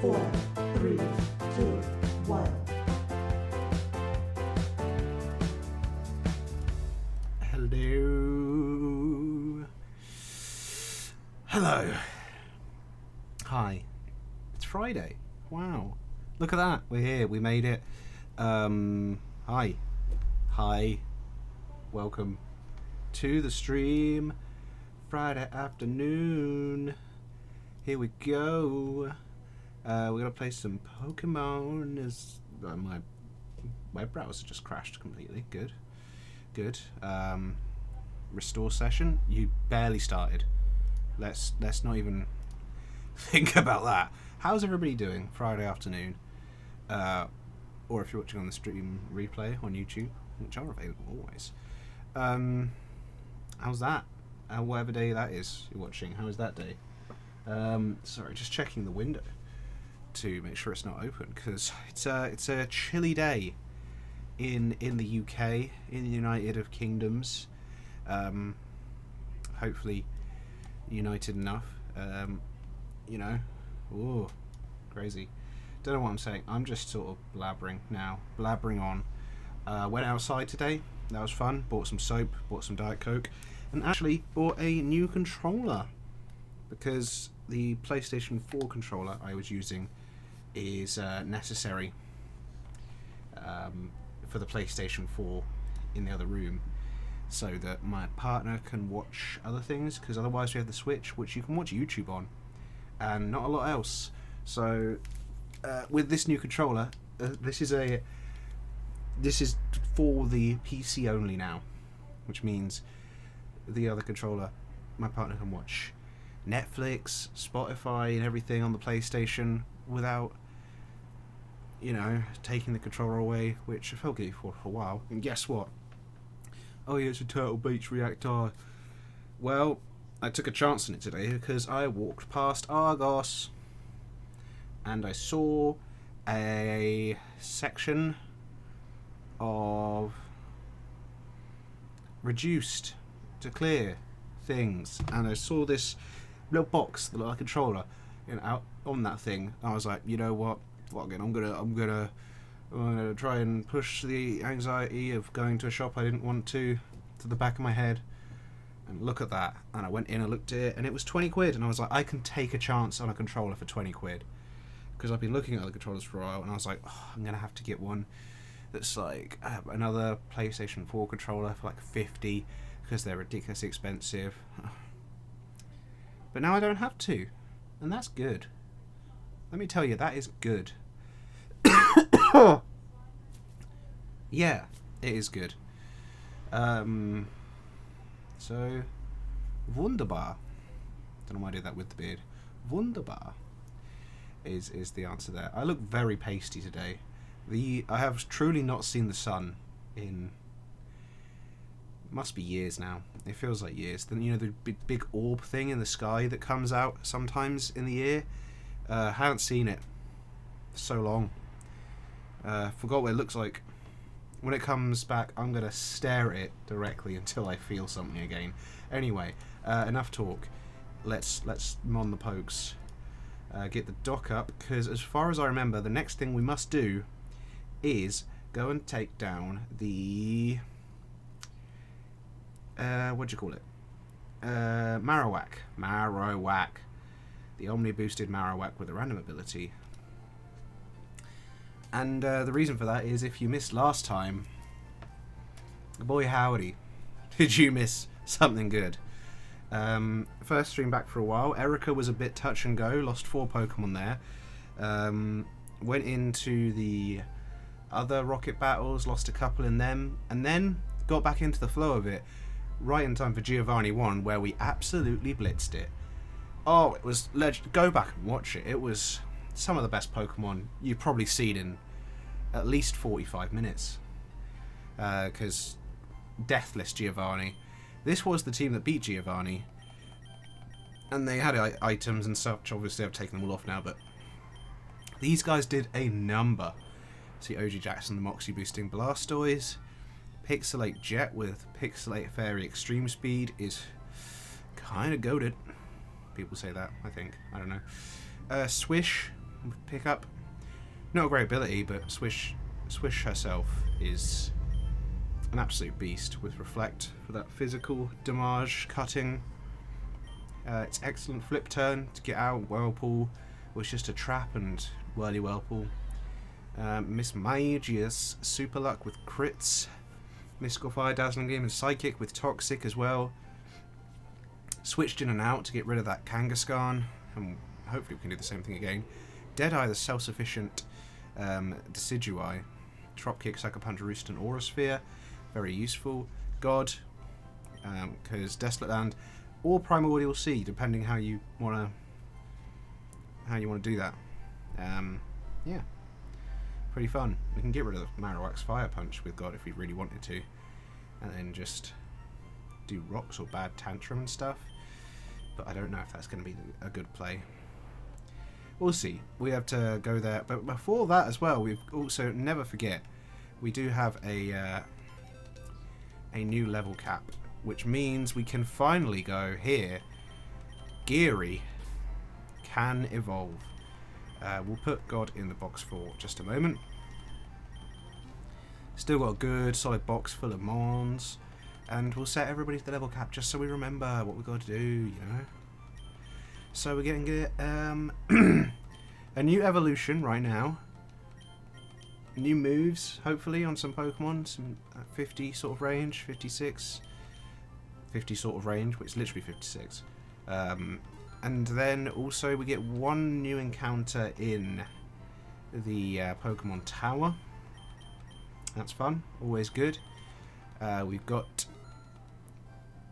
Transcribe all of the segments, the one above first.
4, 3, 2, 1. Hello. Hello. Hi. It's Friday. Wow. Look at that. We're here. We made it. Hi. Hi. Welcome to the stream. Friday afternoon. Here we go. We're gonna play some Pokemon. My web browser just crashed completely. Good. Good. Restore session. You barely started. Let's not even think about that. How's everybody doing? Friday afternoon. Or if you're watching on the stream replay on YouTube, which are available always. How's that? Whatever day that is you're watching. How is that day? Sorry, just checking the window to make sure it's not open, because it's a chilly day in the UK, in the United Kingdoms. Hopefully united enough. You know, ooh, crazy. Don't know what I'm saying. I'm just sort of blabbering on. Went outside today. That was fun. Bought some soap, bought some Diet Coke, and actually bought a new controller, because the PlayStation 4 controller I was using is necessary for the PlayStation 4 in the other room, so that my partner can watch other things, because otherwise we have the Switch, which you can watch YouTube on, and not a lot else. So with this new controller, this is for the PC only now, which means the other controller, my partner can watch Netflix, Spotify, and everything on the PlayStation without, taking the controller away, which I felt guilty for a while. And guess what? Oh yeah, it's a Turtle Beach reactor. Well, I took a chance on it today because I walked past Argos and I saw a section of reduced to clear things, and I saw this little box that looked like a controller out on that thing. I was like, you know what, fuck it, I'm gonna try and push the anxiety of going to a shop I didn't want to the back of my head, and look at that. And I went in and looked at it, and it was 20 quid, and I was like, I can take a chance on a controller for 20 quid, because I've been looking at other controllers for a while, and I was like, I'm gonna have to get one that's like another PlayStation 4 controller for like 50, because they're ridiculously expensive. But now I don't have to, and that's good. Let me tell you, that is good. Yeah, it is good. So, wunderbar. Don't know why I did that with the beard. Wunderbar is the answer there. I look very pasty today. I have truly not seen the sun in, must be years now. It feels like years. Then the big orb thing in the sky that comes out sometimes in the year. Haven't seen it for so long. Forgot what it looks like. When it comes back, I'm gonna stare at it directly until I feel something again. Anyway, enough talk. Let's mon the pokes. Get the dock up, because as far as I remember, the next thing we must do is go and take down the what do you call it? Marowak. The Omni boosted Marowak with a random ability. And the reason for that is, if you missed last time, boy howdy, did you miss something good. First stream back for a while. Erica was a bit touch and go, lost 4 Pokemon there. Went into the other rocket battles, lost a couple in them, and then got back into the flow of it right in time for Giovanni 1, where we absolutely blitzed it. Oh, it was legend. Go back and watch it. It was some of the best Pokemon you've probably seen in at least 45 minutes. Because Deathless Giovanni. This was the team that beat Giovanni. And they had items and such. Obviously, I've taken them all off now, but these guys did a number. See OG Jackson, the Moxie boosting Blastoise. Pixelate Jet with Pixelate Fairy Extreme Speed is kind of goated. People say that, I think. I don't know. Swish pick up. Not a great ability, but Swish herself is an absolute beast with Reflect for that physical damage cutting. It's excellent flip turn to get out. Whirlpool was just a trap and whirly Whirlpool. Miss Magius, Super Luck with crits. Mystical Fire, Dazzling Gleam, and Psychic with Toxic as well. Switched in and out to get rid of that Kangaskhan, and hopefully we can do the same thing again. Deadeye, the self-sufficient Decidueye. Drop Kick, Sucker Punch, Roost, and Aura Sphere. Very useful. God, because Desolate Land or Primordial Sea, depending how you wanna do that. Yeah, pretty fun. We can get rid of the Marowak's Fire Punch with God if we really wanted to, and then just do rocks or bad Tantrum and stuff. But I don't know if that's going to be a good play. We'll see. We have to go there. But before that as well, we've also, never forget, we do have a new level cap, which means we can finally go here. Geary can evolve. We'll put God in the box for just a moment. Still got a good solid box full of Mons. And we'll set everybody to the level cap just so we remember what we've got to do, you know. So we're getting a new evolution right now. New moves, hopefully, on some Pokemon. Some 50 sort of range, 56. 50 sort of range, which is literally 56. And then also we get one new encounter in the Pokemon Tower. That's fun, always good. We've got,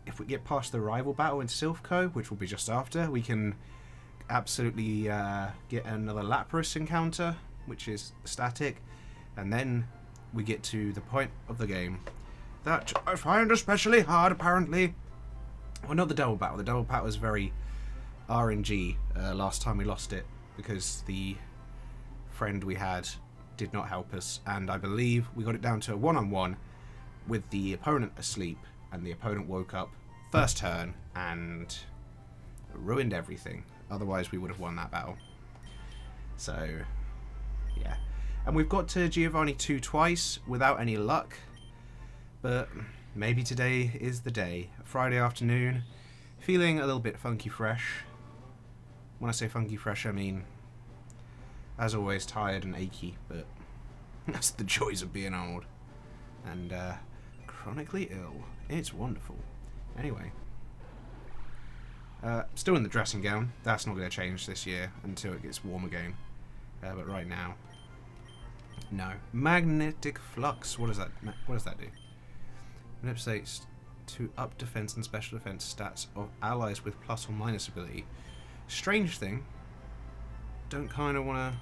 if we get past the rival battle in Silphco, which will be just after, we can absolutely get another Lapras encounter, which is static, and then we get to the point of the game that I find especially hard, apparently. Well, not the double battle. The double battle was very RNG last time we lost it, because the friend we had did not help us, and I believe we got it down to a one-on-one with the opponent asleep, and the opponent woke up first turn and ruined everything. Otherwise we would have won that battle. So yeah, and we've got to Giovanni 2 twice without any luck, but maybe today is the day. Friday afternoon, feeling a little bit funky fresh. When I say funky fresh, I mean, as always, tired and achy, but that's the joys of being old and chronically ill. It's wonderful. Anyway, still in the dressing gown. That's not going to change this year until it gets warm again. But right now, no. Magnetic Flux. What does that do? Manipulates to up defense and special defense stats of allies with plus or minus ability. Strange thing. Don't kind of want to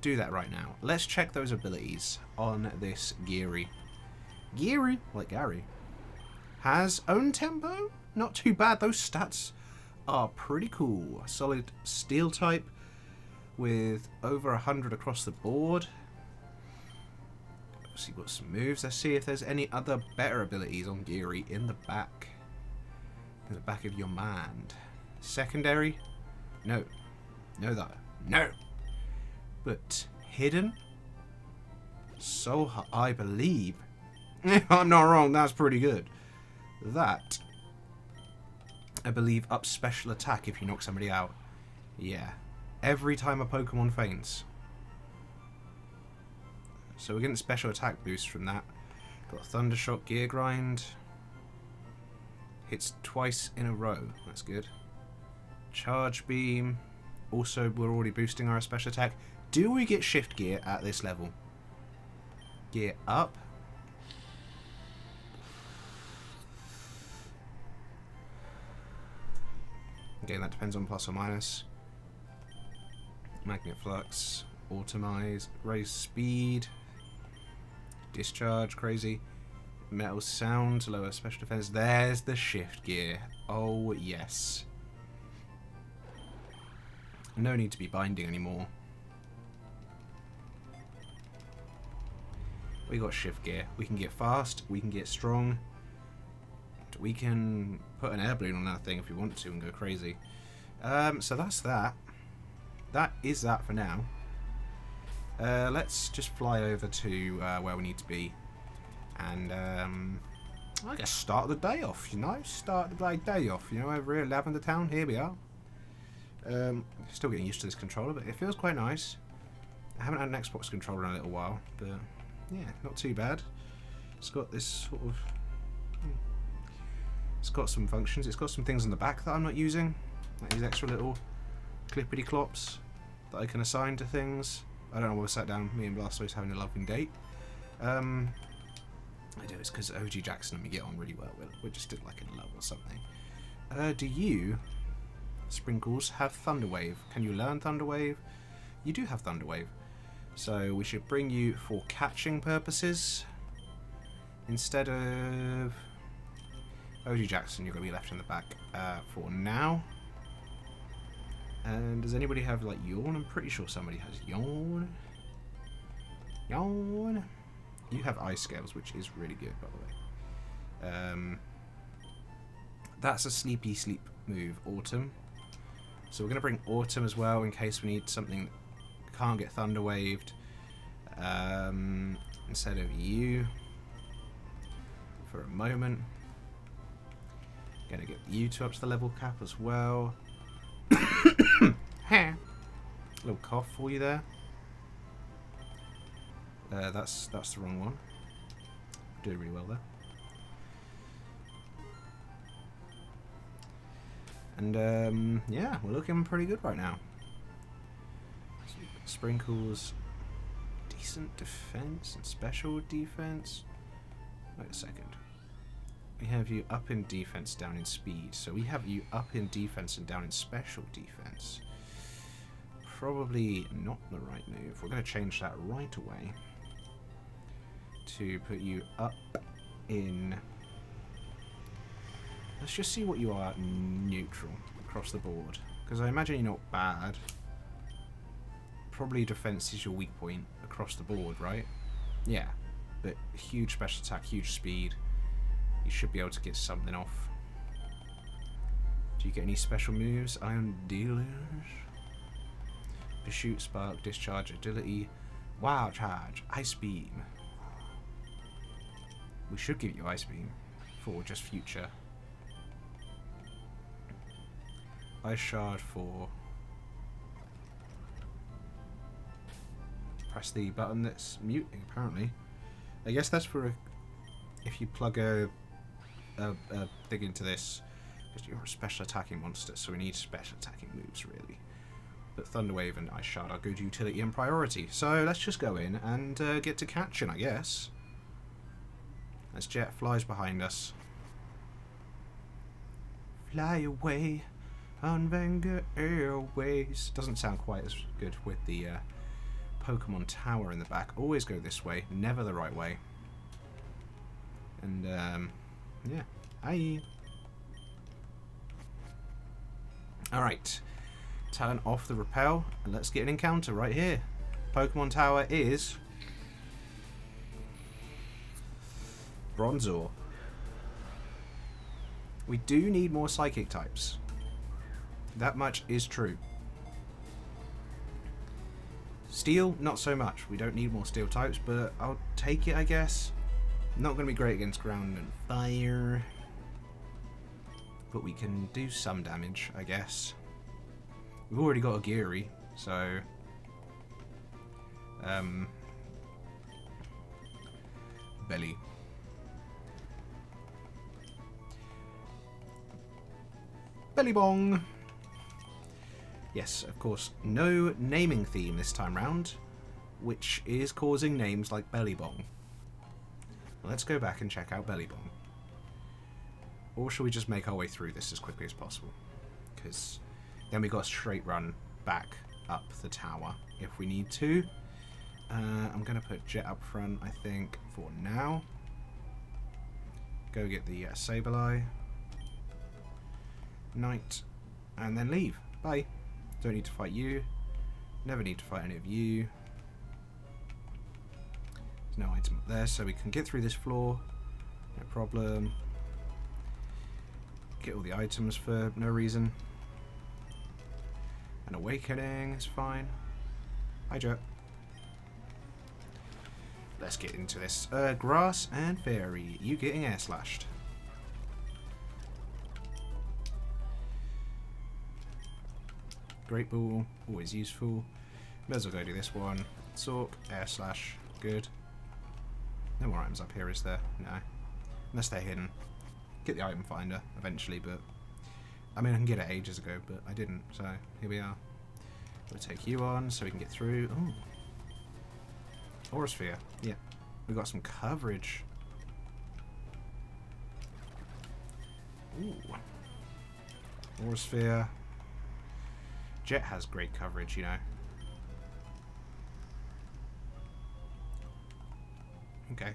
do that right now. Let's check those abilities on this Geary. Geary, like Gary, has own tempo. Not too bad. Those stats are pretty cool. Solid steel type with over 100 across the board. Obviously got some moves. Let's see if there's any other better abilities on Geary in the back. In the back of your mind. Secondary? No. No. But hidden? So I believe. If I'm not wrong, that's pretty good. That, I believe, ups special attack if you knock somebody out. Yeah. Every time a Pokemon faints. So we're getting special attack boost from that. Got Thundershock, Gear Grind. Hits twice in a row. That's good. Charge Beam. Also, we're already boosting our special attack. Do we get Shift Gear at this level? Gear up. Again, that depends on plus or minus. Magnet Flux. Automize. Raise speed. Discharge. Crazy. Metal Sound to lower special defense. There's the Shift Gear. Oh, yes. No need to be binding anymore. We got Shift Gear. We can get fast. We can get strong. We can put an air balloon on that thing if we want to and go crazy. So that's that. that is that for now. Let's just fly over to where we need to be, and I guess start the day off. You know, start the day off. You know, over here, Lavender Town. Here we are. Still getting used to this controller, but it feels quite nice. I haven't had an Xbox controller in a little while, but yeah, not too bad. It's got this sort of... It's got some functions. It's got some things on the back that I'm not using. Like these extra little clippity clops that I can assign to things. I don't know why I sat down. Me and Blastoise having a loving date. I do. It's because OG Jackson and me get on really well. We're just like in love or something. Do you, Sprinkles, have Thunderwave? Can you learn Thunderwave? You do have Thunderwave. So we should bring you for catching purposes. Instead of OG Jackson, you're going to be left in the back for now. And does anybody have like Yawn? I'm pretty sure somebody has Yawn. Yawn. You have Ice Scales, which is really good, by the way. That's a sleepy sleep move, Autumn. So we're going to bring Autumn as well in case we need something that can't get Thunder Waved. Instead of you. For a moment. Going to get you two up to the level cap as well. A little cough for you there. That's the wrong one. Doing really well there. And yeah, we're looking pretty good right now. Sprinkles, decent defense and special defense. Wait a second. We have you up in defense, down in speed. So we have you up in defense and down in special defense. Probably not the right move. We're going to change that right away to put you up in... Let's just see what you are neutral across the board. Because I imagine you're not bad. Probably defense is your weak point across the board, right? Yeah. But huge special attack, huge speed. You should be able to get something off. Do you get any special moves? Iron Dealers? Shoot, Spark, Discharge, Agility, Wild Charge, Ice Beam. We should give you Ice Beam for just future. Ice Shard for... Press the button that's muting, apparently. I guess that's for a, if you plug a thing into this, because you're a special attacking monster, so we need special attacking moves, really. But Thunderwave and Ice Shard are good utility and priority. So let's just go in and get to catching, I guess. As Jet flies behind us. Fly away on Vanguard Airways. Doesn't sound quite as good with the Pokemon Tower in the back. Always go this way, never the right way. And yeah, hi. Alright, turn off the repel and let's get an encounter right here. Pokemon Tower is Bronzor. We do need more psychic types. That much is true. Steel, not so much. We don't need more steel types, but I'll take it, I guess. Not going to be great against ground and fire. But we can do some damage, I guess. We've already got a Geary, so... Belly. Belly Bong! Yes, of course, no naming theme this time round, which is causing names like Belly Bong. Let's go back and check out Belly Bong. Or should we just make our way through this as quickly as possible? Because then we got a straight run back up the tower if we need to. I'm going to put Jet up front, I think, for now. Go get the Sableye. Knight. And then leave. Bye. Don't need to fight you. Never need to fight any of you. There's no item up there, so we can get through this floor. No problem. Get all the items for no reason. An awakening is fine. Hi, Joe. Let's get into this. Grass and fairy. You getting air slashed. Great ball. Always useful. May as well go do this one. Sork. Air slash. Good. No more items up here, is there? No. Unless they're hidden. Get the item finder eventually, but... I mean, I can get it ages ago, but I didn't, so here we are. We'll take you on so we can get through. Ooh. Aura Sphere. Yeah. We got some coverage. Ooh. Aura Sphere. Jet has great coverage, you know. Okay.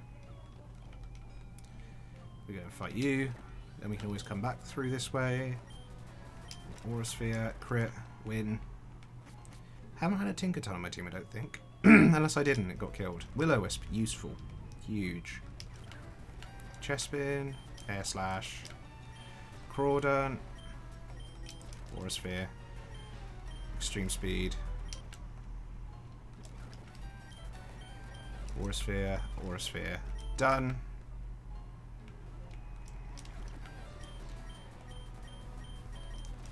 We go and fight you. Then we can always come back through this way. Aura Sphere, crit, win. Haven't had a Tinkerton on my team, I don't think. Unless I didn't, it got killed. Will-O-Wisp, useful. Huge. Chespin, Air Slash. Crawdon. Aura Sphere. Extreme Speed. Aura Sphere, Aura Sphere. Done.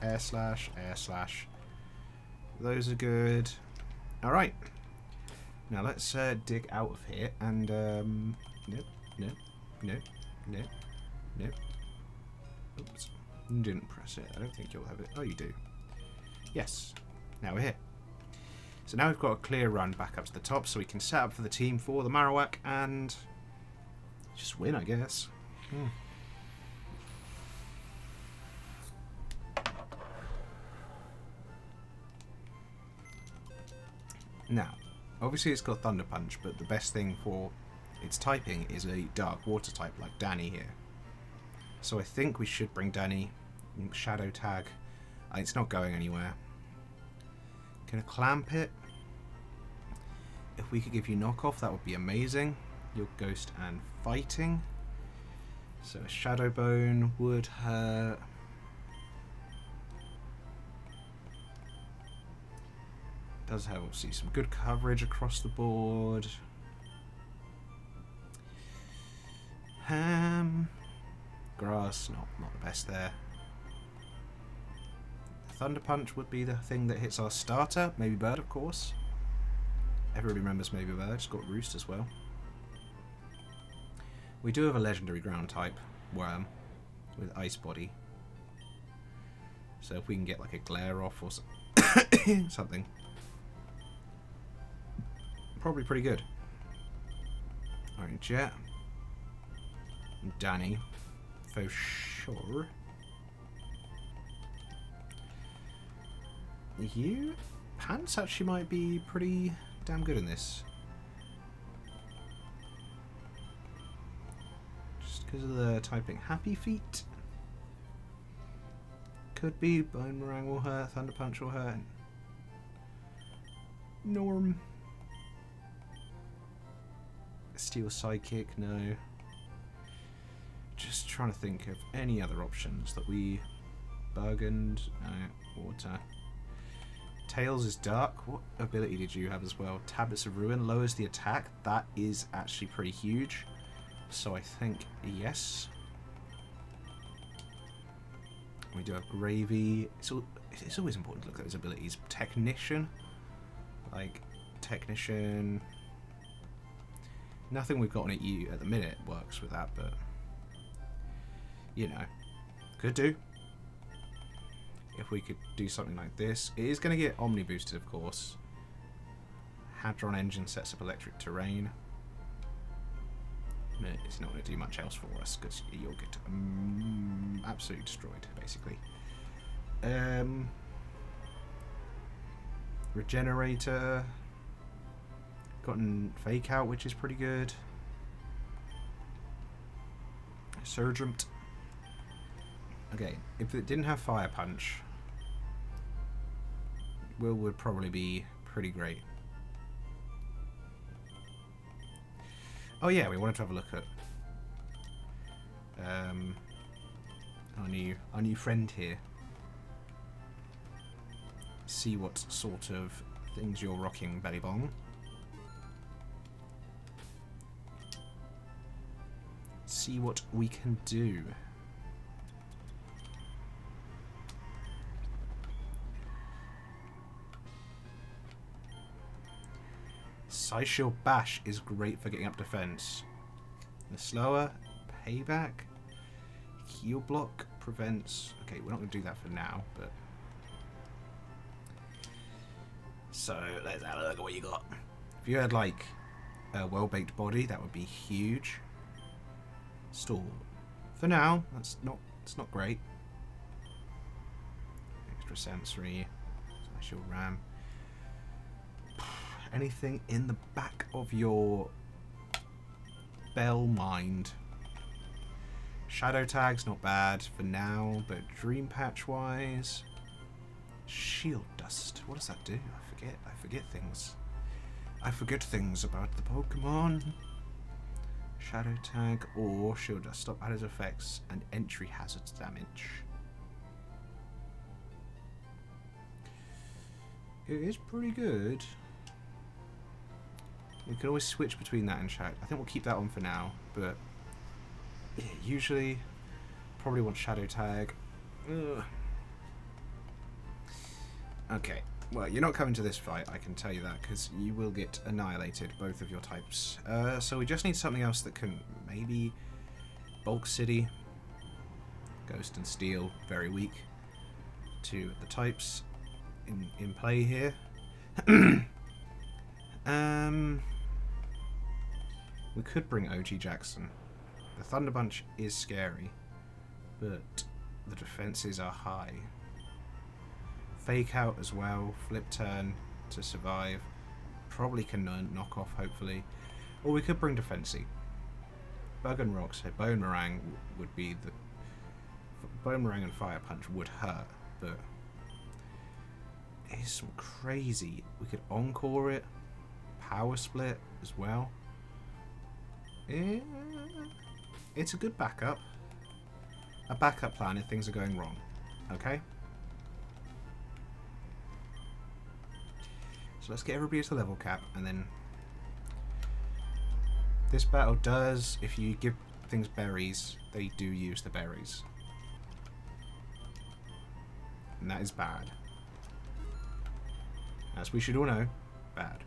Air Slash, Air Slash. Those are good. Alright. Now let's dig out of here and nope, nope, nope, nope, nope. Oops. Didn't press it. I don't think you'll have it. Oh, you do. Yes. Now we're here. So now we've got a clear run back up to the top so we can set up for the team for the Marowak and just win, I guess. Now, obviously it's got Thunder Punch, but the best thing for its typing is a Dark Water type like Danny here. So I think we should bring Danny. Shadow Tag. It's not going anywhere. Can I clamp it? If we could give you knockoff, that would be amazing. Your Ghost and Fighting. So a Shadow Bone would hurt. Does have obviously some good coverage across the board. Grass, not the best there. Thunder Punch would be the thing that hits our starter. Maybe Bird, of course. Everybody remembers Maybe Bird. It's got Roost as well. We do have a legendary ground type worm with Ice Body. So if we can get like a Glare off or something. Probably pretty good. Alright, Jet. Danny. For sure. You? Pants actually might be pretty damn good in this. Just because of the typing. Happy Feet. Could be. Boomerang will hurt. Thunder Punch will hurt. Norm. Steel Psychic, no. Just trying to think of any other options that we... Burgund, no. Water. Tails is dark. What ability did you have as well? Tablets of Ruin lowers the attack. That is actually pretty huge. So I think yes. We do have Gravy. It's always important to look at those abilities. Technician. Like, Technician... Nothing we've got on it at the minute works with that, but you know, could do. If we could do something like this. It is going to get Omni boosted, of course. Hadron Engine sets up electric terrain. It's not going to do much else for us because you'll get absolutely destroyed, basically. Regenerator. Gotten Fake Out, which is pretty good. Surgeant. Okay, if it didn't have Fire Punch, Will would probably be pretty great. Oh yeah, we wanted to have a look at our new friend here. see what sort of things you're rocking, Belly Bong. See what we can do. Side Shield Bash is great for getting up defense. The slower payback. Heal block prevents. Okay, we're not going to do that for now, but. So let's have a look at what you got. If you had like a well-baked body, that would be huge. Stall. For now, it's not great. Extra sensory. Special RAM. Anything in the back of your bell mind. Shadow Tag's not bad for now, but Dream Patch wise. Shield Dust. What does that do? I forget things. I forget things about the Pokemon. Shadow Tag or Shield Dust. Stop added effects and entry hazards damage. It is pretty good. We can always switch between that and Shadow. I think we'll keep that on for now, but yeah, usually probably want Shadow Tag. Ugh. Okay, well, you're not coming to this fight, I can tell you that, because you will get annihilated, both of your types. So we just need something else that can maybe Bulk City, Ghost and Steel, very weak. Two of the types in play here. We could bring OG Jackson. The Thunder Bunch is scary, but the defenses are high. Fake Out as well, Flip Turn to survive. Probably can knock off, hopefully. Or we could bring Defensi. Bug and Rock, so Bone Meringue would be the... Bone Meringue and Fire Punch would hurt, but... It's crazy. We could Encore it. Power Split as well. Yeah, it's a good backup. A backup plan if things are going wrong. Okay? So let's get everybody to level cap, and then... This battle does, if you give things berries, they do use the berries. And that is bad. As we should all know, bad.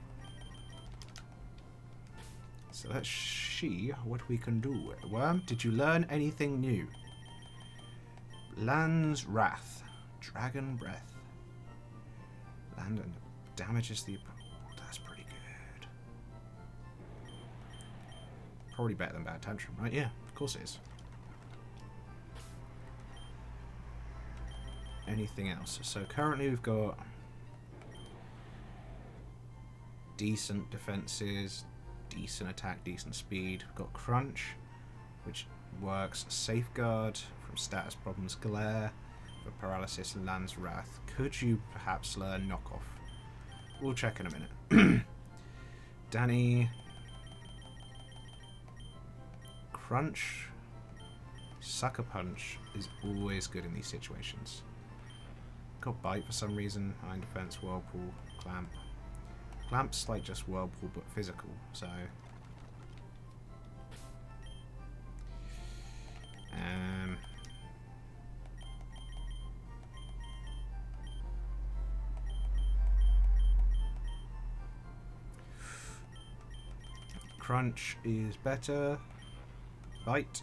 So let's see what we can do. Worm, did you learn anything new? Land's Wrath. Dragon Breath. Land and damages the... Oh, that's pretty good. Probably better than Bad Tantrum, right? Yeah, of course it is. Anything else? So currently we've got... decent defenses, decent attack, decent speed. We've got Crunch, which works. Safeguard from status problems. Glare for paralysis and Land's Wrath. Could you perhaps learn Knockoff? We'll check in a minute. Danny. Crunch. Sucker Punch is always good in these situations. Got Bite for some reason. Iron Defense, Whirlpool, Clamp. Clamp's like just Whirlpool but physical, so... Crunch is better. Bite.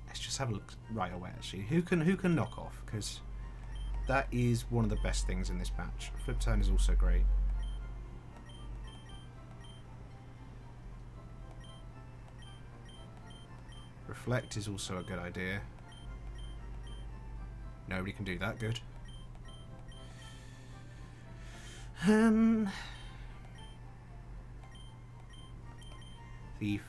Let's just have a look right away actually. Who can knock off? Because that is one of the best things in this patch. Flip Turn is also great. Reflect is also a good idea. Nobody can do that, good. Thief.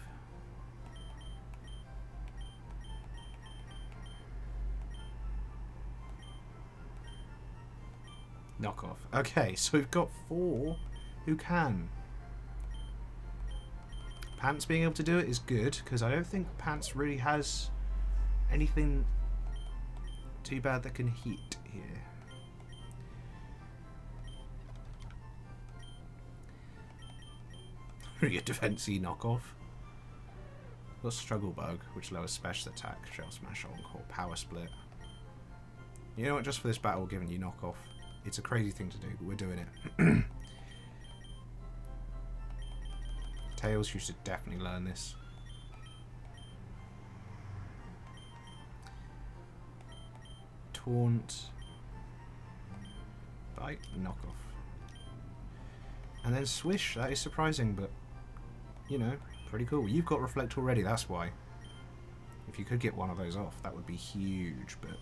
Knockoff. Okay, so we've got 4 who can. Pants being able to do it is good, because I don't think Pants really has anything Too bad they can heat here. Your defense-y knockoff. Got Struggle Bug, which lowers special attack, Shell Smash, Encore, Power Split. You know what, just for this battle, giving you knockoff. It's a crazy thing to do, but we're doing it. Tails, you should definitely learn this. Taunt. Bite, knockoff. And then Swish, that is surprising, but, you know, pretty cool. You've got Reflect already, that's why. If you could get one of those off, that would be huge, but...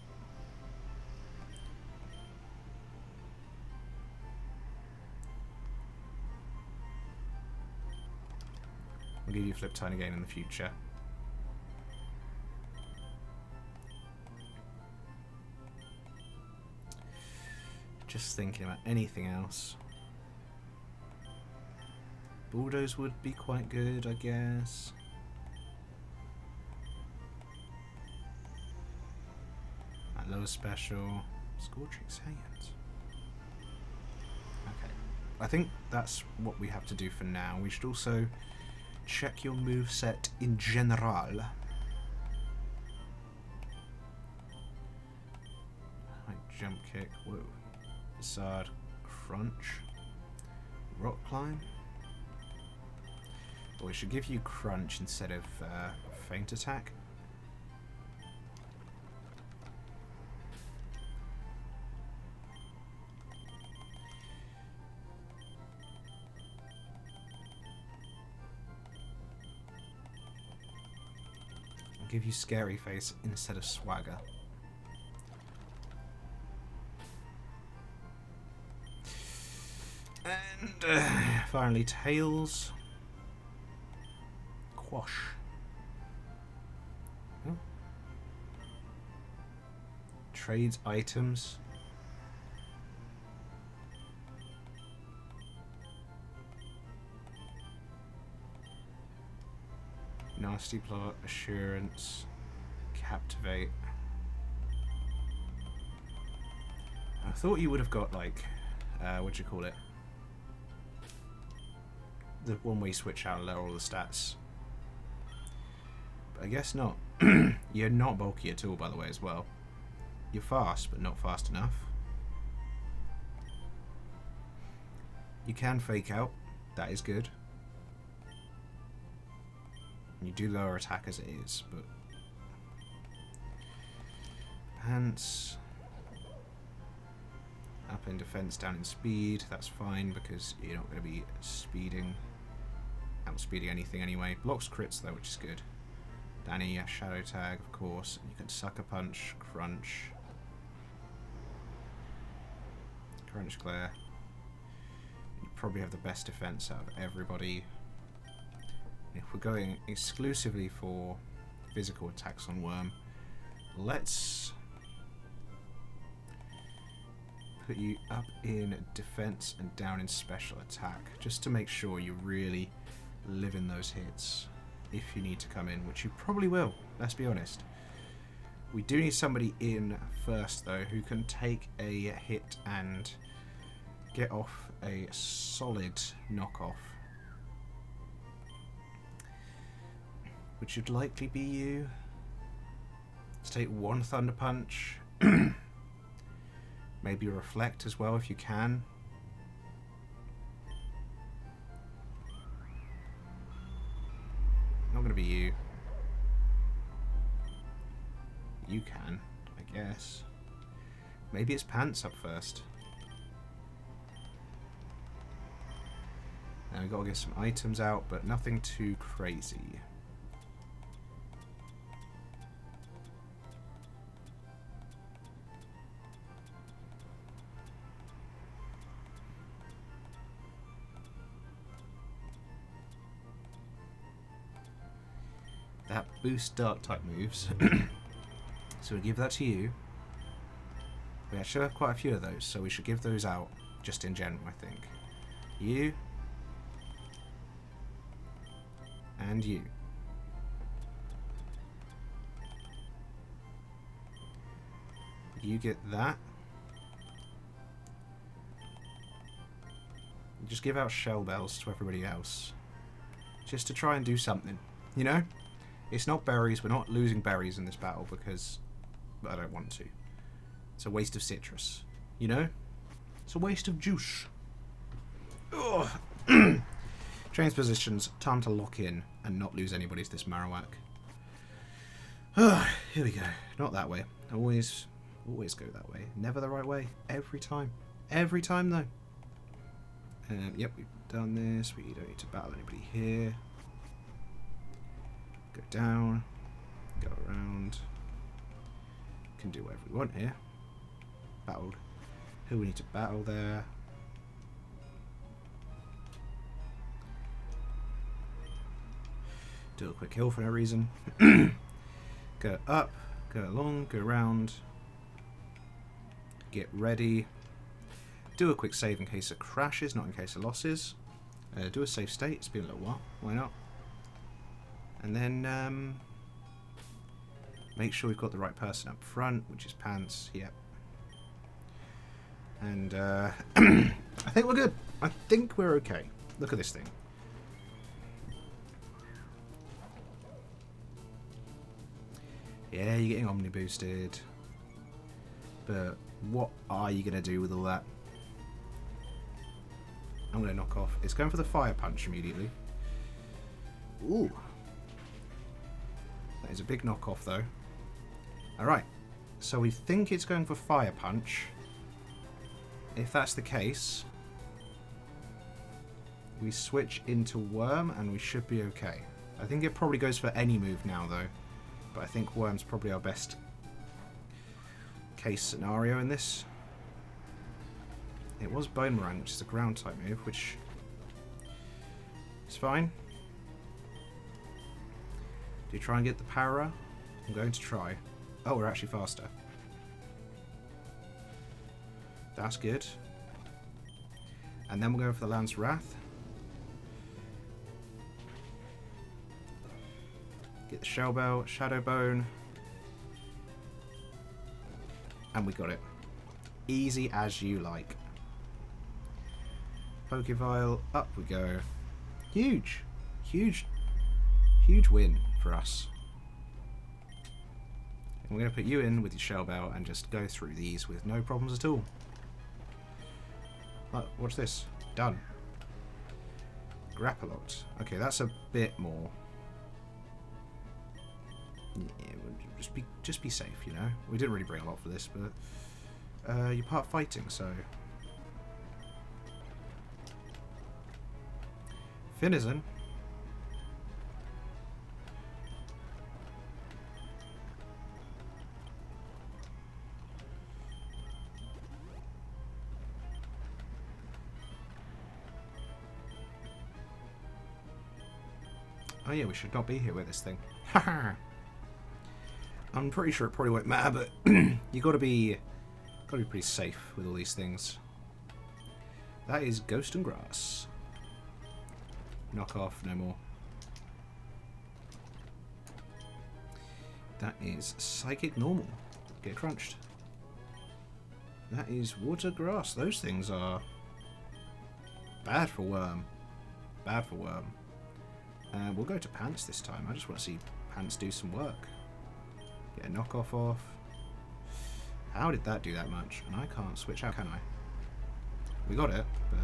I'll give you Flip Turn again in the future. Just thinking about anything else. Bulldoze would be quite good, I guess. That lower special. Scorching Sands. Okay. I think that's what we have to do for now. We should also check your moveset in general. Right, jump kick. Whoa. Bizarre. Crunch. Rock climb. Well, we should give you crunch instead of feint attack. I'll give you scary face instead of swagger. And finally tails. Quash. Hmm. Trades items. Nasty Plot, Assurance, Captivate. I thought you would have got like, what do you call it? The one where you switch out and lower all the stats. I guess not. You're not bulky at all, by the way, as well. You're fast, but not fast enough. You can fake out. That is good. You do lower attack as it is, but... Pants. Up in defense, down in speed. That's fine, because you're not going to be speeding. Outspeeding anything anyway. Blocks crits, though, which is good. Danny, Shadow Tag, of course. You can Sucker Punch, Crunch. Crunch Glare. You probably have the best defense out of everybody. If we're going exclusively for physical attacks on Worm, let's put you up in defense and down in special attack, just to make sure you really live in those hits. If you need to come in, which you probably will, let's be honest. We do need somebody in first, though, who can take a hit and get off a solid knockoff. Which should likely be you. Let's take one Thunder Punch. Maybe Reflect as well if you can. Not going to be you. You can, I guess. Maybe it's Pants up first. Now we've got to get some items out, but nothing too crazy. That boosts dark type moves. So we give that to you. We actually have quite a few of those, so we should give those out just in general, I think. You. And you. You get that. Just give out shell bells to everybody else. Just to try and do something. You know? It's not berries. We're not losing berries in this battle because I don't want to. It's a waste of citrus. You know? It's a waste of juice. Ugh. Change positions. Time to lock in and not lose anybody to this Marowak. Here we go. Not that way. Always go that way. Never the right way. Every time. Every time, though. Yep, we've done this. We don't need to battle anybody here. Go down. Go around. Can do whatever we want here. Battled. Who we need to battle there? Do a quick heal for no reason. Go up, go along, go around. Get ready. Do a quick save in case of crashes, not in case of losses. Do a save state. It's been a little while. Why not? And then make sure we've got the right person up front, which is Pants. Yep. And I think we're good. I think we're okay. Look at this thing. Yeah, you're getting Omni boosted. But what are you going to do with all that? I'm going to knock off. It's going for the Fire Punch immediately. Ooh. That is a big knockoff, though. Alright. So we think it's going for Fire Punch. If that's the case, we switch into Worm and we should be okay. I think it probably goes for any move now, though. But I think Worm's probably our best case scenario in this. It was Boomerang, which is a ground type move, which is fine. Do you try and get the Para? I'm going to try. Oh, we're actually faster. That's good. And then we'll go for the Lance Wrath. Get the Shell Bell, Shadow Bone. And we got it. Easy as you like. Pokevile, up we go. Huge. Huge win for us. And we're going to put you in with your Shell Bell and just go through these with no problems at all. What's this? Done. Grapplocked. Okay, that's a bit more. Yeah, just be safe, you know. We didn't really bring a lot for this, but you're part fighting, so. Finizen. Oh yeah, we should not be here with this thing. Haha. I'm pretty sure it probably won't matter, but you gotta be pretty safe with all these things. That is Ghost and Grass. Knock off, no more. That is Psychic Normal. Get crunched. That is Water Grass. Those things are bad for Worm. Bad for Worm. We'll go to Pants this time. I just want to see Pants do some work. Get a knockoff off. How did that do that much? And I can't switch out, can I? We got it, but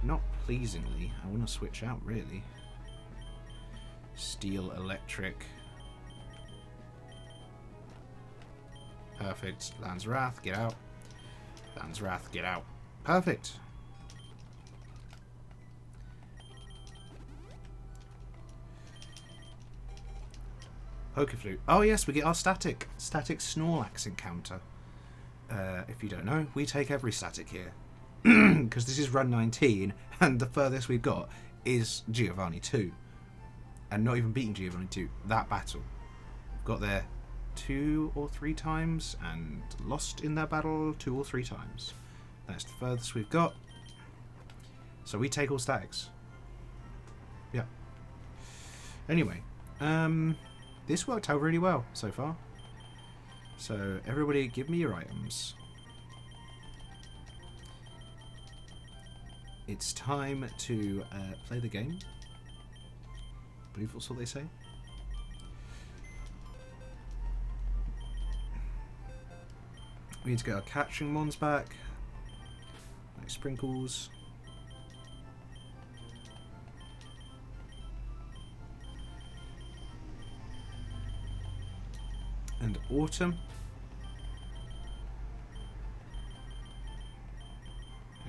not pleasingly. I want to switch out, really. Steel, Electric. Perfect. Land's Wrath, get out. Land's Wrath, get out. Perfect. Pokeflute. Oh yes, we get our static Snorlax encounter. If you don't know, we take every static here. Because this is run 19, and the furthest we've got is Giovanni 2. And not even beating Giovanni 2. That battle. Got there 2 or 3 times, and lost in that battle 2 or 3 times. That's the furthest we've got. So we take all statics. Yeah. Anyway, this worked out really well so far. So, everybody give me your items. It's time to play the game. I believe that's what they say. We need to get our catching mons back. Like Sprinkles. And Autumn.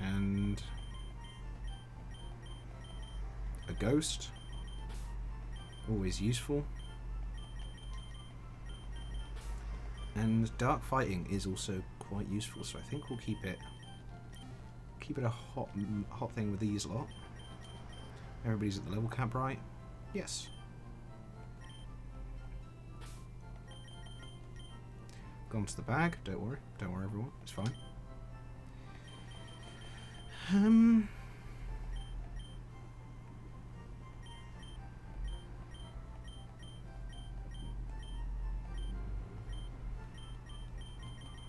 And a ghost. Always useful. And dark fighting is also quite useful, so I think we'll keep it a hot thing with these lot. Everybody's at the level cap, right? Yes. Gone to the bag. Don't worry, everyone. It's fine.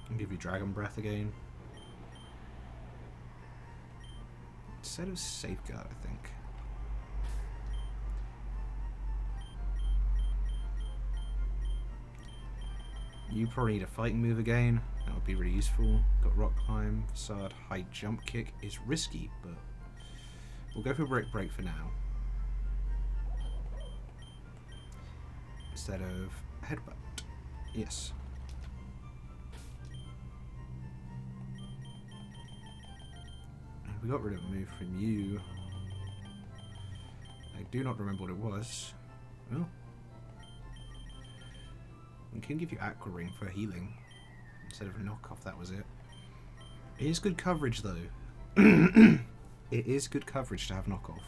I'll give you Dragon Breath again. Instead of Safeguard, I think. You probably need a fighting move again. That would be really useful. Got Rock Climb, Facade, High Jump Kick. It's risky, but we'll go for Brick Break for now. Instead of Headbutt. Yes. And we got rid of a move from you. I do not remember what it was. Well, we can give you Aqua Ring for healing instead of a knockoff. That was it. It is good coverage though. It is good coverage to have knockoff.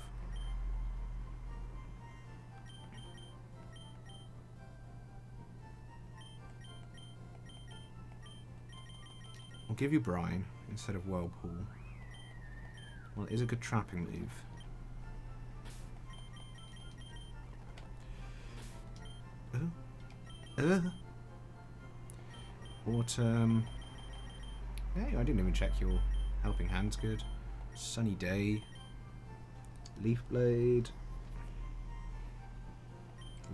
I'll give you Brine instead of Whirlpool. Well, it is a good trapping move. Autumn. Hey, I didn't even check your Helping Hand's good. Sunny Day. Leaf Blade.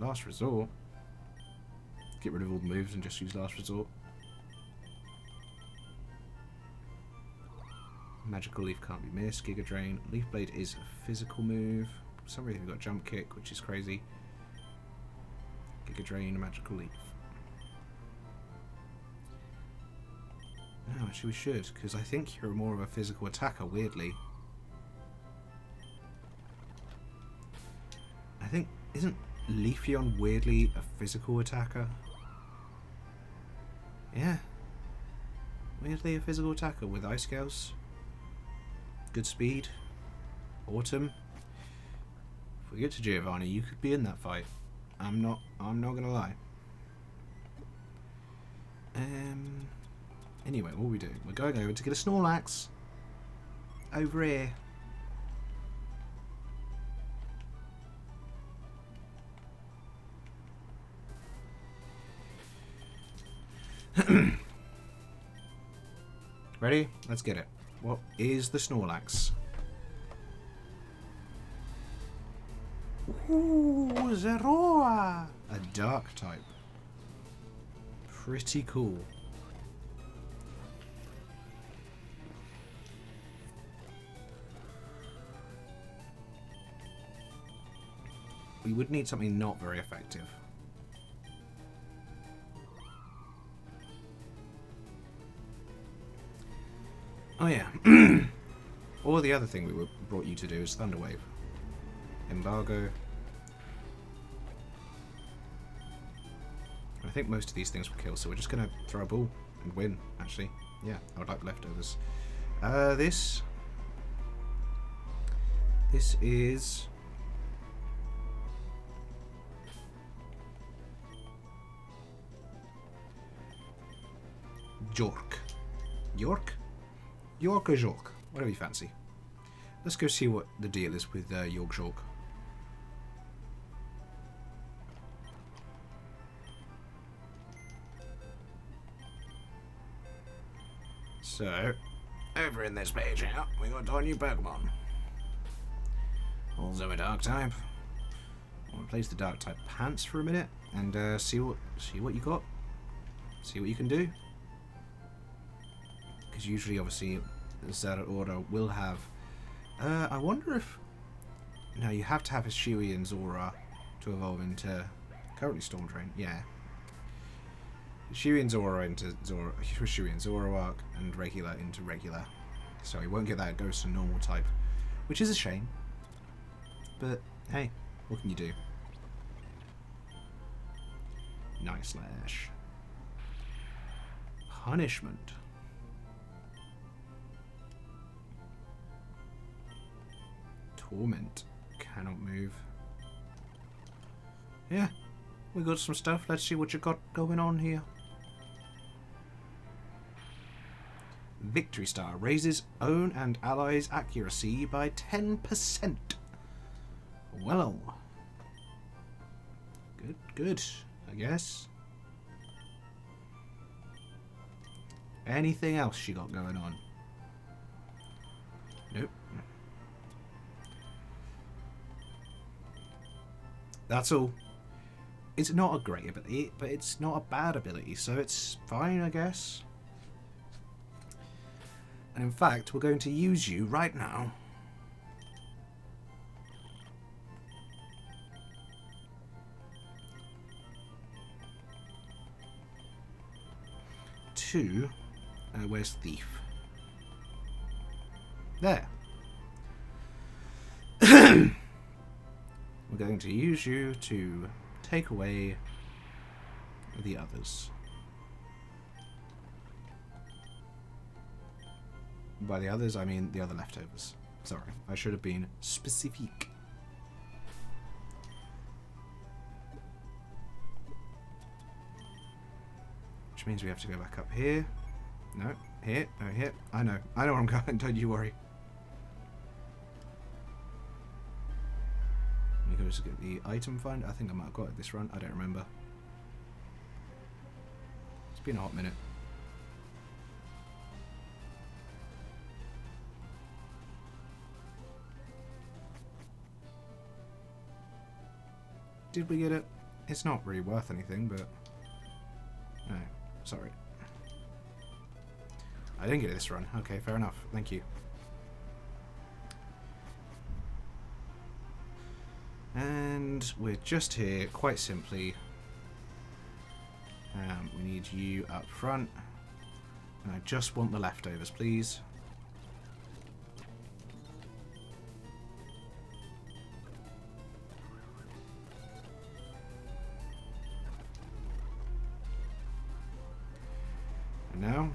Last Resort. Get rid of all the moves and just use Last Resort. Magical Leaf can't be missed. Giga Drain. Leaf Blade is a physical move. For some reason we've got Jump Kick, which is crazy. Giga Drain, Magical Leaf. No, actually we should, because I think you're more of a physical attacker, weirdly. I think, isn't Leafeon weirdly a physical attacker? Yeah. Weirdly a physical attacker with Ice Scales. Good speed. Autumn. If we get to Giovanni, you could be in that fight. I'm not gonna lie. Anyway, what are we doing? We're going over to get a Snorlax. Over here. Ready? Let's get it. What is the Snorlax? Ooh, Zeroa! A dark type. Pretty cool. We would need something not very effective. Oh yeah. Or the other thing we brought you to do is Thunder Wave. Embargo. I think most of these things will kill, so we're just going to throw a ball and win, actually. Yeah, I would like leftovers. This is... Jork. York? York or Jork? Whatever you fancy. Let's go see what the deal is with York Jork. So, over in this page here, we got our new Pokemon. Also a Dark type. I'll replace the Dark type Pants for a minute and see what you got. See what you can do. Because usually, obviously, the Zeta Order will have. I wonder if. No, you have to have Hisui and Zora to evolve into. Currently Storm Train, yeah. Hisui and Zora into Hisui and Zoroark, and Regular into Regular. So he won't get that Ghost and Normal type, which is a shame. But hey, what can you do? Nice Slash. Punishment. Torment. Cannot move. Yeah, we got some stuff. Let's see what you got going on here. Victory Star raises own and allies' accuracy by 10%. Well, good, I guess. Anything else you got going on? Nope. That's all. It's not a great ability, but it's not a bad ability, so it's fine, I guess. And in fact, we're going to use you right now. To... where's Thief? There. We're going to use you to take away the others. By the others, I mean the other leftovers. Sorry, I should have been specific. Which means we have to go back up here. No, here, no, here. I know where I'm going, don't you worry. Let me go to get the item find. I think I might have got it this run, I don't remember. It's been a hot minute. Did we get it? It's not really worth anything, but... No, sorry. I didn't get it this run. Okay, fair enough. Thank you. And we're just here, quite simply. We need you up front. And I just want the leftovers, please. And now...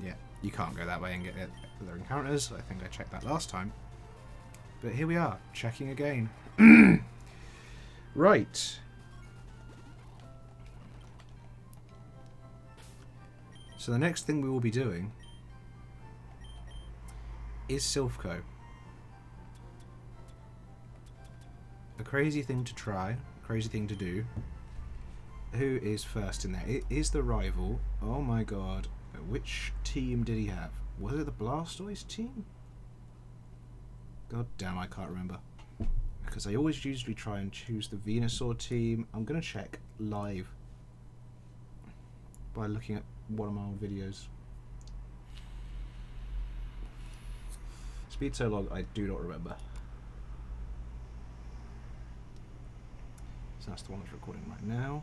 Yeah, you can't go that way and get other encounters. I think I checked that last time. But here we are, checking again. Right. So the next thing we will be doing is Silphco. A crazy thing to try, a crazy thing to do. Who is first in there? It is the rival. Oh my god. Which team did he have? Was it the Blastoise team? God damn, I can't remember. Because I always usually try and choose the Venusaur team. I'm going to check live by looking at one of my old videos. It's been so long, I do not remember. So that's the one that's recording right now.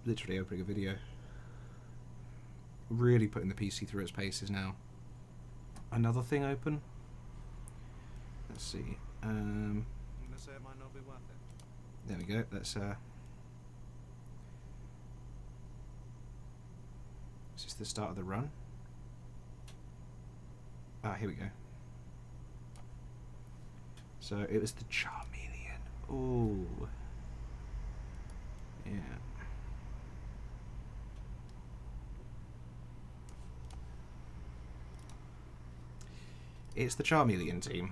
Literally opening a video. Really putting the PC through its paces now. Another thing open. Let's see. I'm gonna say it might not be worth it. There we go. Let's is this the start of the run? Ah, here we go. So it was the Charmeleon. Ooh. Yeah. It's the Charmeleon team.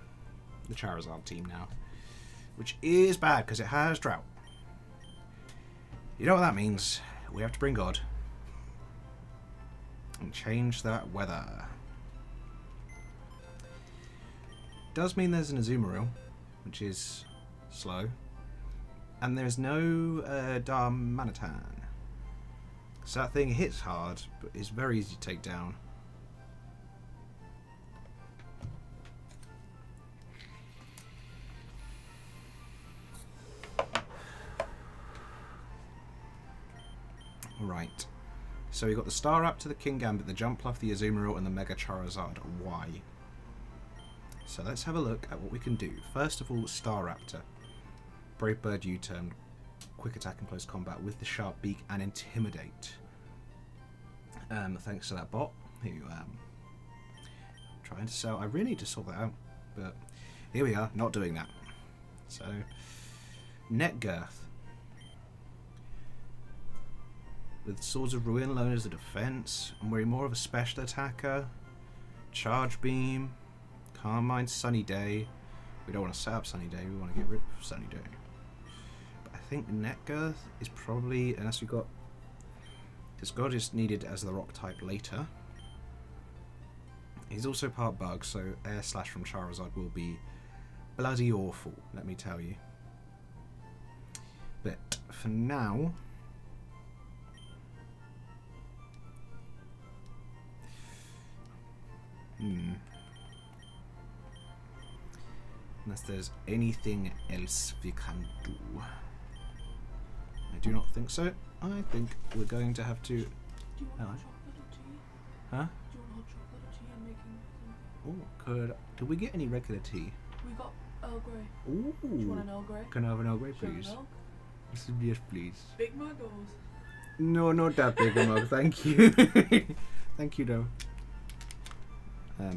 the Charizard team now. Which is bad, because it has drought. You know what that means? We have to bring God. And change that weather. Does mean there's an Azumarill, which is slow. And there's no Darmanitan. So that thing hits hard, but is very easy to take down. Right. So we got the Staraptor, the Kingambit, the Jumpluff, the Azumarill, and the Mega Charizard Y. So let's have a look at what we can do. First of all, Staraptor. Brave Bird U-turn, quick attack in close combat with the sharp beak and intimidate. Thanks to that bot who trying to sell. I really need to sort that out, but here we are, not doing that. So Net Girth with Swords of Ruin Loan as a defense, and we're more of a special attacker. Charge Beam, Calm Mind, Sunny Day. We don't want to set up Sunny Day, we want to get rid of Sunny Day. But I think Netgirth is probably, unless we've got, because God is needed as the rock type later. He's also part bug, so Air Slash from Charizard will be bloody awful, let me tell you. But for now, unless there's anything else we can do. I do not think so. I think we're going to have to... Do you want hot chocolate or tea? Huh? Do you want hot chocolate or tea? I'm making some. Oh, could... Did we get any regular tea? We got Earl Grey. Ooh. Do you want an Earl Grey? Can I have an Earl Grey, Do you want please? milk? Yes, please. Big mug or? No, not that big a mug, thank you. Thank you, though.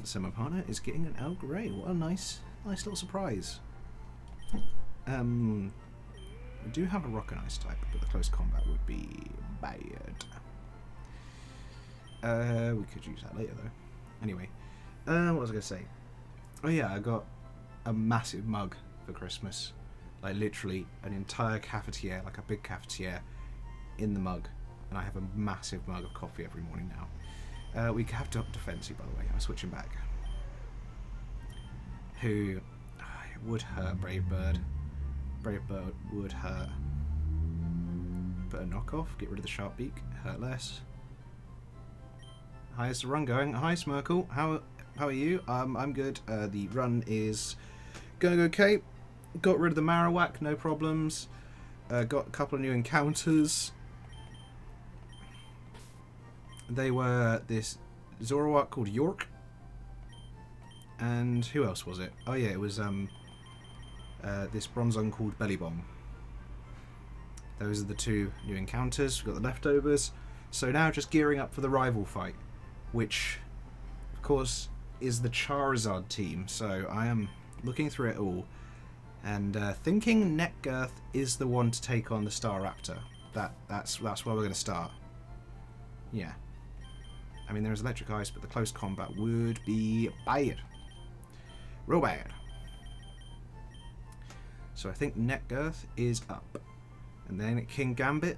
So my partner is getting an Earl Grey. What a nice little surprise. We do have a Rock and Ice type, but the close combat would be bad. We could use that later, though. Anyway, what was I going to say? Oh yeah, I got a massive mug for Christmas. Like literally an entire cafetiere, like a big cafetiere in the mug. And I have a massive mug of coffee every morning now. We have to up Defensive, by the way. I'm switching back. Who would hurt Brave Bird. Brave Bird would hurt. But a knockoff, get rid of the sharp beak, hurt less. Hi, is the run going? Hi, Smirkle. How are you? I'm good. The run is going okay. Got rid of the Marowak, no problems. Got a couple of new encounters. They were this Zoroark called York. And who else was it? Oh yeah, it was this Bronzong called Bellybong. Those are the two new encounters. We've got the leftovers. So now just gearing up for the rival fight, which of course is the Charizard team. So I am looking through it all and thinking Netgirth is the one to take on the Staraptor. That's where we're going to start. Yeah. I mean, there's Electric Ice, but the close combat would be bad. Real bad. So I think Netgirth is up. And then Kingambit.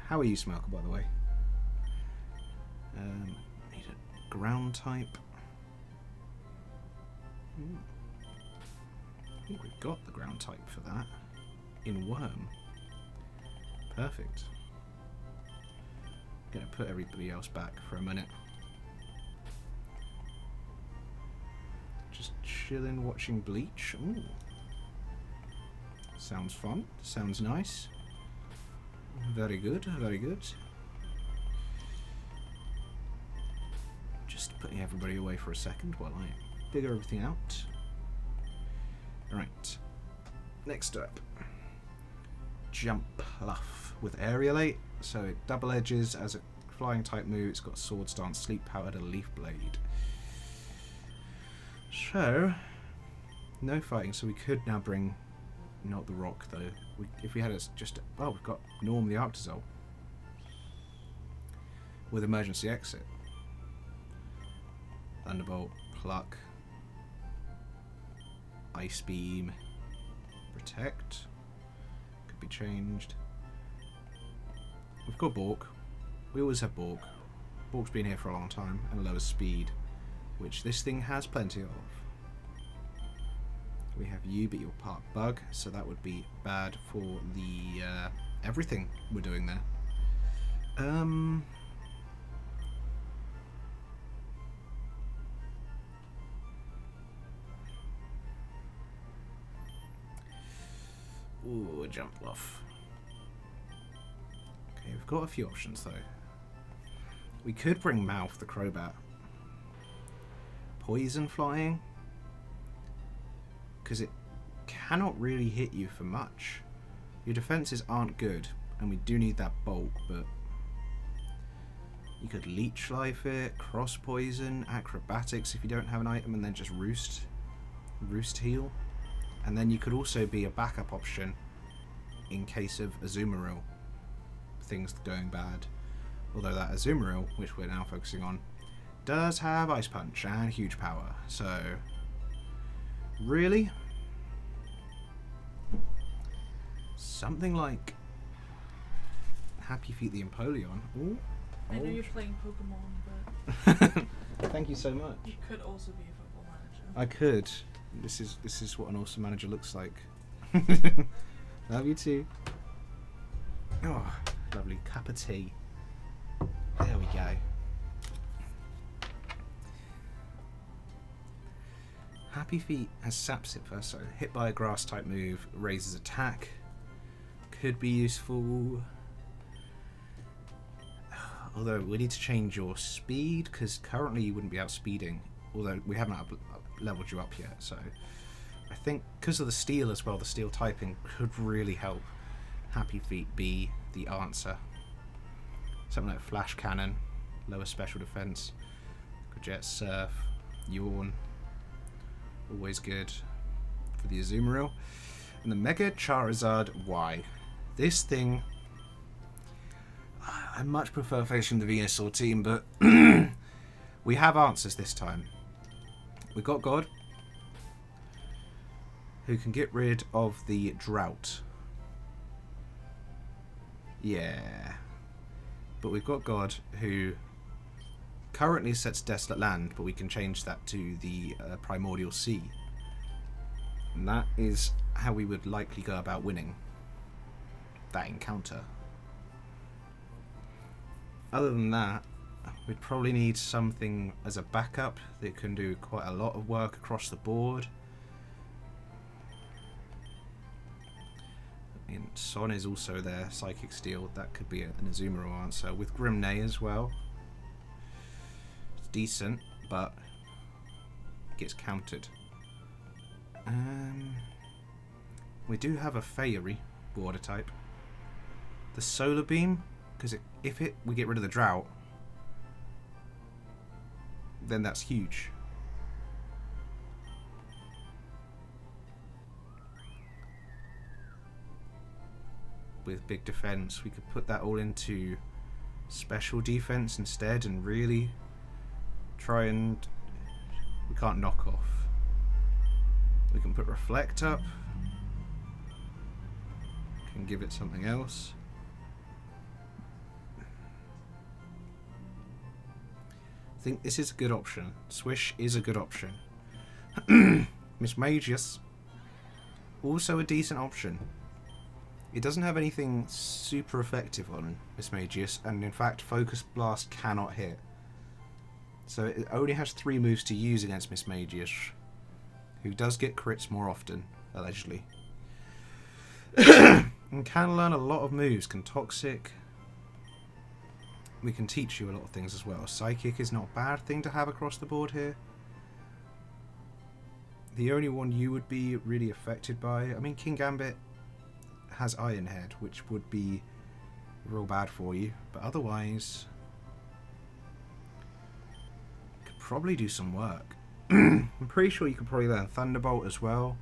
How are you, Smirkle, by the way? Need a ground type. I think we've got the ground type for that. In Worm. Perfect. Gonna put everybody else back for a minute. Just chilling, watching Bleach. Ooh. Sounds fun. Sounds nice. Very good. Very good. Just putting everybody away for a second while I figure everything out. Right. Next up. Jumpluff with Aerialate. So it double edges as a flying type move. It's got Swords Dance, Sleep Powder, and a Leaf Blade. So no fighting. So we could now bring not the rock though. If we had just we've got Norm the Arctozol with emergency exit. Thunderbolt Pluck. Ice Beam. Protect. Could be changed. We've got Balk. We always have Balk. Balk's been here for a long time, and lower speed, which this thing has plenty of. We have you, but you're part bug, so that would be bad for the everything we're doing there. Ooh, a jump off. Okay, we've got a few options though. We could bring Mouth the Crobat. Poison flying, because it cannot really hit you for much. Your defenses aren't good, and we do need that bulk, but you could Leech Life it, Cross Poison, Acrobatics if you don't have an item, and then just Roost heal. And then you could also be a backup option in case of Azumarill, things going bad. Although that Azumarill, which we're now focusing on, does have Ice Punch and huge power, so really? Something like Happy Feet the Empoleon. Ooh. I know you're playing Pokemon, but Thank you so much. you could also be a football manager. I could. This is what an awesome manager looks like. Love you too. Oh, lovely cup of tea. There we go. Happy Feet has Sap Sipper, so hit by a grass type move, raises attack. Could be useful. Although we need to change your speed, because currently you wouldn't be outspeeding. Although we haven't leveled you up yet, so I think because of the steel as well, the steel typing could really help Happy Feet be the answer. Something like Flash Cannon, lower special defense, Jet Surf, Yawn, always good for the Azumarill, and the Mega Charizard Y. This thing, I much prefer facing the Venusaur team, but we have answers this time. We've got God, who can get rid of the drought. Yeah. But we've got God, who currently sets Desolate Land, but we can change that to the Primordial Sea. And that is how we would likely go about winning that encounter. Other than that, we'd probably need something as a backup that can do quite a lot of work across the board. And Son is also there, Psychic Steel, that could be an Azumarill answer, with Grimnay as well. It's decent, but gets countered. We do have a Fairy water type. The Solar Beam, because if we get rid of the drought, then that's huge. With big defense, we could put that all into special defense instead and really try and... we can't knock off. We can put Reflect up. Can give it something else. I think this is a good option. Swish is a good option. Mismagius, also a decent option. It doesn't have anything super effective on Mismagius, and in fact Focus Blast cannot hit. So it only has 3 moves to use against Mismagius, who does get crits more often, allegedly. And can learn a lot of moves, can Toxic. We can teach you a lot of things as well. Psychic is not a bad thing to have across the board here. The only one you would be really affected by, I mean, King Gambit has Iron Head, which would be real bad for you, but otherwise could probably do some work. I'm pretty sure you could probably learn Thunderbolt as well,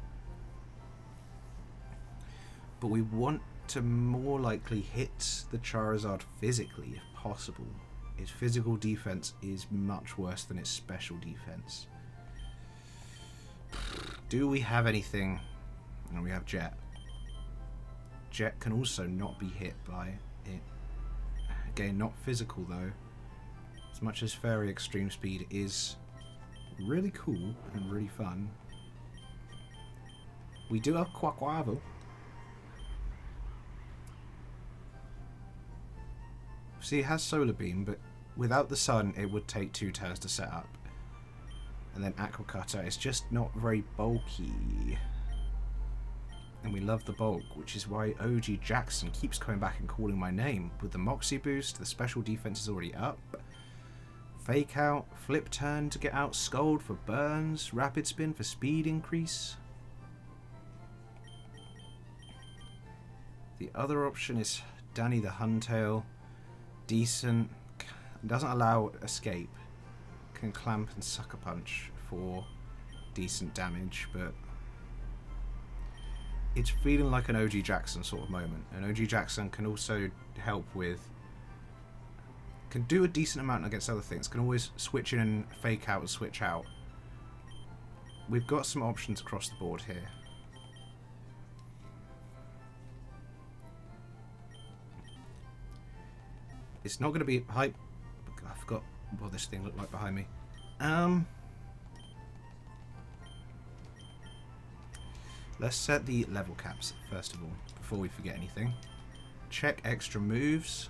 but we want to more likely hit the Charizard physically if possible. Its physical defense is much worse than its special defense. Do we have anything? No, we have Jet. Jet can also not be hit by it. Again, not physical though. As much as Fairy Extreme Speed is really cool and really fun, we do have Quaquavel. See, it has Solar Beam, but without the sun, it would take 2 turns to set up. And then Aqua Cutter is just not very bulky. And we love the bulk, which is why OG Jackson keeps coming back and calling my name. With the Moxie boost, the special defense is already up. Fake Out, Flip Turn to get out Scold for burns, Rapid Spin for speed increase. The other option is Danny the Huntail. Decent, doesn't allow escape. Can clamp and sucker punch for decent damage, but it's feeling like an OG Jackson sort of moment. And OG Jackson can also help with, can do a decent amount against other things, can always switch in and fake out and switch out. We've got some options across the board here. It's not going to be hype. I forgot what this thing looked like behind me. Let's set the level caps first of all, before we forget anything. Check extra moves.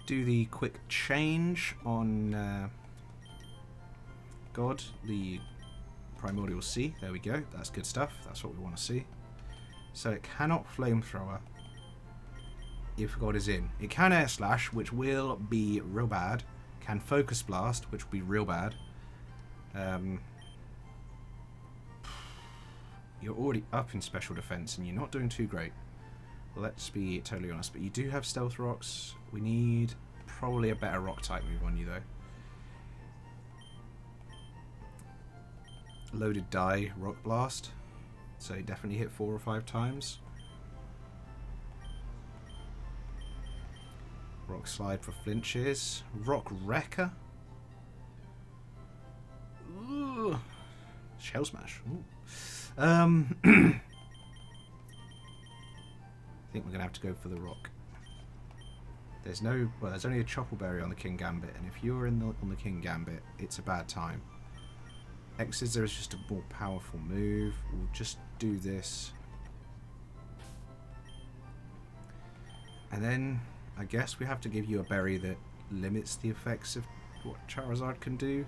Do the quick change on God, the Primordial Sea. There we go. That's good stuff. That's what we want to see. So it cannot Flamethrower if God is in. It can Air Slash, which will be real bad. Can Focus Blast, which will be real bad. You're already up in special defense and you're not doing too great. Let's be totally honest, but you do have Stealth Rocks. We need probably a better Rock type move on you though. Loaded Die, Rock Blast. So you definitely hit 4 or 5 times. Rock Slide for flinches. Rock Wrecker. Ooh. Shell Smash. Ooh. I think we're gonna have to go for the rock. There's no, well, there's only a Chople Berry on the King Gambit, and if you're on the King Gambit, it's a bad time. X-Scissor is just a more powerful move. We'll just do this. And then, I guess we have to give you a berry that limits the effects of what Charizard can do.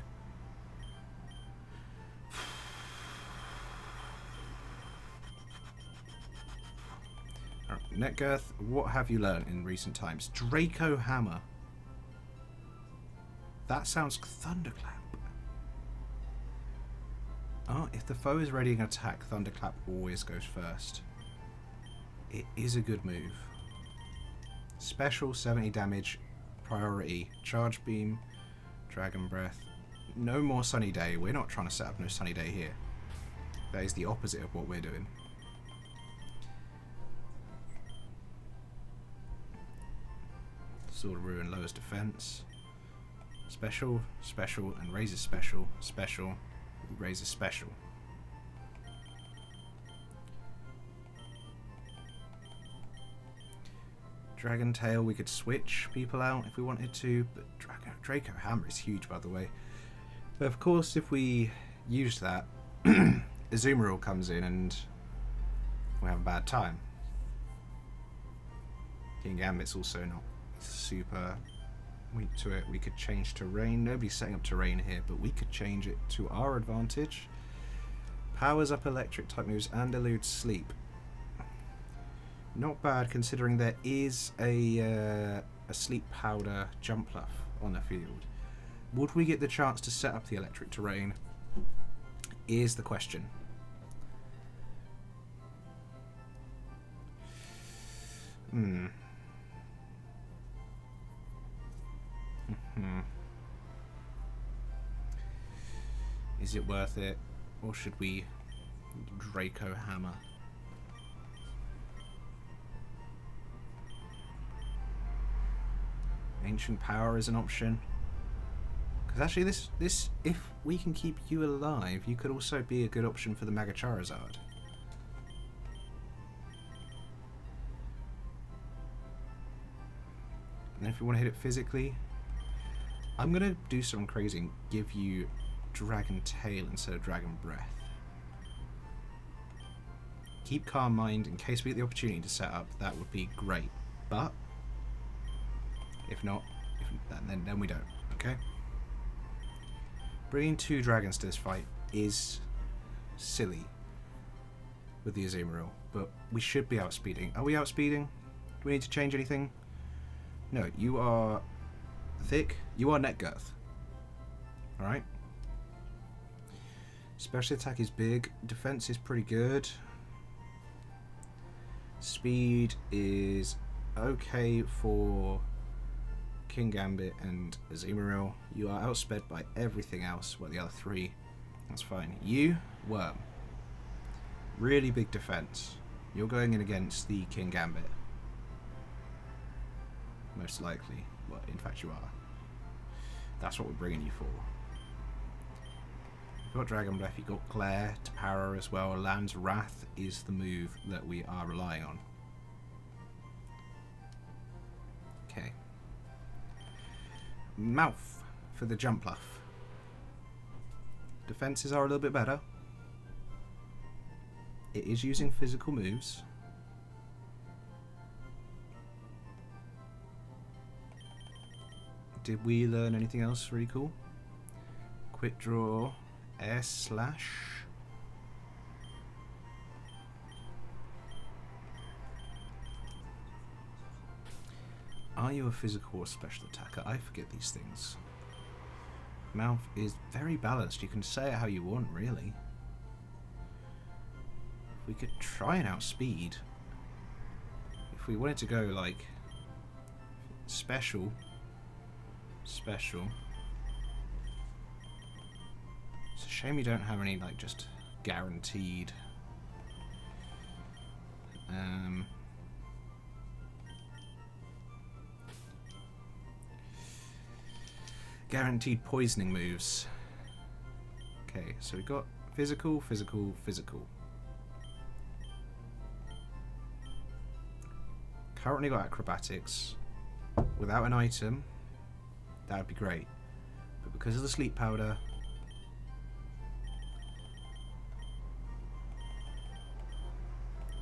Alright, Netgirth, what have you learned in recent times? Draco Hammer. That sounds Thunderclap. Oh, if the foe is ready an attack, Thunderclap always goes first. It is a good move. Special, 70 damage, priority, Charge Beam, Dragon Breath. No more Sunny Day. We're not trying to set up no Sunny Day here. That is the opposite of what we're doing. Sword of Ruin lowers defense. Special, special, and raises special, special, raises special. Dragon Tail, we could switch people out if we wanted to, but Draco Hammer is huge, by the way. But of course, if we use that, Azumarill comes in and we have a bad time. King Gambit's also not super weak to it. We could change terrain. Nobody's setting up terrain here, but we could change it to our advantage. Powers up electric type moves and eludes sleep. Not bad considering there is a sleep powder jump fluff on the field. Would we get the chance to set up the electric terrain? Is the question. Is it worth it, or should we Draco Hammer? Ancient Power is an option. Because actually, this if we can keep you alive, you could also be a good option for the Mega Charizard. And then if you want to hit it physically, I'm going to do something crazy and give you Dragon Tail instead of Dragon Breath. Keep calm mind in case we get the opportunity to set up. That would be great. But if not, then we don't. Okay. Bringing 2 dragons to this fight is silly with the Azumarill, but we should be outspeeding. Are we outspeeding? Do we need to change anything? No, you are thick. You are net girth. Alright? Special attack is big. Defense is pretty good. Speed is okay for King Gambit and Azumarill. You are outsped by everything else. Well, the other 3. That's fine. You, Worm. Really big defense. You're going in against the King Gambit. Most likely. Well, in fact you are. That's what we're bringing you for. You've got Dragon Breath, you've got Glare to power as well. Land's Wrath is the move that we are relying on. Okay. Mouth for the Jumpluff. Defenses are a little bit better. It is using physical moves. Did we learn anything else really cool? Quick Draw, Air Slash. Are you a physical or special attacker? I forget these things. Mouth is very balanced. You can say it how you want, really. We could try and outspeed. If we wanted to go like special. It's a shame you don't have any like just guaranteed. Guaranteed poisoning moves. Okay, so we've got physical. Currently got acrobatics. Without an item, that would be great. But because of the sleep powder,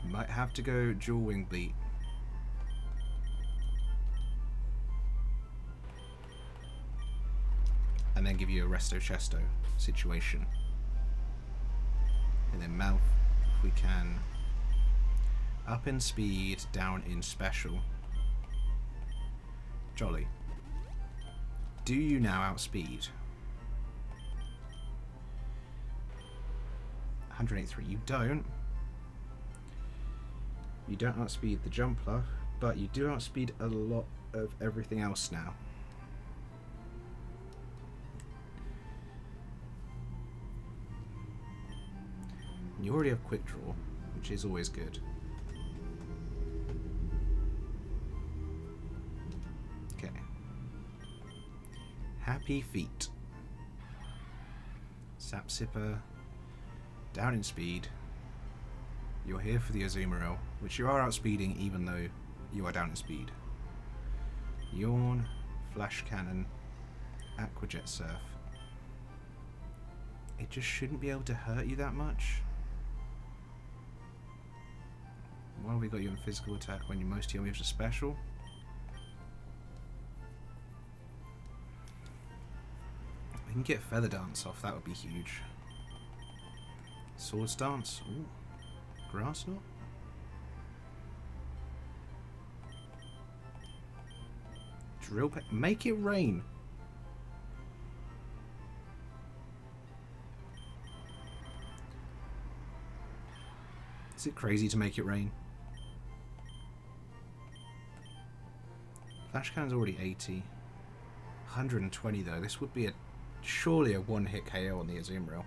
might have to go dual wing bleat. And then give you a resto chesto situation. And then mouth, if we can. Up in speed, down in special. Jolly. Do you now outspeed? 183. You don't. You don't outspeed the Jumpluff, but you do outspeed a lot of everything else now. You already have Quick Draw, which is always good. Okay. Happy Feet. Sap Sipper. Down in speed. You're here for the Azumarill, which you are outspeeding even though you are down in speed. Yawn. Flash Cannon. Aqua Jet Surf. It just shouldn't be able to hurt you that much. Why have we got you in physical attack when most of your moves are special? We can get Feather Dance off, that would be huge. Swords Dance. Ooh. Grass Knot. Drill Peck. Make it rain. Is it crazy to make it rain? Flash Cannon's already 80. 120 though. This would be surely a one-hit KO on the Azumarill.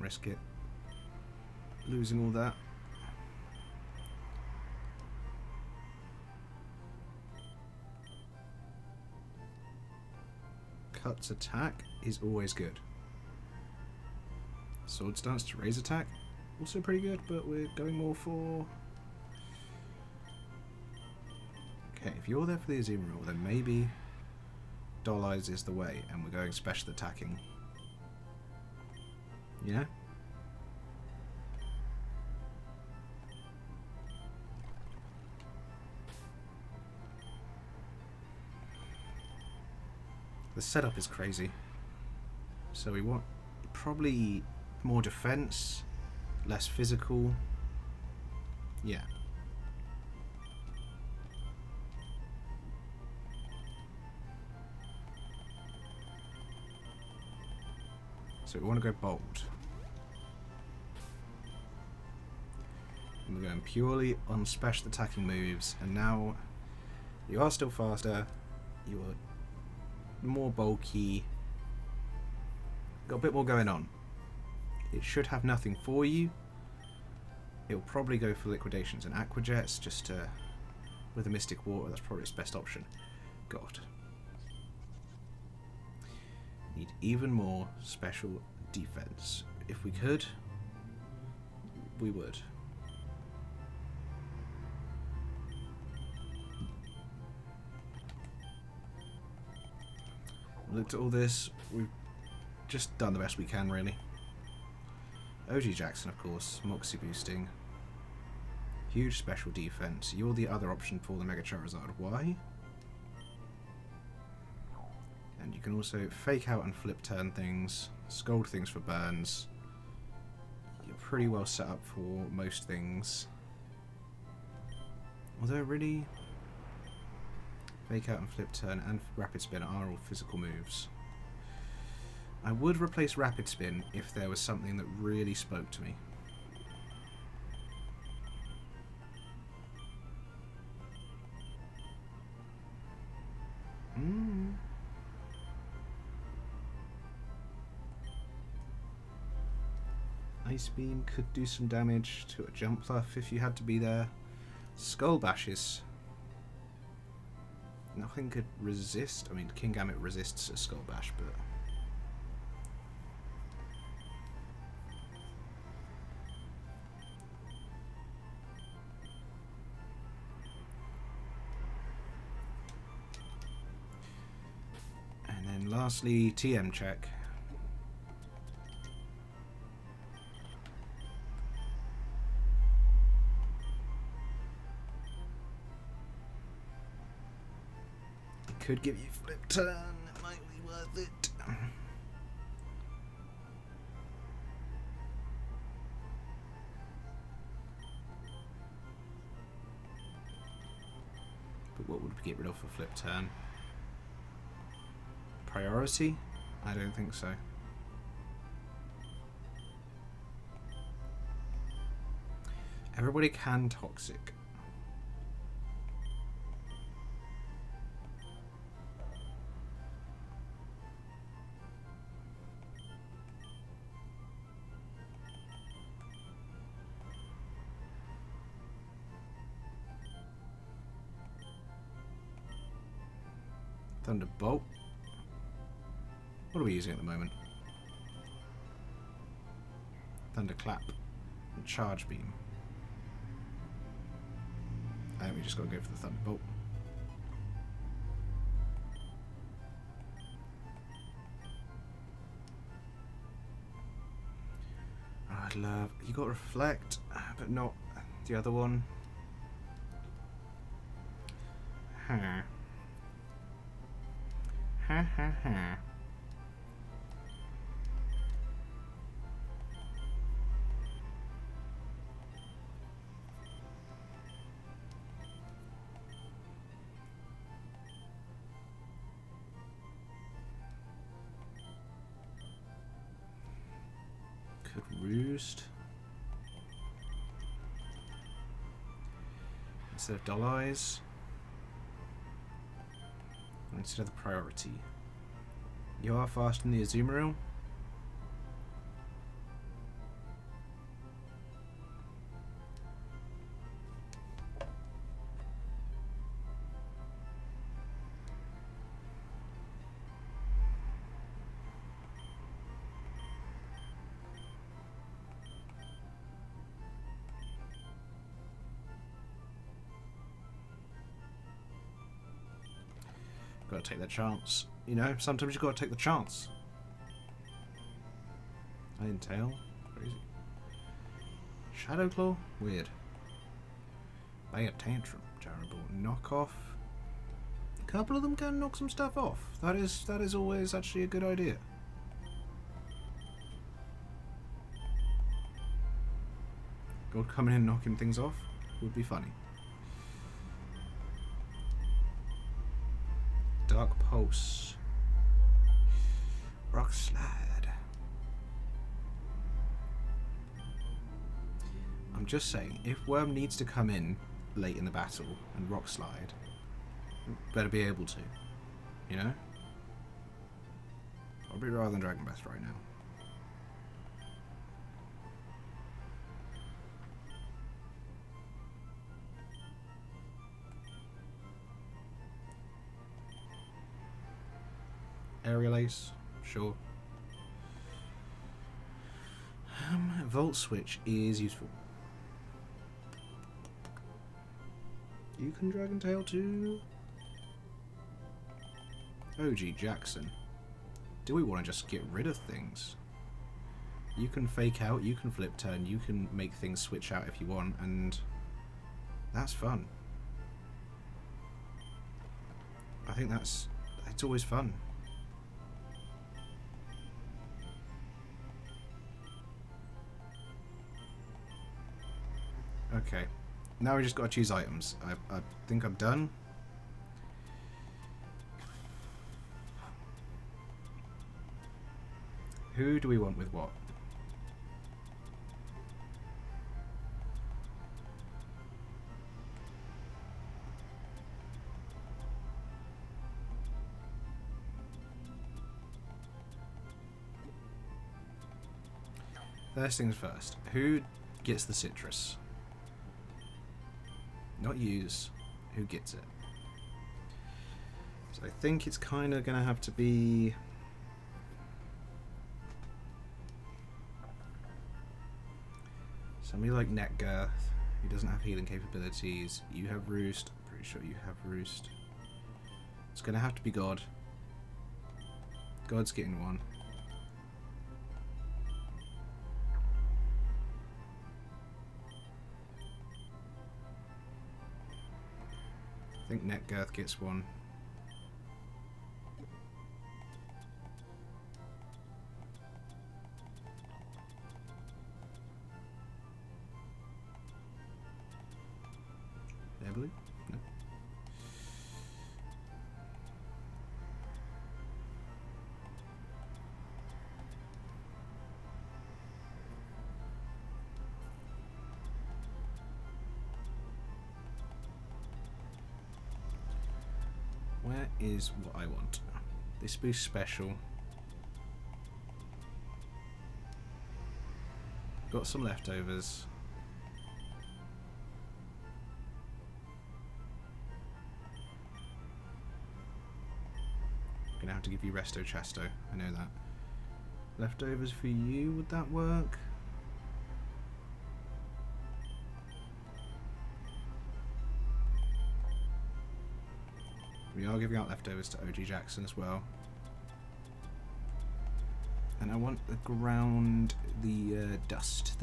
risk it. Losing all that. Cut's attack is always good. Sword stance to raise attack, also pretty good, but we're going more for... Okay, if you're there for the Azuma rule, then maybe Doll Eyes is the way, and we're going special attacking. Yeah? The setup is crazy. So we want probably more defense, less physical. Yeah. So we want to go bold. And we're going purely on special attacking moves, and now you are still faster, you are more bulky, got a bit more going on. It should have nothing for you. It'll probably go for liquidations and aquajets, just to, with a mystic water, that's probably its best option. God. Need even more special defense. If we could, we would. Looked at all this, we've just done the best we can, really. OG Jackson, of course, Moxie boosting. Huge special defense. You're the other option for the Mega Charizard. Why? And you can also fake out and flip turn things, scold things for burns. You're pretty well set up for most things. Although really, fake out and flip turn and rapid spin are all physical moves. I would replace rapid spin if there was something that really spoke to me. Ice Beam could do some damage to a jump fluff if you had to be there. Skull Bashes. Nothing could resist. I mean, King Gambit resists a Skull Bash, but... And then lastly, TM check. Could give you flip turn, it might be worth it. But what would we get rid of for flip turn? Priority? I don't think so. Everybody can toxic. Thunderbolt. What are we using at the moment? Thunderclap and Charge Beam. And we just got to go for the Thunderbolt. Oh, I'd love... You got Reflect, but not the other one. Huh. Ha ha ha. Could roost. Instead of Doll Eyes. Instead of the priority. You are fast in the Azumarill. Gotta take that chance. You know, sometimes you gotta take the chance. Iron Tail? Crazy. Shadow Claw? Weird. Bay of Tantrum? Terrible. Knock off? A couple of them can knock some stuff off. That is always actually a good idea. God coming in and knocking things off would be funny. Dark Pulse. Rock Slide. I'm just saying, if Worm needs to come in late in the battle and Rock Slide, better be able to. You know? Probably rather than Dragon Breath right now. Aerial Ace, sure. Volt Switch is useful. You can Dragon Tail too. OG Jackson. Do we want to just get rid of things? You can fake out, you can flip turn, you can make things switch out if you want, and that's fun. I think it's always fun. Okay, now we just got to choose items. I think I'm done. Who do we want with what? First things first. Who gets the citrus? Not use. Who gets it? So I think it's kind of going to have to be... somebody like Netgirth, who doesn't have healing capabilities. You have Roost. I'm pretty sure you have Roost. It's going to have to be God. God's getting one. I think Netgirth gets one. Blue? No. Where is what I want? This boost special. Got some leftovers. Gonna have to give you Resto Chasto, I know that. Leftovers for you, would that work? We are giving out leftovers to OG Jackson as well. And I want the ground, the dust.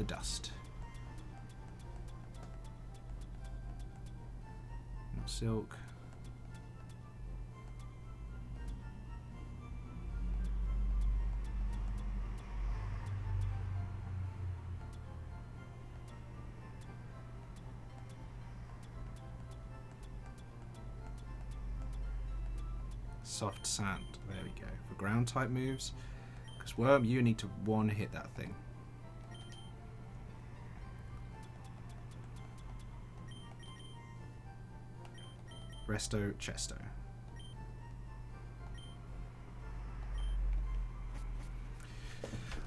Not silk. Soft sand. There we go. For ground type moves. Because Worm, you need to one hit that thing. Resto Chesto.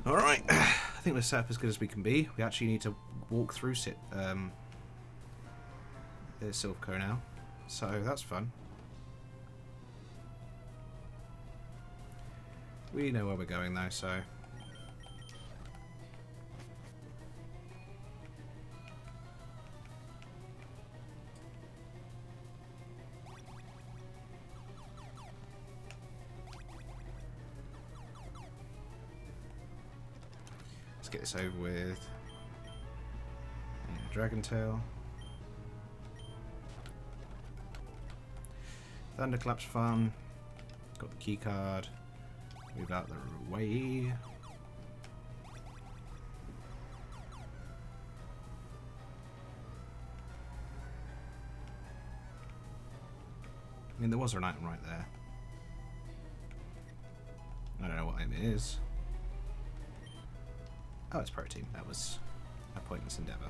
Alright. I think we're set up as good as we can be. We actually need to walk through there's Silphco now. So that's fun. We know where we're going though, so... Let's get this over with. Yeah, Dragon Tail. Thunderclap's fun. Got the key card. Move out the way. I mean, there was an item right there. I don't know what item it is. Oh, it's protein. That was a pointless endeavour.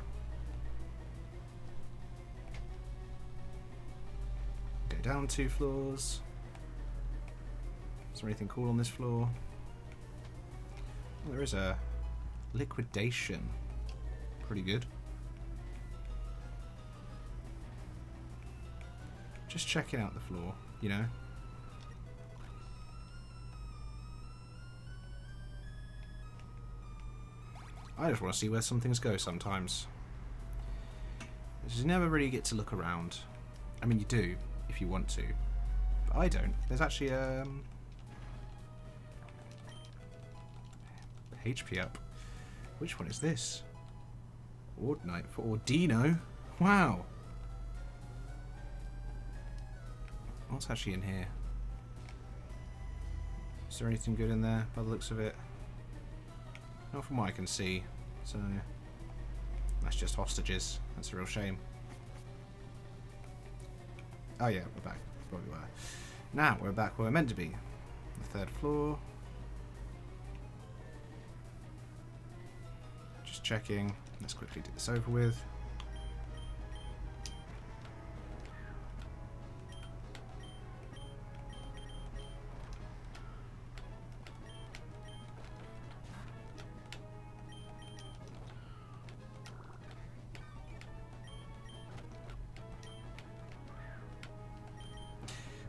Go down 2 floors. Is there anything cool on this floor? Oh, there is a liquidation. Pretty good. Just checking out the floor, you know. I just want to see where some things go sometimes. You just never really get to look around. I mean, you do, if you want to. But I don't. There's actually HP up. Which one is this? Ordinite for Ordino? Wow. What's actually in here? Is there anything good in there by the looks of it? Not from what I can see. So that's just hostages. That's a real shame. Oh yeah, we're back where we were. Now we're back where we're meant to be. The 3rd floor. Just checking. Let's quickly do this over with.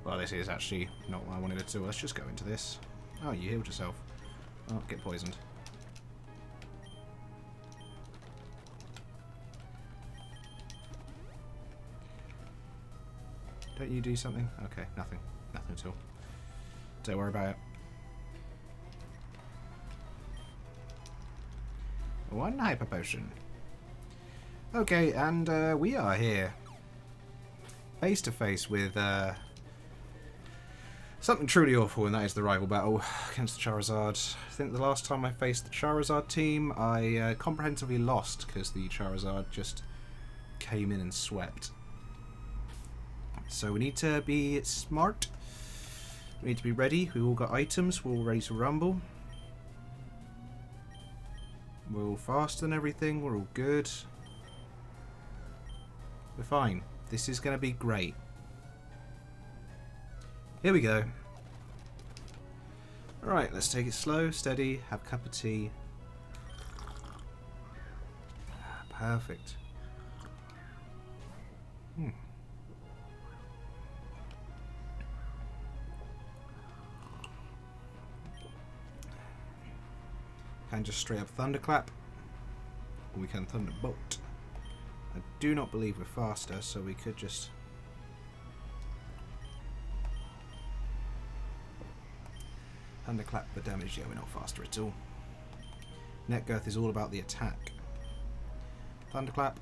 Well, this is actually not what I wanted to do. Let's just go into this. Oh, you healed yourself. Oh, get poisoned. Don't you do something? Okay, nothing. Nothing at all. Don't worry about it. One hyper potion. Okay, and we are here. Face to face with something truly awful, and that is the rival battle against the Charizard. I think the last time I faced the Charizard team, I comprehensively lost because the Charizard just came in and swept. So we need to be smart. We need to be ready. We all got items. We're all ready to rumble. We're all faster than everything. We're all good. We're fine. This is going to be great. Here we go. Alright, let's take it slow, steady, have a cup of tea. Perfect. Can just straight up thunderclap, or we can thunderbolt. I do not believe we're faster, so we could just thunderclap the damage. Yeah, we're not faster at all. Netgirth is all about the attack. Thunderclap.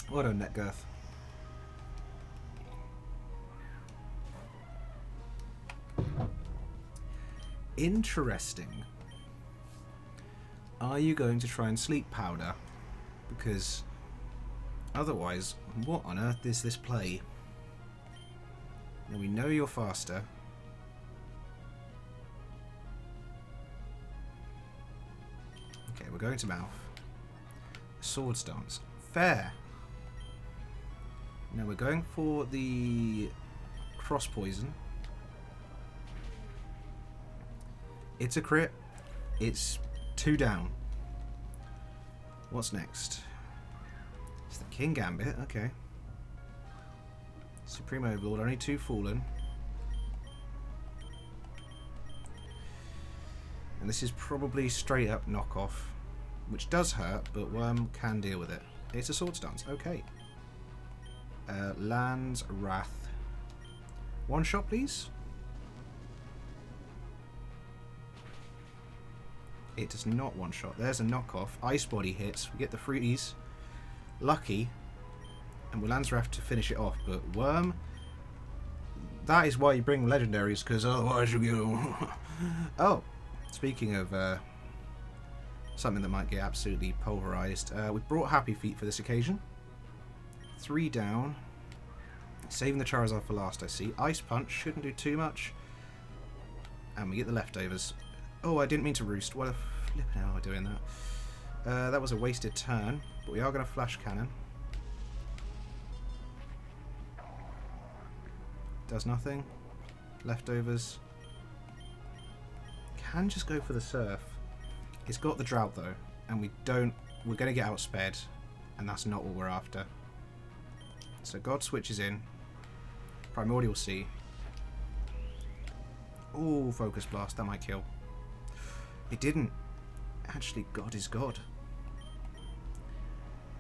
Well done, Netgirth. Interesting. Are you going to try and sleep powder? Because otherwise, what on earth is this play? Now we know you're faster. Okay, we're going to mouth. Sword stance. Fair. Now we're going for the cross poison. It's a crit. It's 2 down. What's next? It's the King Gambit. Okay. Supreme Overlord. Only 2 fallen. And this is probably straight up knockoff, which does hurt, but Worm can deal with it. It's a sword stance. Okay. Lands Wrath. 1 shot, please. It does not one-shot. There's a knockoff. Ice Body hits. We get the freeze. Lucky. And Willanza have to finish it off. But Worm... That is why you bring legendaries, because otherwise you go... Oh, speaking of something that might get absolutely pulverized, we brought Happy Feet for this occasion. 3 down. Saving the Charizard for last, I see. Ice Punch shouldn't do too much. And we get the leftovers. Oh, I didn't mean to roost. What a flippin' hell am I doing that? That was a wasted turn, but we are going to Flash Cannon. Does nothing. Leftovers. Can just go for the Surf. It's got the Drought though, and we're going to get outsped, and that's not what we're after. So God switches in. Primordial Sea. Ooh, Focus Blast, that might kill. It didn't. Actually, God is God.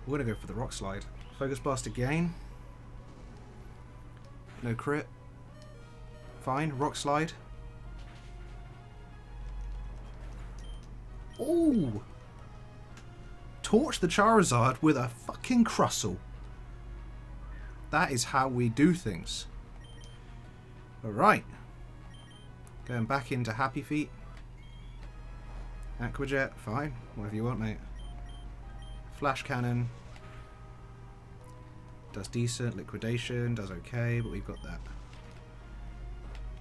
We're going to go for the Rock Slide. Focus Blast again. No crit. Fine, Rock Slide. Ooh! Torch the Charizard with a fucking Crustle. That is how we do things. Alright. Going back into Happy Feet. Aquajet, fine. Whatever you want, mate. Flash Cannon. Does decent. Liquidation, does okay, but we've got that.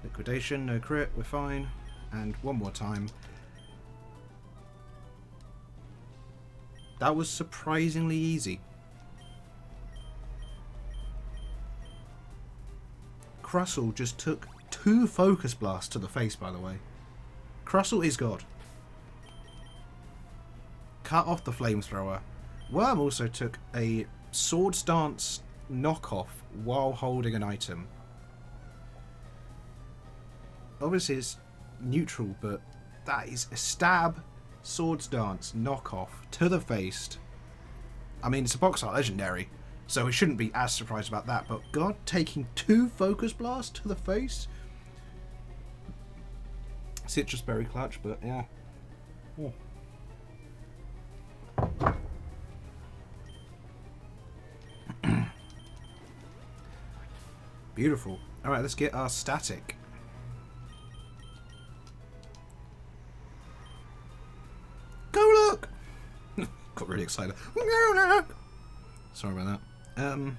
Liquidation, no crit, we're fine. And one more time. That was surprisingly easy. Crustle just took 2 Focus Blasts to the face, by the way. Crustle is God. Cut off the Flamethrower. Worm also took a Swords Dance knockoff while holding an item. Obviously it's neutral, but that is a stab Swords Dance knockoff to the face. I mean, it's a box art legendary, so we shouldn't be as surprised about that, but God, taking 2 Focus Blasts to the face? Citrus Berry clutch, but yeah. Oh. Beautiful. Alright, let's get our static. Go look! Got really excited. Go look! Sorry about that.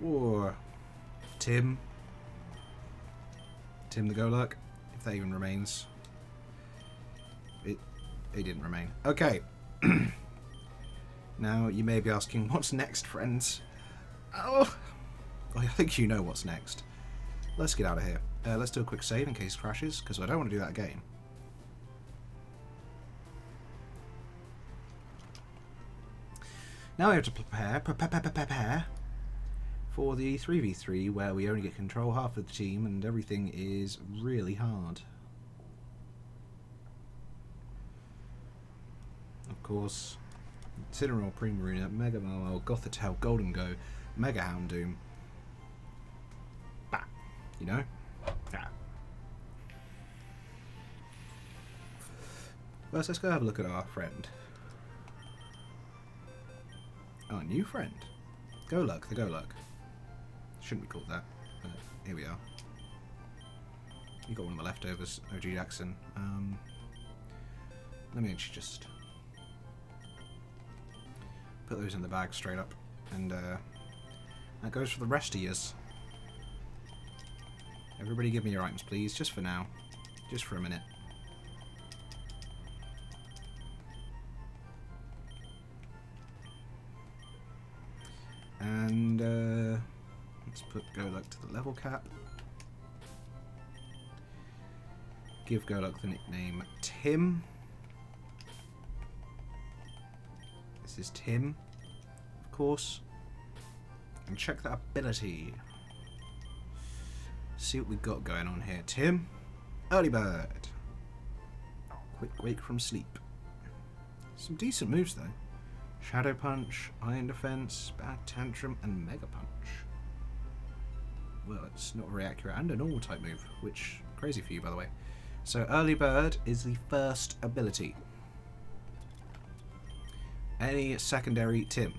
Or Tim the Golurk, if that even remains. It didn't remain. Okay. Now you may be asking, what's next, friends? Oh, I think you know what's next. Let's get out of here. Let's do a quick save in case it crashes, because I don't want to do that again. Now we have to prepare for the 3v3, where we only get control half of the team and everything is really hard. Of course, Cinnamon, Primarina, Mega Momo, Gothitelle, Golden Go, Mega Houndoom. Bah, you know? Yeah. First, let's go have a look at our friend. Our new friend. Golurk, the Golurk. Shouldn't be called that, but here we are. You got one of the leftovers, OG Jackson. Let me actually just put those in the bag straight up, and that goes for the rest of yous. Everybody give me your items, please, just for now. Just for a minute. And let's put Golurk to the level cap. Give Golurk the nickname Tim. This is Tim, of course. And check that ability. See what we've got going on here. Tim, Early Bird. Quick Wake from Sleep. Some decent moves though. Shadow Punch, Iron Defense, Bad Tantrum, and Mega Punch. well, it's not very accurate, and a normal type move, which crazy for you, by the way. So Early Bird is the first ability. Any secondary Tim?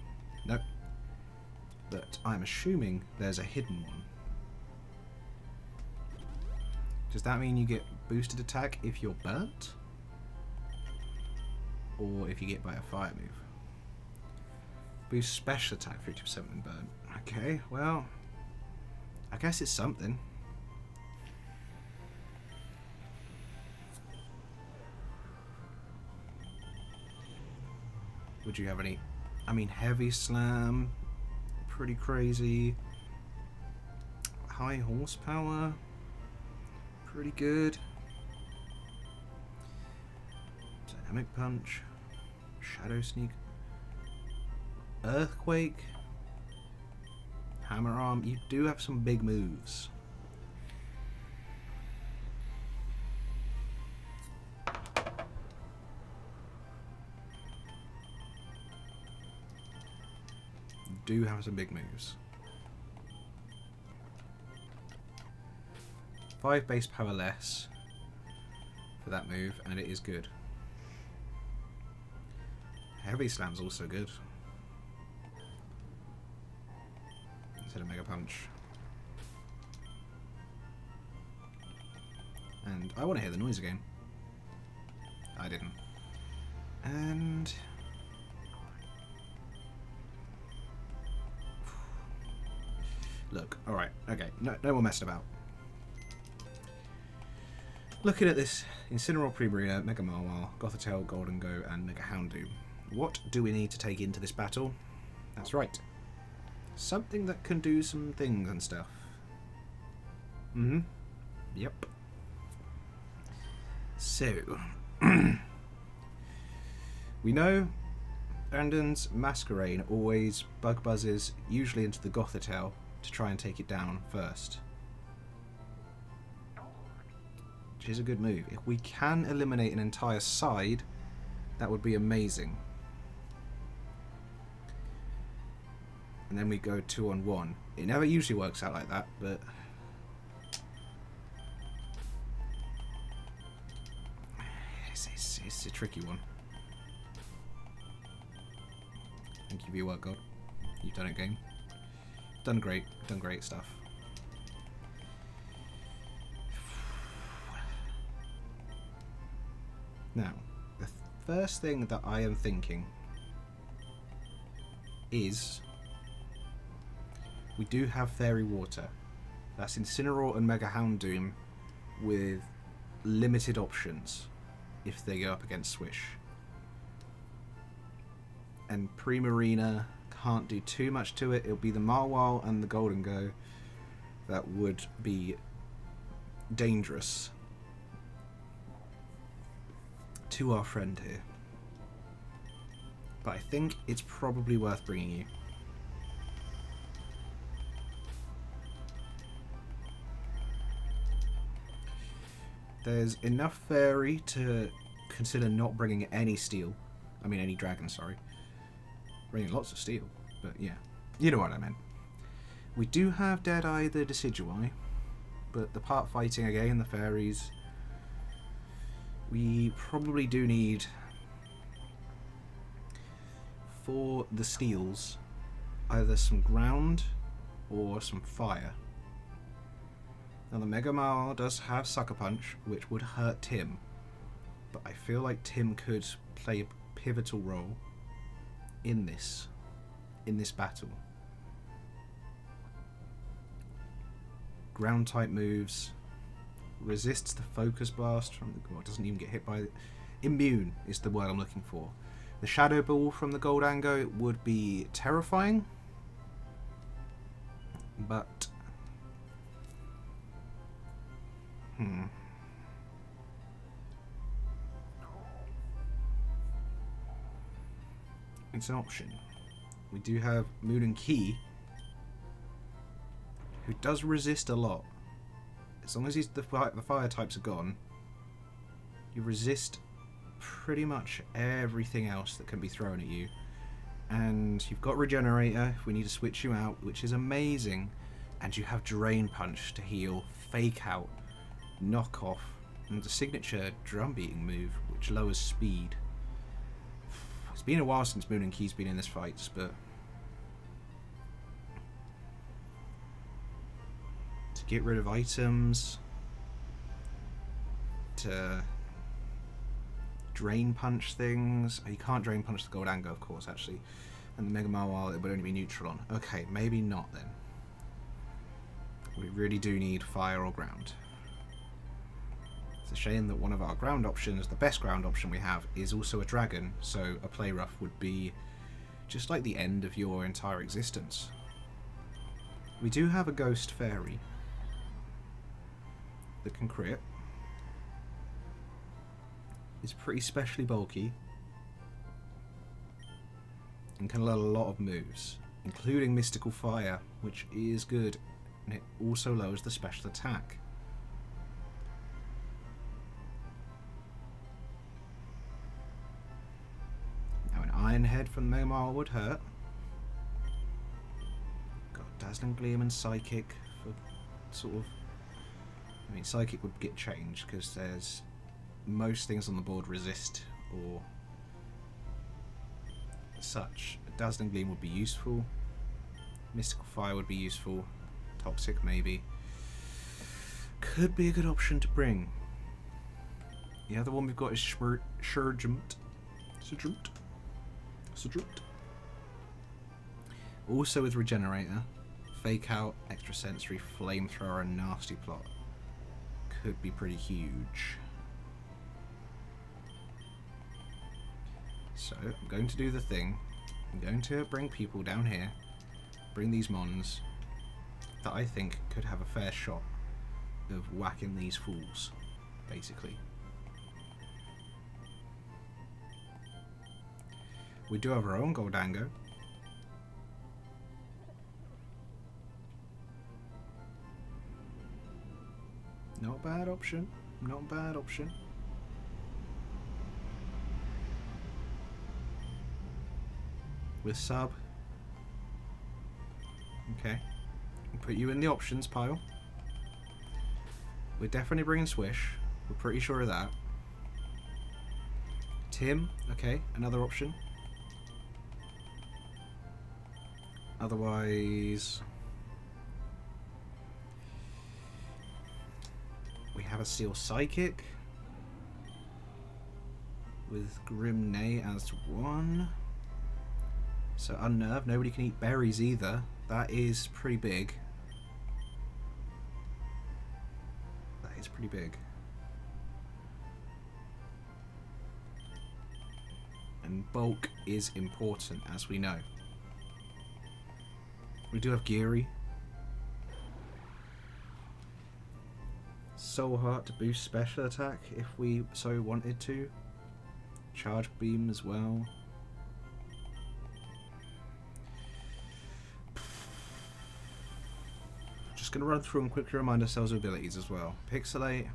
Nope. But I'm assuming there's a hidden one. Does that mean you get boosted attack if you're burnt? Or if you get by a fire move? Boost special attack 50% when burnt. Okay, well, I guess it's something. Would you have any? I mean, Heavy Slam, pretty crazy. High Horsepower, pretty good. Dynamic Punch, Shadow Sneak, Earthquake, Hammer Arm. You do have some big moves. Do have some big moves. 5 base power less for that move, and it is good. Heavy Slam's also good. Instead of Mega Punch. And I want to hear the noise again. I didn't. And look, alright, okay, no more messing about. Looking at this, Incineroar, Primarina, Mega Marwar, Gothitelle, Golden Go, and Mega Houndoom. What do we need to take into this battle? That's right. Something that can do some things and stuff. Yep. So, we know Brandon's Masquerain always bug buzzes, usually into the Gothitelle, to try and take it down first. Which is a good move. If we can eliminate an entire side, that would be amazing. And then we go 2-on-1. It never usually works out like that, but it's a tricky one. Thank you for your work, God. You've done it, game. Done great stuff. Now, the first thing that I am thinking is we do have Fairy Water. That's Incineroar and Mega Houndoom with limited options if they go up against Swish. And Primarina can't do too much to it. It'll be the Marwal and the Golden Go that would be dangerous to our friend here. But I think it's probably worth bringing you. There's enough Fairy to consider not bringing any Steel. I mean any Dragon, sorry. Bringing lots of Steel, but yeah. You know what I meant. We do have Deadeye the Decidueye, but the part fighting again, the Fairies, we probably do need, for the Steels, either some ground or some fire. Now the Mega Mile does have Sucker Punch, which would hurt Tim, but I feel like Tim could play a pivotal role in this battle. Ground type moves, resists the Focus Blast from the, well, it doesn't even get hit by it. Immune is the word I'm looking for. The Shadow Ball from the Goldango would be terrifying, but it's an option. We do have Moon and Key, who does resist a lot. As long as the fire types are gone, you resist pretty much everything else that can be thrown at you. And you've got Regenerator if we need to switch you out, which is amazing And you have Drain Punch to heal, Fake Out, Knock Off, and the signature drum beating move, which lowers speed. It's been a while since Moon and Key's been in this fight, but to get rid of items, to Drain Punch things. You can't Drain Punch the Goldango, of course, actually. And the Mega Mawile, it would only be neutral on. Okay, maybe not then. We really do need fire or ground. It's a shame that one of our ground options, the best ground option we have, is also a dragon, so a play rough would be just like the end of your entire existence. We do have a ghost fairy that can crit. It's pretty specially bulky and can learn a lot of moves, including Mystical Fire, which is good, and it also lowers the special attack. Now an Iron Head from the Mega Mawile would hurt. Got Dazzling Gleam and Psychic for sort of... I mean, Psychic would get changed because there's most things on the board resist or such. Dazzling Gleam would be useful. Mystical Fire would be useful. Toxic maybe. Could be a good option to bring. The other one we've got is Surgent. Also with Regenerator, Fake Out, Extra Sensory, Flamethrower and Nasty Plot. Could be pretty huge. So, I'm going to do the thing. I'm going to bring people down here, bring these mons that I think could have a fair shot of whacking these fools, basically. We do have our own Goldango. Not a bad option. Not a bad option. With sub. Okay. We'll put you in the options pile. We're definitely bringing Swish. We're pretty sure of that. Tim. Okay. Another option. Otherwise... we have a Steel Psychic. With Grim Nay as one. So Unnerved, nobody can eat berries either. That is pretty big. That is pretty big. And bulk is important, as we know. We do have Geary. Soul Heart to boost special attack if we so wanted to. Charge Beam as well. Just going to run through and quickly remind ourselves of abilities as well. Pixelate,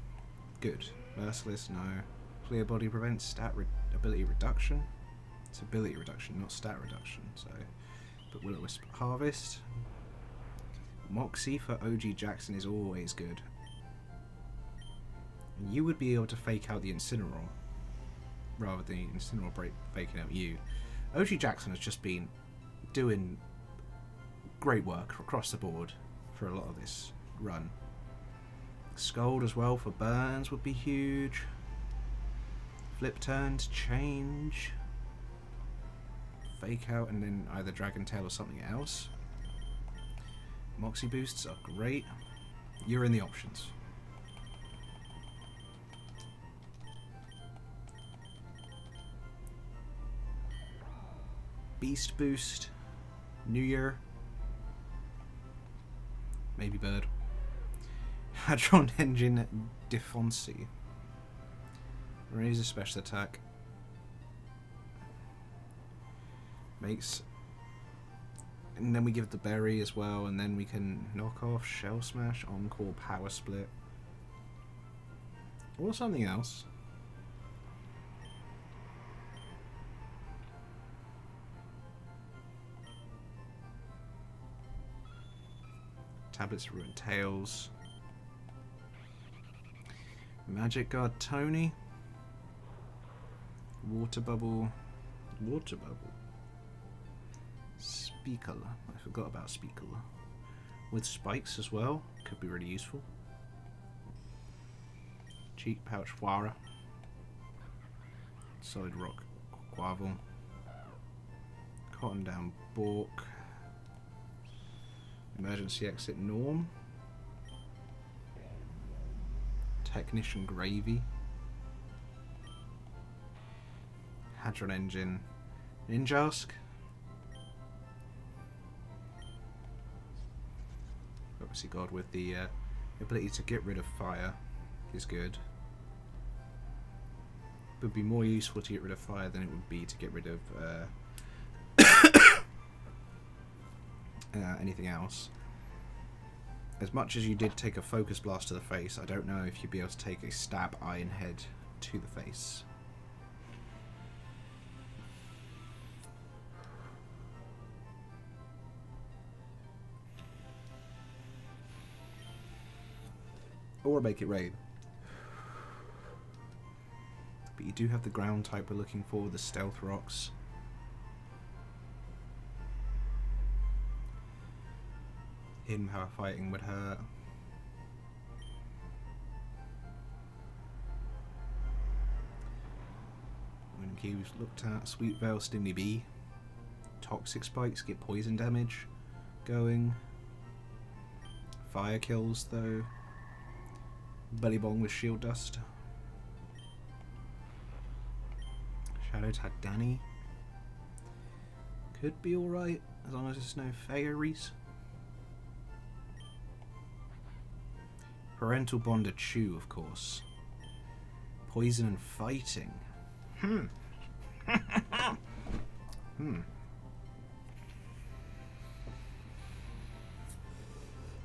good. Merciless, no. Clear Body prevents ability reduction. It's ability reduction, not stat reduction. So, but Will-O-Wisp Harvest. Moxie for OG Jackson is always good. And you would be able to fake out the Incineroar rather than Incineroar faking out you. OG Jackson has just been doing great work across the board for a lot of this run. Scold as well for burns would be huge. Flip turn to change. Fake out and then either Dragon Tail or something else. Moxie boosts are great. You're in the options. Beast boost. New Year. Maybe Bird. Hadron Engine Defonsi. Raise a special attack. Makes... and then we give the berry as well, and then we can knock off Shell Smash, Encore, Power Split. Or something else. Tablets of Ruined Tales. Magic Guard Tony. Water Bubble. Water Bubble. Speakle. I forgot about Speakle. With spikes as well. Could be really useful. Cheek Pouch Wara. Solid Rock Quavel. Cotton Down Bork. Emergency Exit Norm. Technician Gravy. Hadron Engine Ninjask. Obviously God with the ability to get rid of fire is good. It would be more useful to get rid of fire than it would be to get rid of anything else. As much as you did take a focus blast to the face, I don't know if you'd be able to take a stab iron head to the face. Or make it rain. But you do have the ground type we're looking for, the stealth rocks. Hidden power fighting would hurt. When Q's looked at, Sweet Veil Stimmy Bee. Toxic spikes get poison damage going. Fire kills though. Belly Bong with shield dust. Shadow Tag Danny. Could be alright as long as there's no fairies. Parental Bonded Chew, of course. Poison and Fighting.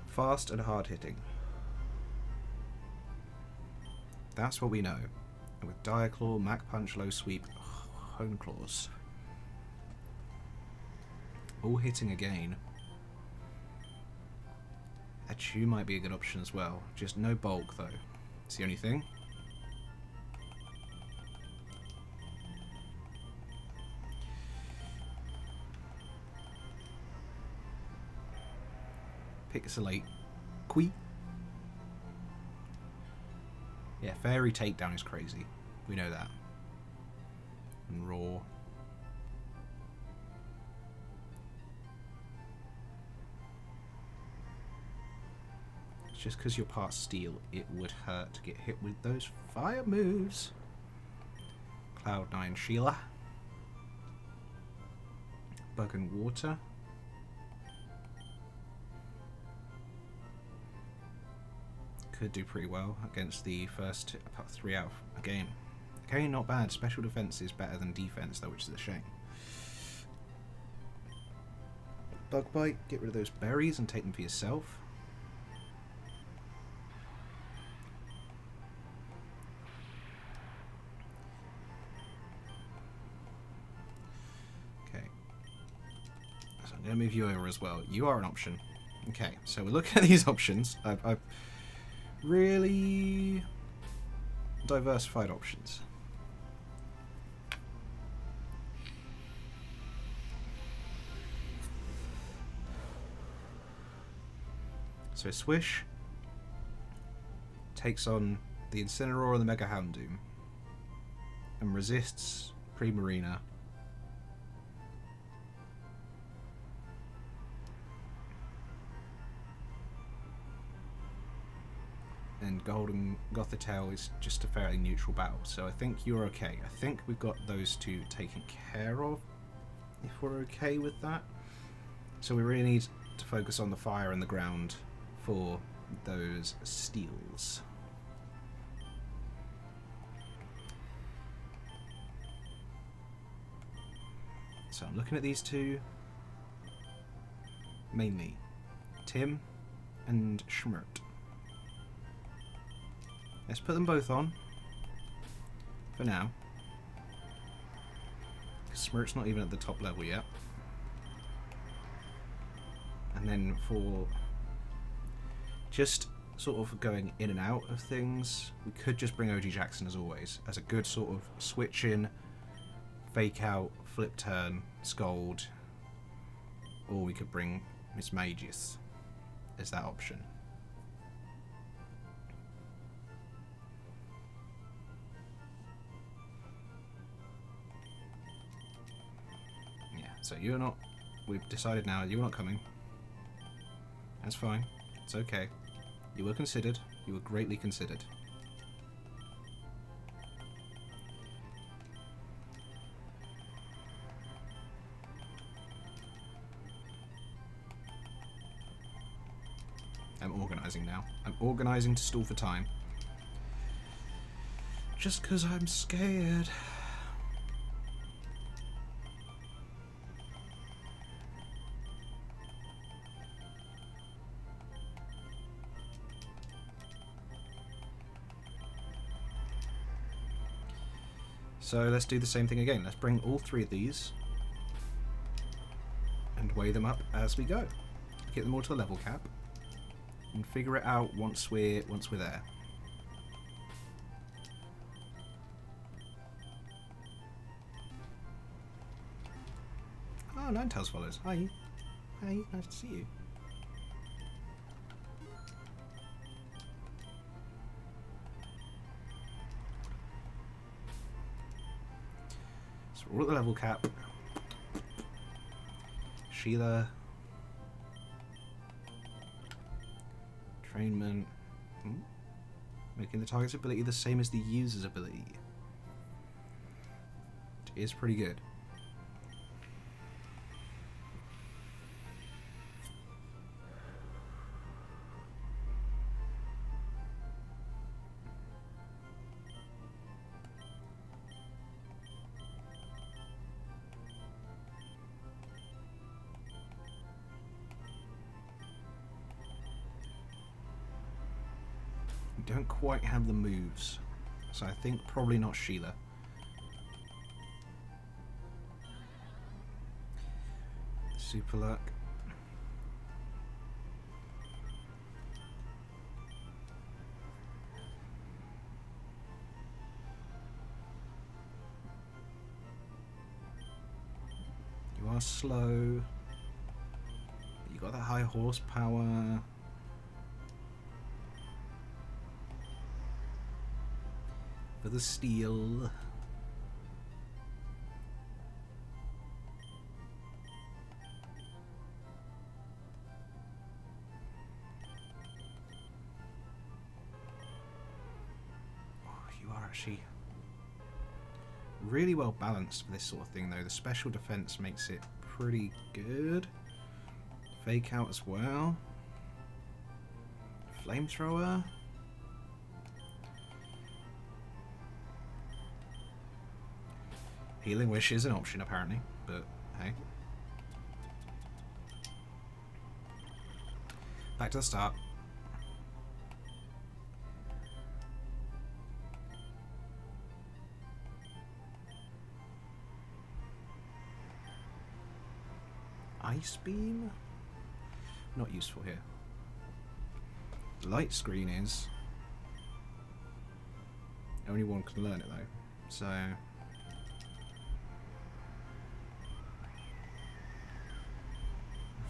Fast and hard hitting. That's what we know. And with Dire Claw, Mac Punch, Low Sweep, Hone Claws. All hitting again. A Chew might be a good option as well. Just no bulk though. It's the only thing. Pixelate. Quee. Yeah, Fairy Takedown is crazy. We know that. And Raw. It's just because you're part steel, it would hurt to get hit with those fire moves. Cloud9 Sheila. Bug and Water. Could do pretty well against the first 3 out of a game. Okay, not bad. Special defense is better than defense though, which is a shame. Bug Bite, get rid of those berries and take them for yourself. Okay. So I'm going to move you over as well. You are an option. Okay, so we're looking at these options. I've really diversified options. So Swish takes on the Incineroar and the Mega Houndoom and resists Primarina. And Golden Gothitelle is just a fairly neutral battle, so I think you're okay. I think we've got those two taken care of, if we're okay with that. So we really need to focus on the fire and the ground for those steals. So I'm looking at these two, mainly Tim and Schmirt. Let's put them both on for now. Smirt's not even at the top level yet. And then for just sort of going in and out of things, we could just bring OG Jackson as always, as a good sort of switch in, fake out, flip turn, scold, or we could bring Miss Magus as that option. Yeah, so you're not, we've decided now you're not coming. That's fine, it's okay. You were considered. You were greatly considered. I'm organising now. I'm organising to stall for time. Just because I'm scared. So let's do the same thing again. Let's bring all three of these and weigh them up as we go. Get them all to the level cap and figure it out once we're there. Oh, Ninetales follows. Hi. Hi, nice to see you. So we're all at the level cap. Sheila. Trainment. Making the target's ability the same as the user's ability. It is pretty good. Don't quite have the moves, so I think probably not Sheila. Super luck. You are slow. You got that high horsepower. For the steel. Oh, you are actually really well balanced for this sort of thing though. The special defense makes it pretty good. Fake out as well. Flamethrower. Healing Wish is an option apparently, but hey. Back to the start. Ice Beam? Not useful here. Light Screen is. Only one can learn it though, so.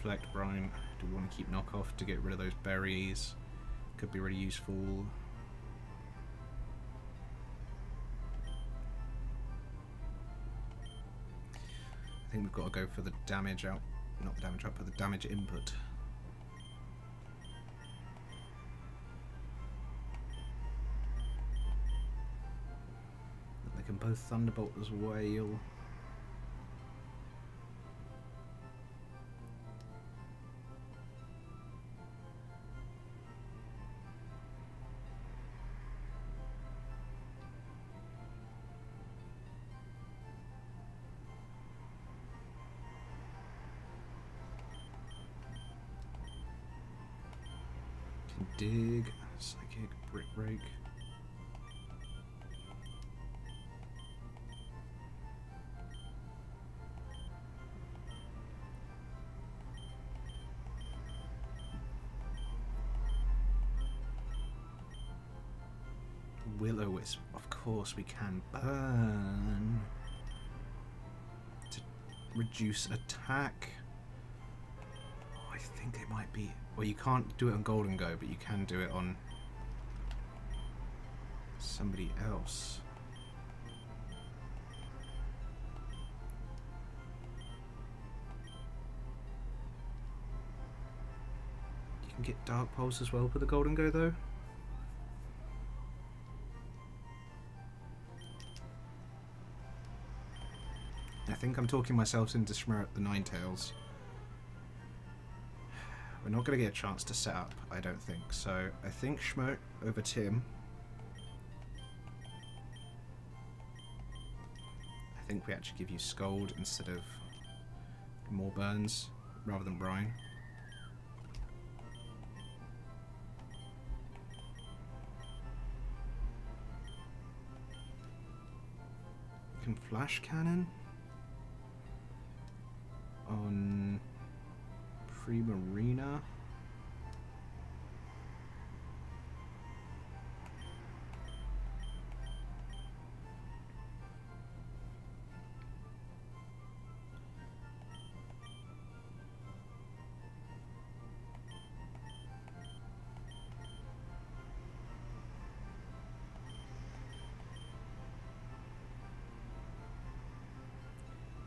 Reflect Brine. Do we want to keep knockoff to get rid of those berries? Could be really useful. I think we've got to go for the damage out. Not the damage output, the damage input. They can both Thunderbolt as well. Dig, Psychic, Brick Break. Will-O-Wisp. Of course we can. Burn. To reduce attack. Oh, I think it might be... Well, you can't do it on Golden Go, but you can do it on somebody else. You can get Dark Pulse as well with the Golden Go, though. I think I'm talking myself into Schmeart the Ninetales. We're not going to get a chance to set up, I don't think. So I think Schmeart over Tim. I think we actually give you Scold instead of more burns rather than Brine. Can Flash Cannon on Primarina.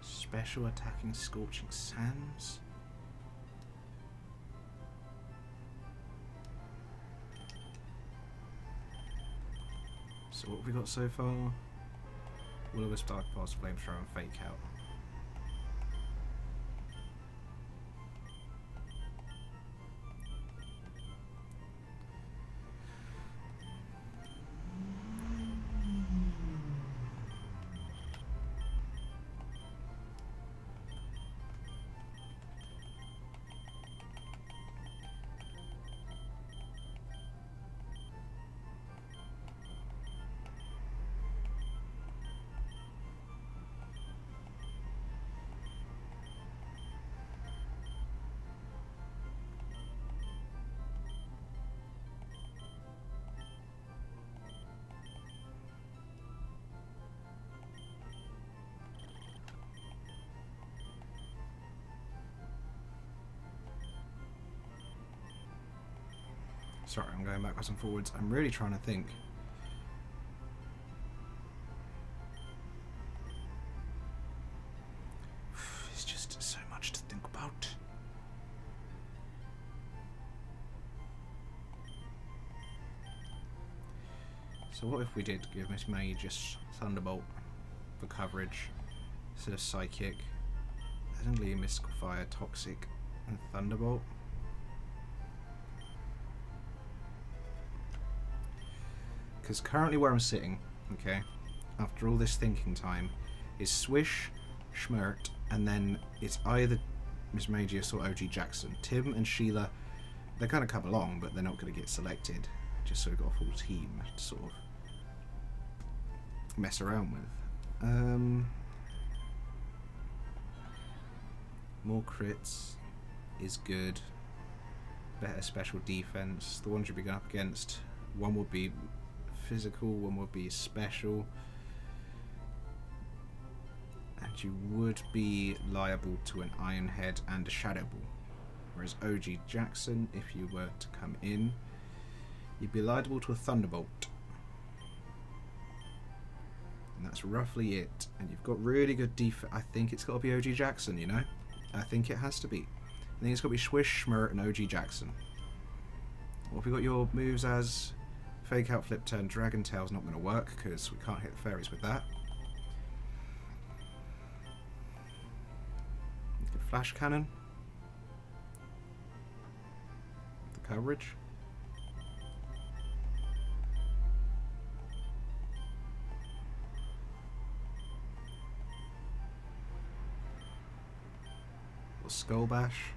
Special attacking Scorching Sands. So what have we got so far? Will-O-Wisp, Dark Pulse, Flamethrower and Fake Out. Sorry, I'm going backwards and forwards. I'm really trying to think. It's just so much to think about. So what if we did give Miss May just Thunderbolt for coverage instead of Psychic? Technically Mystical Fire, Toxic, and Thunderbolt. Because currently where I'm sitting, okay, after all this thinking time, is Swish, Schmeart, and then it's either Miss Magius or OG Jackson. Tim and Sheila, they're going to come along, but they're not going to get selected, just so we've got a full team to sort of mess around with. More crits is good. Better special defense. The ones you'll be going up against, one would be physical, one would be special, and you would be liable to an Iron Head and a Shadow Ball. Whereas OG Jackson, if you were to come in, you'd be liable to a Thunderbolt. And that's roughly it. And you've got really good defense. I think it's got to be OG Jackson, you know? I think it has to be. I think it's got to be Swish, Schmeart, and OG Jackson. What have we got your moves as? Fake Out, Flip Turn, Dragon Tail's not going to work because we can't hit the fairies with that. Flash Cannon. The coverage. Or Skull Bash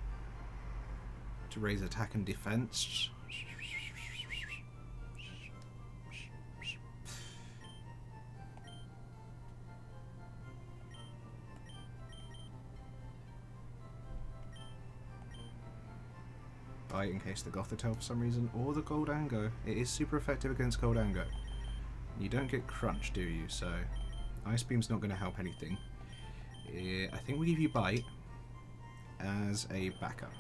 to raise attack and defense. In case the Gothitelle for some reason, or the Goldango. It is super effective against Goldango. You don't get crunch, do you? So Ice Beam's not going to help anything. I think we give you Bite as a backup.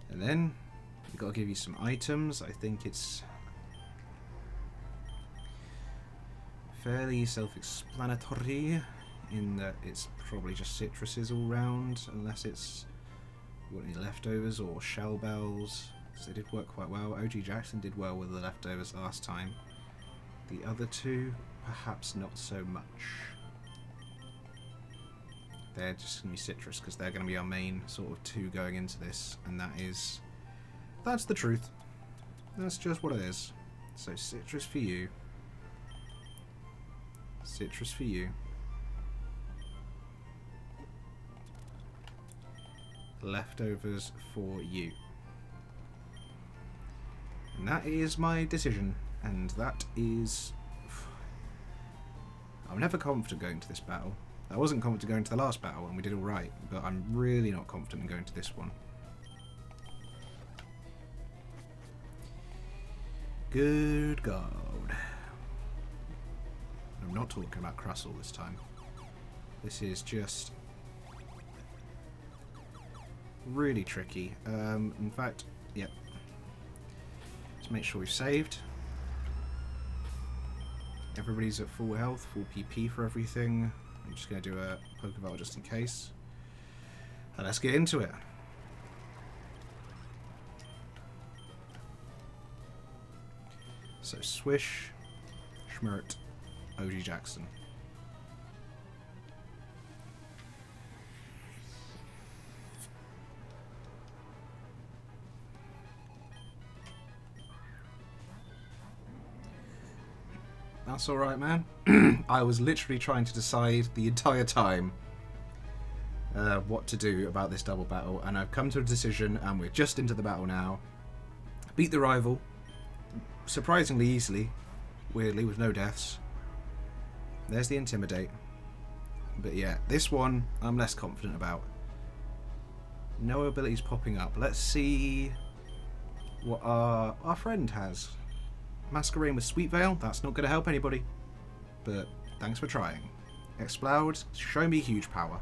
And then we've got to give you some items. I think it's fairly self-explanatory in that it's probably just citruses all round, unless it's you want any leftovers or shell bells. So they did work quite well. OG Jackson did well with the leftovers last time. The other two, perhaps not so much. They're just going to be citrus because they're going to be our main sort of two going into this, and that's the truth. That's just what it is. So citrus for you. Citrus for you. Leftovers for you. And that is my decision. And that is... I'm never confident going to this battle. I wasn't confident going to the last battle and we did alright, but I'm really not confident in going to this one. Good God. I'm not talking about Crustle this time. This is just really tricky. In fact, yep. Let's make sure we've saved. Everybody's at full health, full PP for everything. I'm just going to do a Pokeball just in case. And let's get into it. So Swish, Schmirt, OG Jackson. That's alright, man. I was literally trying to decide the entire time what to do about this double battle, and I've come to a decision, and we're just into the battle now. Beat the rival, surprisingly easily, weirdly, with no deaths. There's the Intimidate. But yeah, this one I'm less confident about. No abilities popping up. Let's see what our friend has. Masquerade with Sweet Veil, that's not going to help anybody. But thanks for trying. Explode, show me huge power.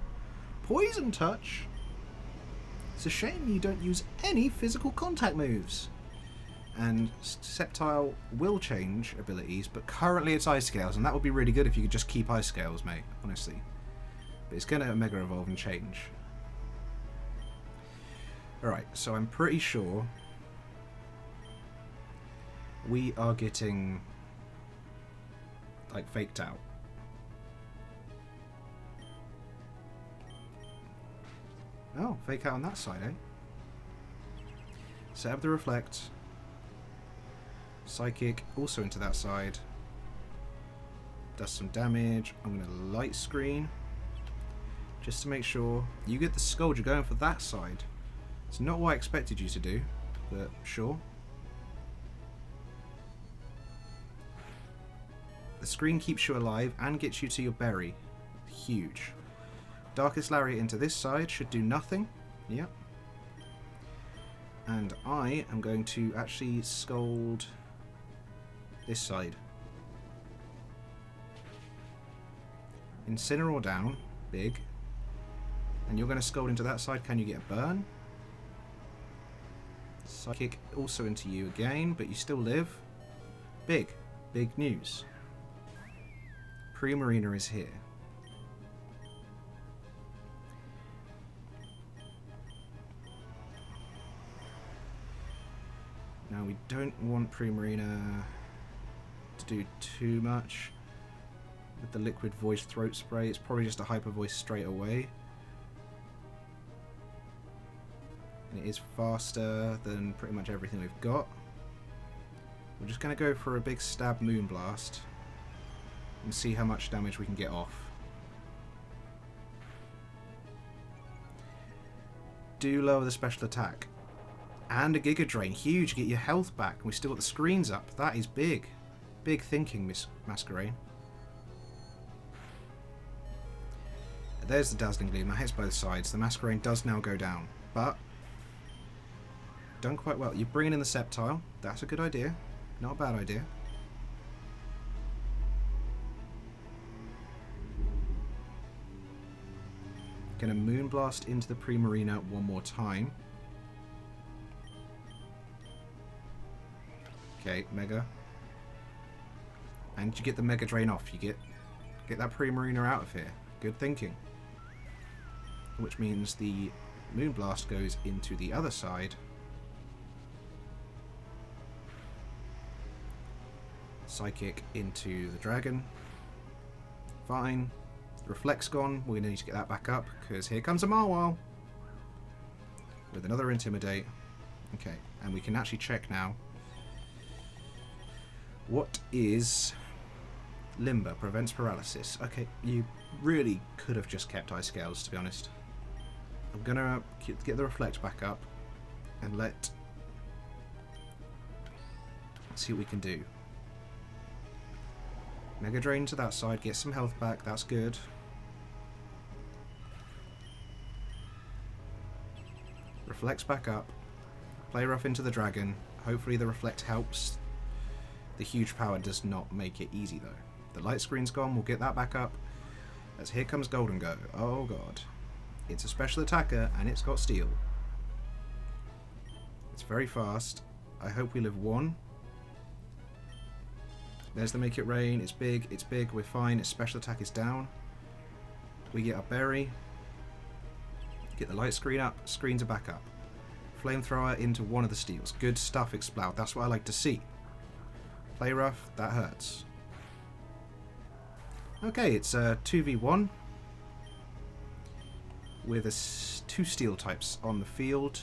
Poison Touch. It's a shame you don't use any physical contact moves. And Sceptile will change abilities, but currently it's Ice Scales, and that would be really good if you could just keep Ice Scales, mate, honestly. But it's going to Mega Evolve and change. Alright, so I'm pretty sure we are getting like faked out. Oh, fake out on that side, eh? Set up the Reflect. Psychic also into that side. Does some damage. I'm going to Light Screen just to make sure you get the Scourge. You're going for that side. It's not what I expected you to do, but sure. The screen keeps you alive and gets you to your berry. Huge. Darkest Lariat into this side should do nothing. Yep. And I am going to actually Scold this side. Incineroar down. Big. And you're going to Scold into that side. Can you get a burn? Psychic also into you again, but you still live. Big. Big news. Primarina is here. Now we don't want Primarina to do too much with the Liquid Voice Throat Spray. It's probably just a Hyper Voice straight away. And it is faster than pretty much everything we've got. We're just going to go for a big stab Moonblast and see how much damage we can get off. Do lower the special attack. And a Giga Drain. Huge. Get your health back. And we still got the screens up. That is big. Big thinking, Miss Masquerade. There's the Dazzling Gleam. That hits both sides. The Masquerade does now go down. But done quite well. You're bringing in the Sceptile. That's a good idea. Not a bad idea. Gonna Moonblast into the Primarina one more time. Okay, Mega. And you get the Mega Drain off. You get that Primarina out of here. Good thinking. Which means the Moonblast goes into the other side. Psychic into the Dragon. Fine. Reflect's gone. We need to get that back up because here comes a Marwile with another Intimidate. Okay, and we can actually check now. What is Limber? Prevents paralysis. Okay, you really could have just kept Ice Scales, to be honest. I'm gonna get the Reflect back up and let's see what we can do. Mega Drain to that side, get some health back, that's good. Reflects back up. Play Rough into the Dragon. Hopefully the Reflect helps. The huge power does not make it easy though. The light screen's gone, we'll get that back up. As here comes Golden Go. Oh god. It's a special attacker and it's got Steel. It's very fast. I hope we live one. There's the Make It Rain. It's big, we're fine. Its special attack is down. We get our Berry. Get the light screen up. Screens are back up. Flamethrower into one of the steals. Good stuff, Exploud. That's what I like to see. Play Rough. That hurts. Okay, it's a 2v1 with two Steel types on the field.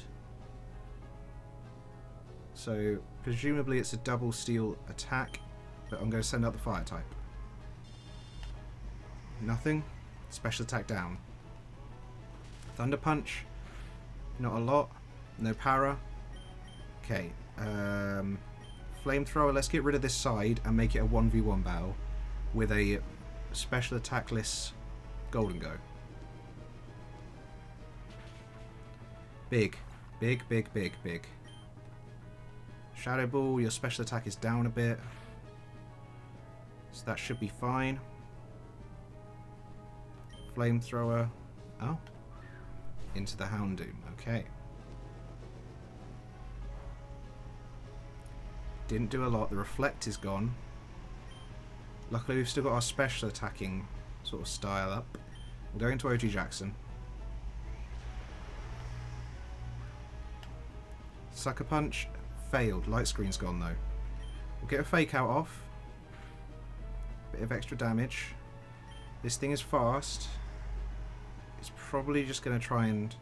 So presumably it's a double Steel attack. But I'm going to send out the Fire type. Nothing. Special attack down. Thunder Punch. Not a lot. No para. Okay. Flamethrower. Let's get rid of this side and make it a 1v1 battle with a special attackless Golden Go. Big. Big, big, big, big. Shadow Ball. Your special attack is down a bit. So that should be fine. Flamethrower. Oh. Into the Houndoom. Okay. Didn't do a lot. The Reflect is gone. Luckily we've still got our special attacking sort of style up. We'll go into OG Jackson. Sucker Punch. Failed. Light screen's gone though. We'll get a Fake Out off. Bit of extra damage. This thing is fast. It's probably just going to try and...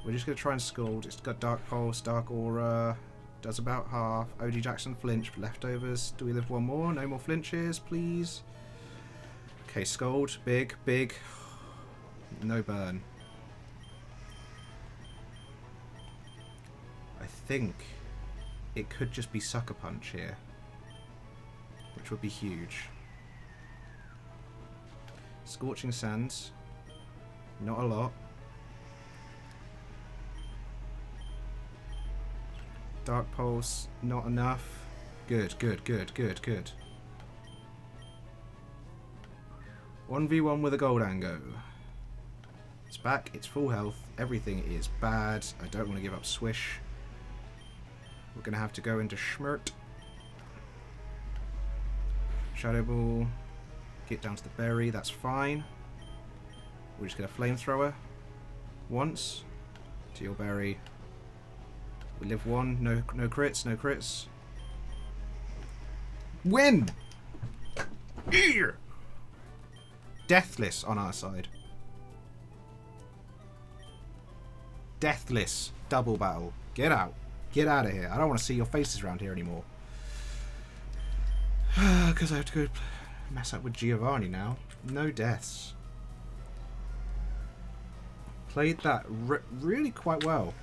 We're just going to try and Scald. It's got Dark Pulse, Dark Aura. Does about half. OG Jackson flinch. Leftovers. Do we live one more? No more flinches, please. Okay, Scald. Big, big. No burn. I think it could just be Sucker Punch here. Which would be huge. Scorching Sands. Not a lot. Dark Pulse. Not enough. Good, good, good, good, good. 1v1 with a Goldango. It's back. It's full health. Everything is bad. I don't want to give up Swish. We're going to have to go into Schmirt. Shadow Ball, get down to the Berry, that's fine. We're just going to Flamethrower once to your Berry. We live one, no crits, no crits. Win! Here! Deathless on our side. Deathless, double battle. Get out. Get out of here. I don't want to see your faces around here anymore. Because I have to go mess up with Giovanni now. No deaths. Played that really quite well.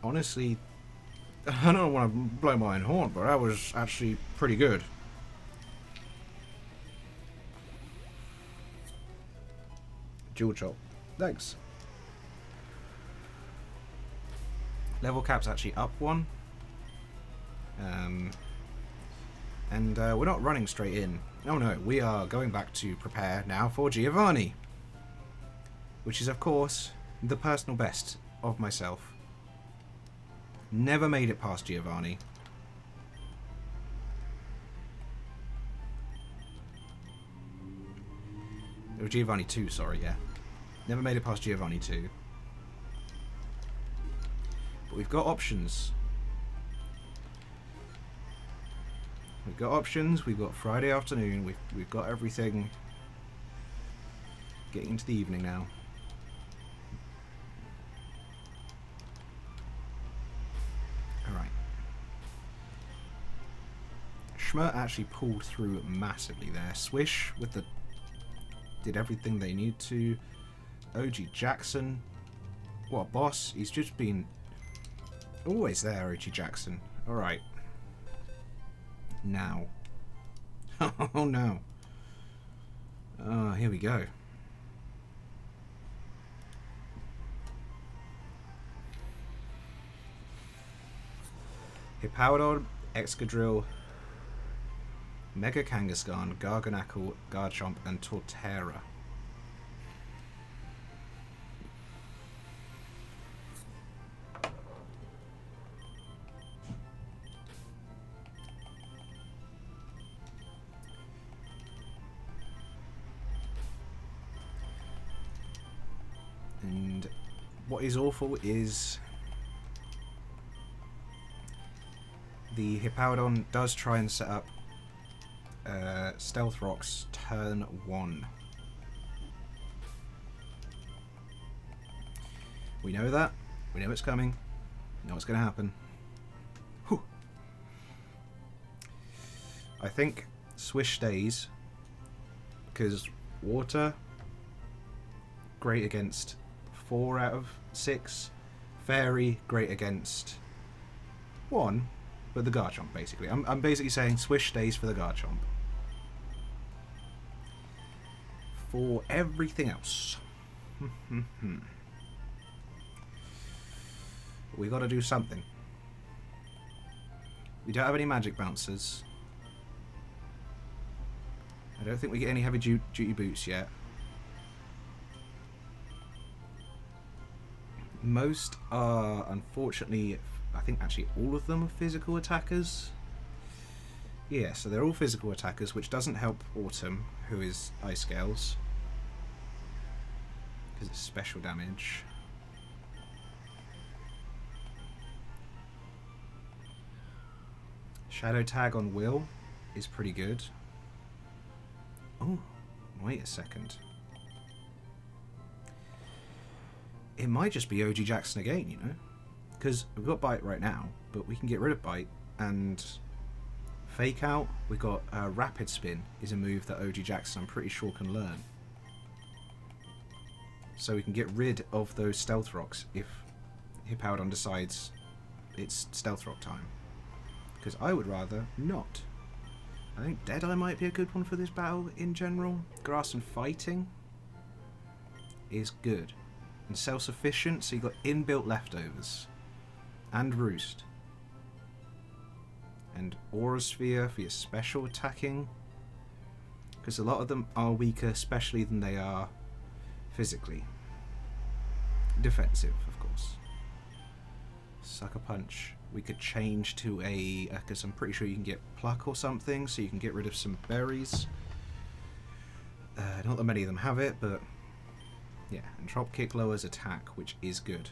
Honestly, I don't want to blow my own horn, but that was actually pretty good. Jewel Chop. Thanks. Level cap's actually up 1. And we're not running straight in. Oh no, we are going back to prepare now for Giovanni. Which is, of course, the personal best of myself. Never made it past Giovanni. Oh, Giovanni 2, sorry, yeah. Never made it past Giovanni 2. But we've got options. We've got options, we've got Friday afternoon, we've got everything. Getting into the evening now. Alright. Schmert actually pulled through massively there. Swish with the... did everything they need to. OG Jackson. What a boss. He's just been always there, OG Jackson. Alright. Now. Oh no. Oh, here we go. Hippowdon, Excadrill, Mega Kangaskhan, Garganacl, Garchomp, and Torterra. And what is awful is the Hippowdon does try and set up Stealth Rocks turn 1. We know that. We know it's coming. We know what's going to happen. Whew. I think Swish stays because Water, great against 4 out of 6. Fairy, great against 1. But the Garchomp, basically. I'm basically saying Swish stays for the Garchomp. For everything else. We gotta do something. We don't have any magic bouncers. I don't think we get any heavy duty boots yet. Most are, unfortunately, I think actually all of them are physical attackers. Yeah, so they're all physical attackers, which doesn't help Autumn, who is Ice Scales. Because it's special damage. Shadow Tag on Will is pretty good. Oh, wait a second. It might just be OG Jackson again, you know? Because we've got Bite right now, but we can get rid of Bite and Fake Out. We've got Rapid Spin is a move that OG Jackson I'm pretty sure can learn. So we can get rid of those Stealth Rocks if Hippowdon decides it's Stealth Rock time. Because I would rather not. I think Deadeye might be a good one for this battle in general. Grass and Fighting is good. And self-sufficient, so you've got inbuilt leftovers. And Roost. And Aura Sphere for your special attacking. Because a lot of them are weaker specially than they are physically. Defensive, of course. Sucker Punch. We could change to a... because I'm pretty sure you can get Pluck or something, so you can get rid of some berries. Not that many of them have it, but... yeah, and Drop Kick lowers attack, which is good.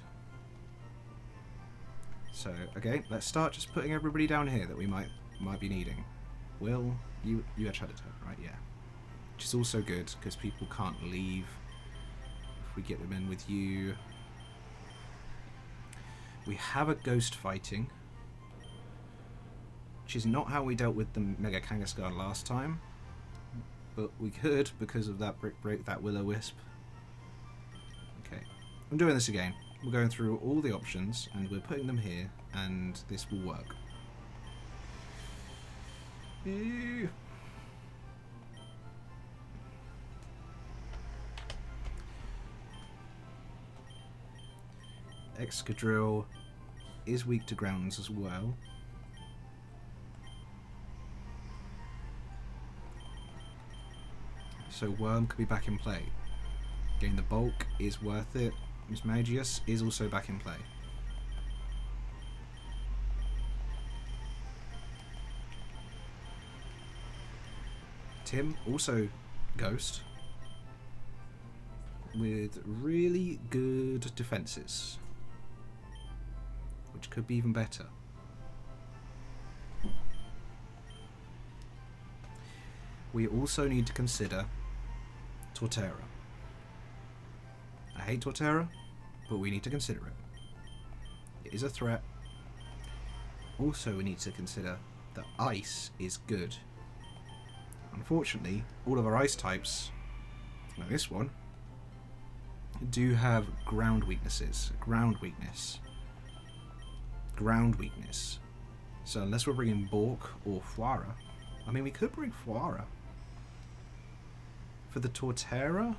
So, okay, let's start just putting everybody down here that we might be needing. Will, you had Shadow Tag, right? Yeah. Which is also good, because people can't leave if we get them in with you. We have a Ghost Fighting, which is not how we dealt with the Mega Kangaskhan last time, but we could because of that break that Will-O-Wisp. Okay, I'm doing this again. We're going through all the options and we're putting them here, and this will work. Ew. Excadrill, is weak to grounds as well. So Worm could be back in play. Getting the bulk is worth it. Mismagius is also back in play. Tim, also Ghost, with really good defences, which could be even better. We also need to consider Torterra. I hate Torterra, but we need to consider it. It is a threat. Also, we need to consider that Ice is good. Unfortunately, all of our ice types, like this one, do have ground weaknesses. Ground weakness. Ground weakness. So unless we're bringing Bork or Fuara, I mean, we could bring Fuara. For the Torterra,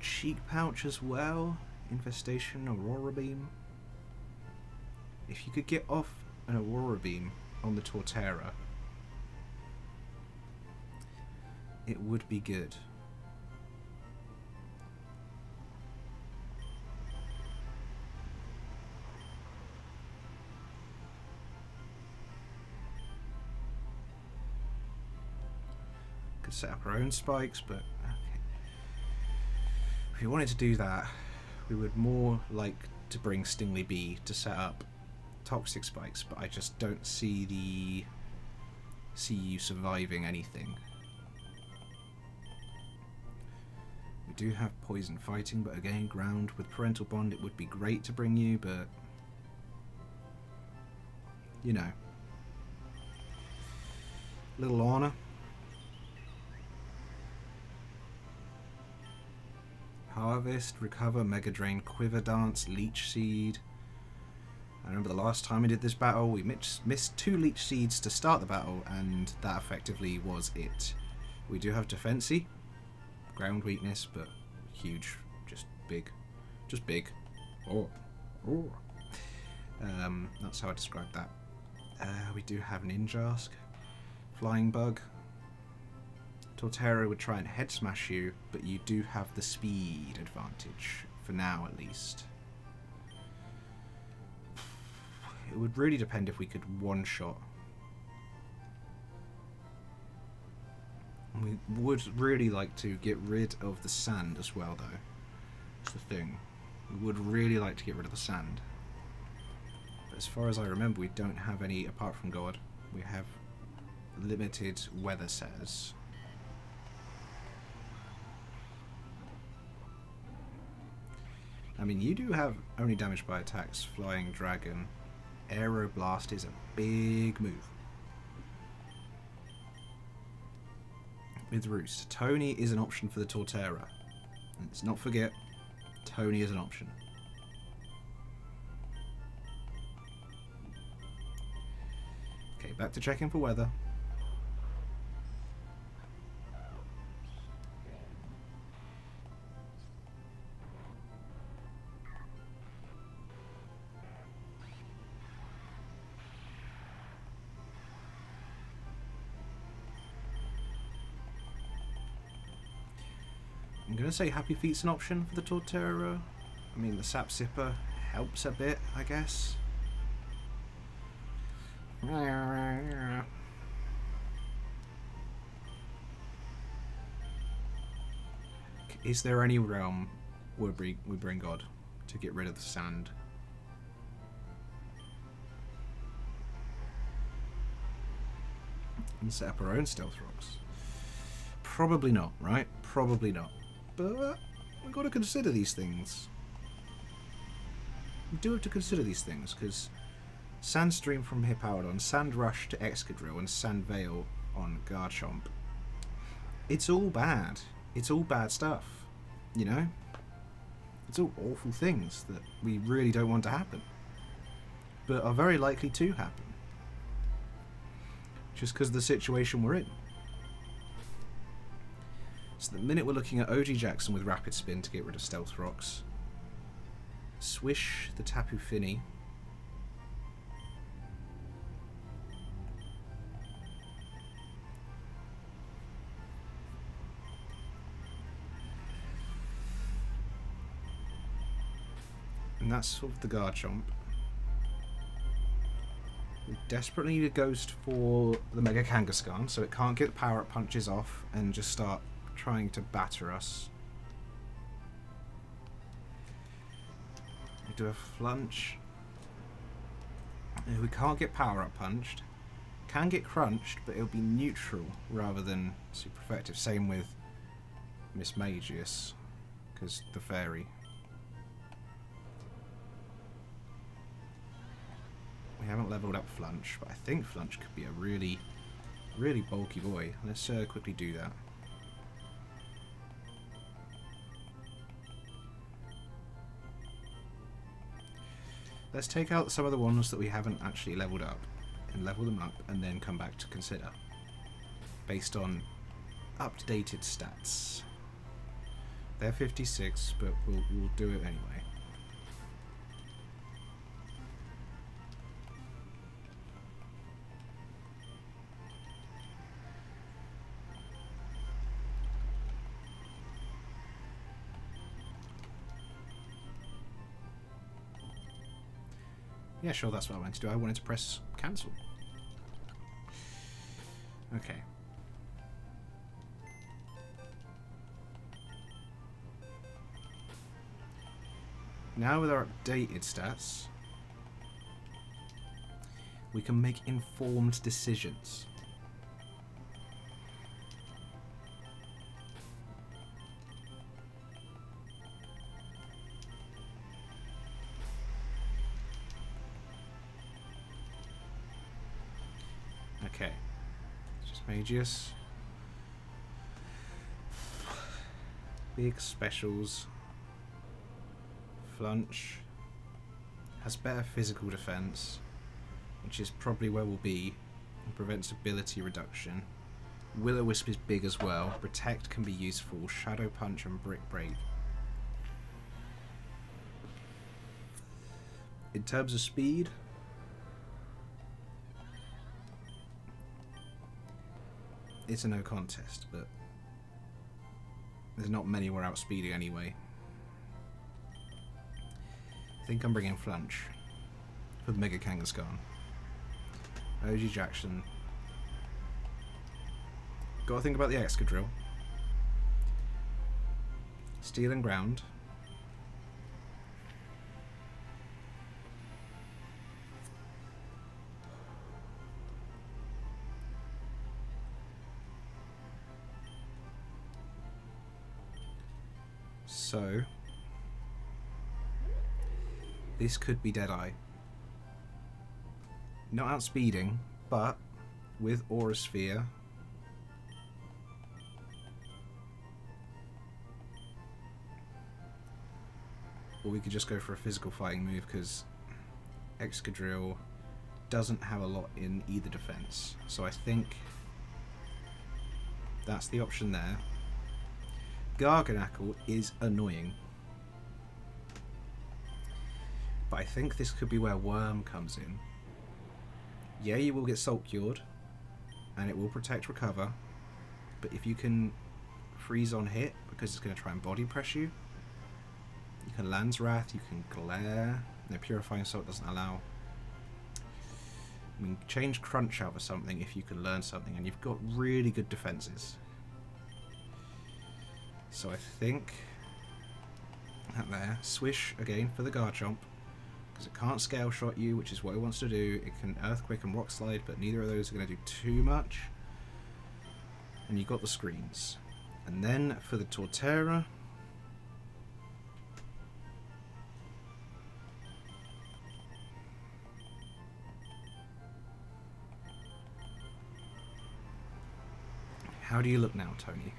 Cheek Pouch as well, Infestation, Aurora Beam. If you could get off an Aurora Beam on the Torterra, it would be good. Could set up our own spikes, but okay. If we wanted to do that, we would more like to bring Stingly Bee to set up toxic spikes, but I just don't see you surviving anything. We do have poison fighting, but again, ground with parental bond, it would be great to bring you, but you know, little honor. Harvest, Recover, Mega Drain, Quiver Dance, Leech Seed. I remember the last time we did this battle, we missed 2 Leech Seeds to start the battle, and that effectively was it. We do have Defensy, ground weakness, but huge, just big. Just big. Oh. That's how I describe that. We do have Ninjask, Flying Bug. Torterra would try and head smash you, but you do have the speed advantage, for now at least. It would really depend if we could one-shot. We would really like to get rid of the sand as well, though. That's the thing. We would really like to get rid of the sand. But as far as I remember, we don't have any, apart from God, we have limited weather setters. I mean, you do have only damage by attacks, Flying Dragon. Aeroblast is a big move. With Roost. Tony is an option for the Torterra. Let's not forget, Tony is an option. Okay, back to checking for weather. I'm going to say Happy Feet's an option for the Torterra. I mean, the Sap Sipper helps a bit, I guess. Is there any realm where we bring God to get rid of the sand? And set up our own Stealth Rocks? Probably not, right? Probably not. But we've got to consider these things. We do have to consider these things, because Sandstream from Hippowdon, Sand Rush to Excadrill, and Sand Veil on Garchomp. It's all bad. It's all bad stuff, you know? It's all awful things that we really don't want to happen, but are very likely to happen. Just because of the situation we're in. So the minute we're looking at OG Jackson with Rapid Spin to get rid of Stealth Rocks, Swish the Tapu Fini. And that's sort of the Garchomp. We desperately need a Ghost for the Mega Kangaskhan, so it can't get power-up punches off and just start trying to batter us. We do a Flunch. We can't get power-up punched. Can get crunched, but it'll be neutral rather than super effective. Same with Miss Magius, because the fairy. We haven't leveled up Flunch, but I think Flunch could be a really, really bulky boy. Let's quickly do that. Let's take out some of the ones that we haven't actually leveled up and level them up and then come back to consider based on updated stats. They're 56, but we'll do it anyway. Yeah, sure, that's what I wanted to do. I wanted to press cancel. Okay. Now with our updated stats, we can make informed decisions. Okay, just Magius. Big specials. Flunch has better physical defense, which is probably where we'll be, and prevents ability reduction. Will-O-Wisp is big as well. Protect can be useful. Shadow Punch and Brick Break. In terms of speed, it's a no contest, but there's not many we're outspeeding anyway. I think I'm bringing Flunch for the Mega Kangaskhan. OG Jackson. Gotta think about the Excadrill. Steel and Ground. So this could be Deadeye. Not outspeeding, but with Aura Sphere, or we could just go for a physical fighting move because Excadrill doesn't have a lot in either defense. So I think that's the option there. Garganacl is annoying, but I think this could be where Worm comes in. Yeah, you will get Salt Cured, and it will protect Recover, but if you can freeze on hit, because it's going to try and body press you, you can Land's Wrath, you can Glare. No, Purifying Salt doesn't allow. I mean, change Crunch out for something if you can learn something, and you've got really good defenses. So I think that there. Swish again for the Garchomp, because it can't Scale Shot you, which is what it wants to do. It can Earthquake and Rock Slide, but neither of those are going to do too much. And you've got the screens. And then for the Torterra, how do you look now, Tony?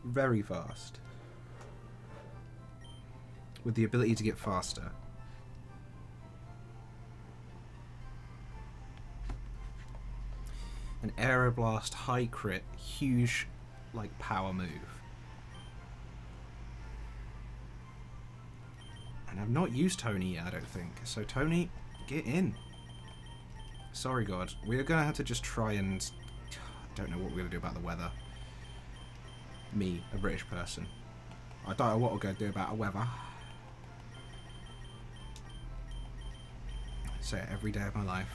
Very fast. With the ability to get faster. An Aeroblast high crit, huge like power move. And I've not used Tony yet, I don't think. So Tony, get in. Sorry, God. We're going to have to just try and... I don't know what we're going to do about the weather. Me, a British person. I don't know what we're going to do about the weather. I say it every day of my life.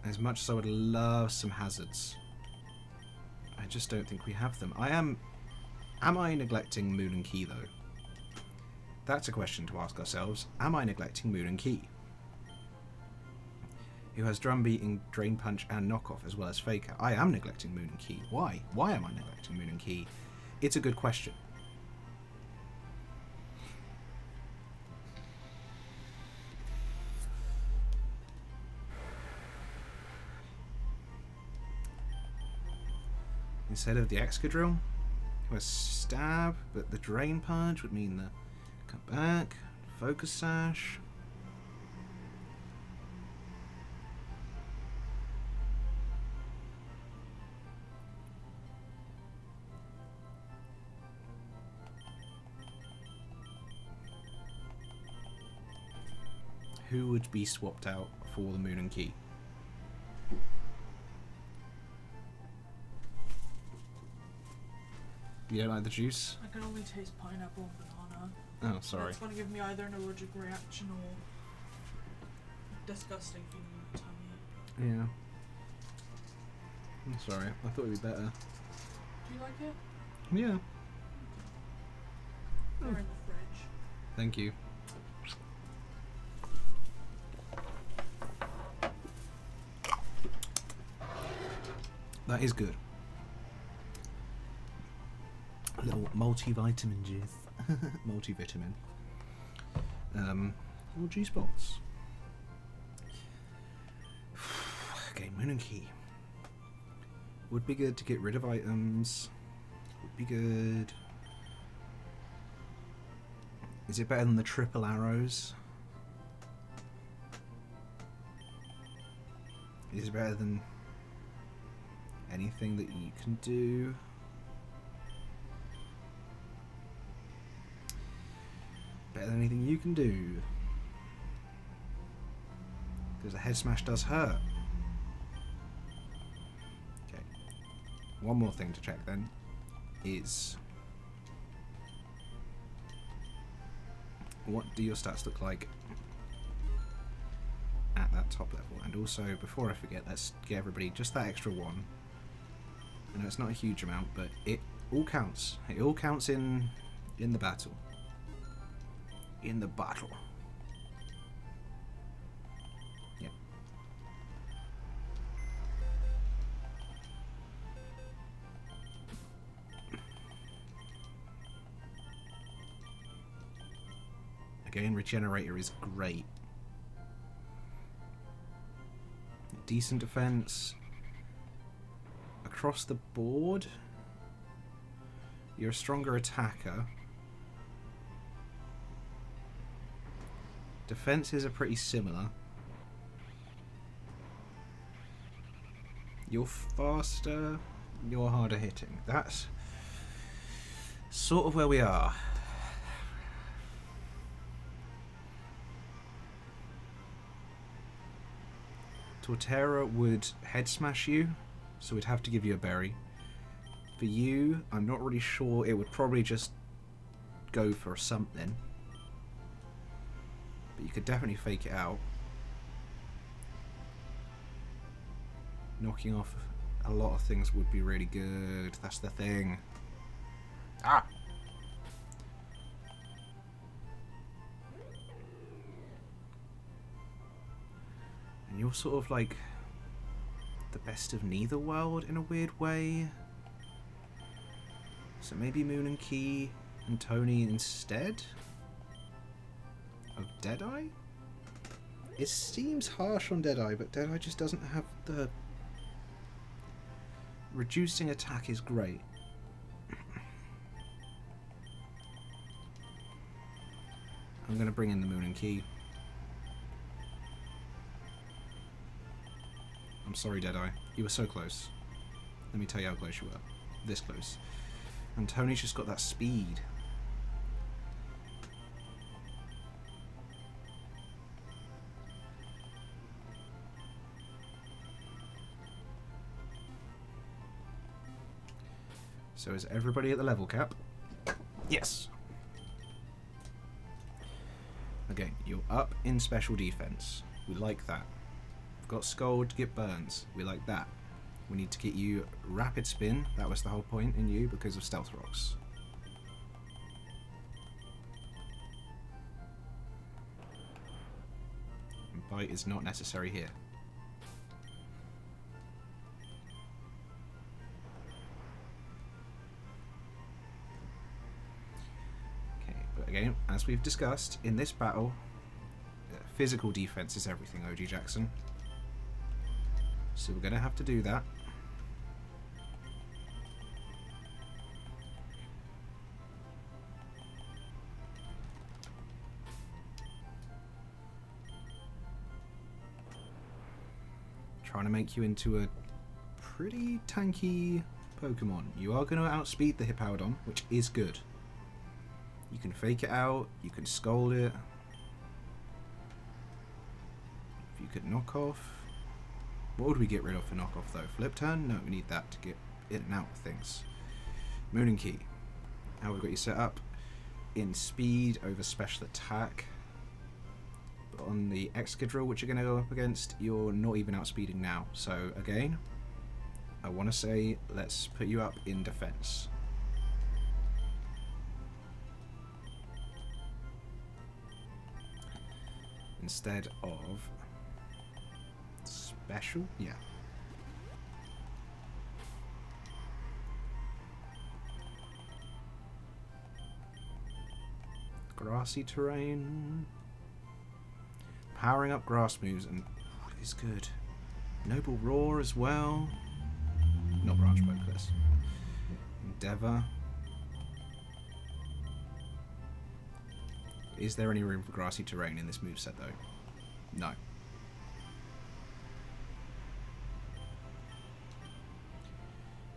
As much as I would love some hazards, I just don't think we have them. Am I neglecting Moon and Key, though? That's a question to ask ourselves. Am I neglecting Moon and Key? Who has Drum Beating, Drain Punch, and Knockoff, as well as Faker. I am neglecting Moon and Key. Why? Why am I neglecting Moon and Key? It's a good question. Instead of the Excadrill, who has Stab, but the Drain Punch would mean the come back, Focus Sash. Who would be swapped out for the Moon and Key? You don't like the juice? I can only taste pineapple and banana. Oh, sorry. It's going to give me either an allergic reaction or disgusting feeling in my tummy. Yeah. I'm sorry. I thought it'd be better. Do you like it? Yeah. They're in the fridge. Thank you. That is good. A little multivitamin juice. Multivitamin. Little juice box. Okay, Moon and Key. Would be good to get rid of items. Would be good. Is it better than the triple arrows? Is it better than anything that you can do? Better than anything you can do. Because a head smash does hurt. Okay. One more thing to check then is what do your stats look like at that top level? And also, before I forget, let's get everybody just that extra one. I know it's not a huge amount, but it all counts. It all counts in the battle. In the battle. Yep. Again, Regenerator is great. Decent defense. Across the board, you're a stronger attacker. Defenses are pretty similar. You're faster, you're harder hitting. That's sort of where we are. Torterra would head smash you, so we'd have to give you a berry. For you, I'm not really sure. It would probably just go for something. But you could definitely fake it out. Knocking off a lot of things would be really good. That's the thing. Ah! And you're sort of like the best of neither world in a weird way. So maybe Moon and Key and Tony instead of Deadeye? It seems harsh on Deadeye, but Deadeye just doesn't have the... Reducing attack is great. I'm going to bring in the Moon and Key. I'm sorry, Deadeye. You were so close. Let me tell you how close you were. This close. And Tony's just got that speed. So is everybody at the level cap? Yes. Okay, you're up in special defense. We like that. Got Scold to get burns. We like that. We need to get you rapid spin. That was the whole point in you because of stealth rocks. And bite is not necessary here. Okay, but again, as we've discussed in this battle, physical defense is everything, OG Jackson. So we're going to have to do that. Trying to make you into a pretty tanky Pokemon. You are going to outspeed the Hippowdon, which is good. You can fake it out, you can scold it. If you could knock off. What would we get rid of for knockoff though? Flip turn? No, we need that to get in and out of things. Moon and Key. How we've got you set up in speed over special attack. But on the Excadrill, which you're going to go up against, you're not even outspeeding now. So again, I want to say let's put you up in defense. Instead of special? Yeah. Grassy terrain. Powering up grass moves and is good. Noble Roar as well. Not Branch Focus. Endeavour. Is there any room for grassy terrain in this moveset though? No.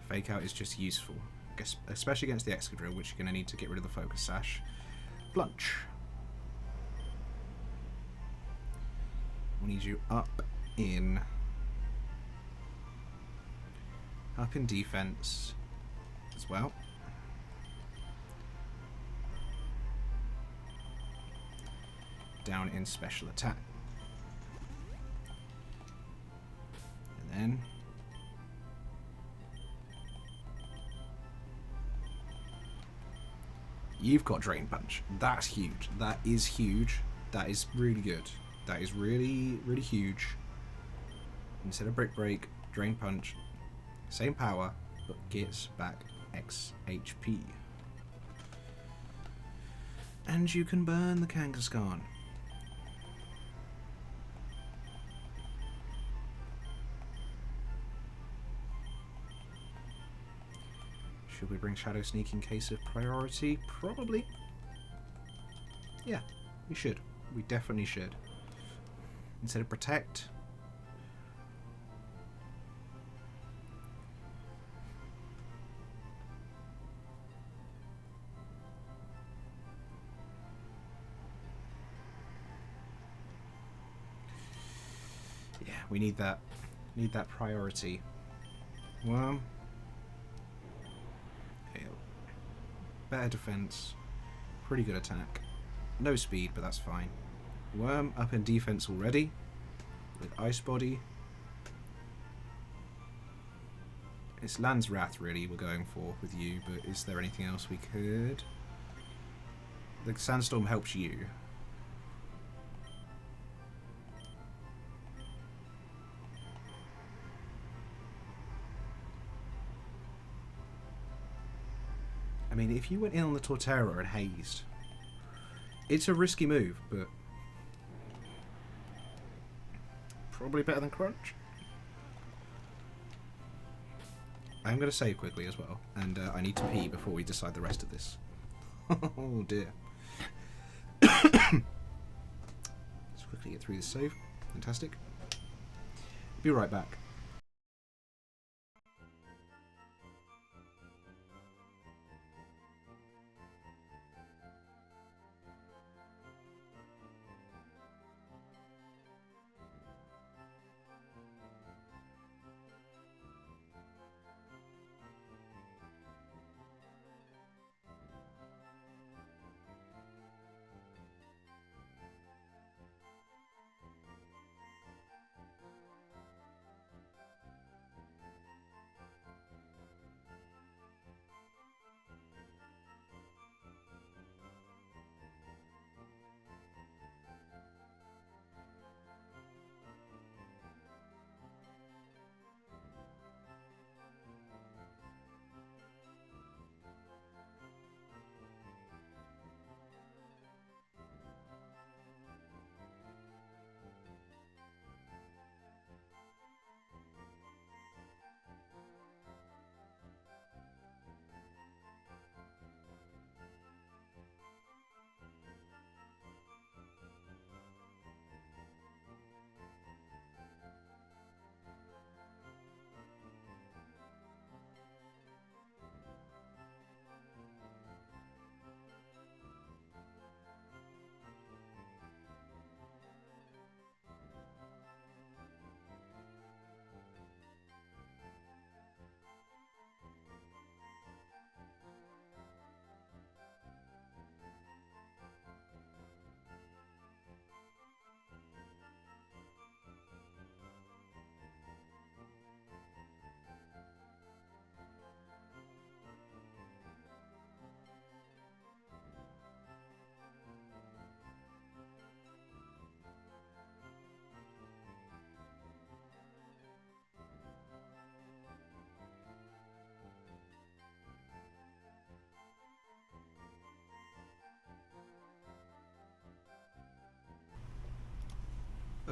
Fake Out is just useful, especially against the Excadrill, which you're going to need to get rid of the Focus Sash. Blunch. We need you up in defense as well. Down in special attack. And then you've got Drain Punch. That's huge. That is huge. That is really good. That is really, really huge. Instead of Brick Break, Drain Punch, same power, but gets back X HP. And you can burn the Kangaskhan. Should we bring Shadow Sneak in case of priority? Probably. Yeah, we should. We definitely should. Instead of Protect. Yeah, we need that. Need that priority. Well. Better defense, pretty good attack, no speed, but that's fine. Worm up in defense already with Ice Body. It's Land's Wrath really we're going for with you, but is there anything else we could? The Sandstorm helps you. I mean, if you went in on the Torterra and hazed, it's a risky move, but probably better than Crunch. I'm going to save quickly as well, and I need to pee before we decide the rest of this. Oh dear. Let's quickly get through this save. Fantastic. Be right back.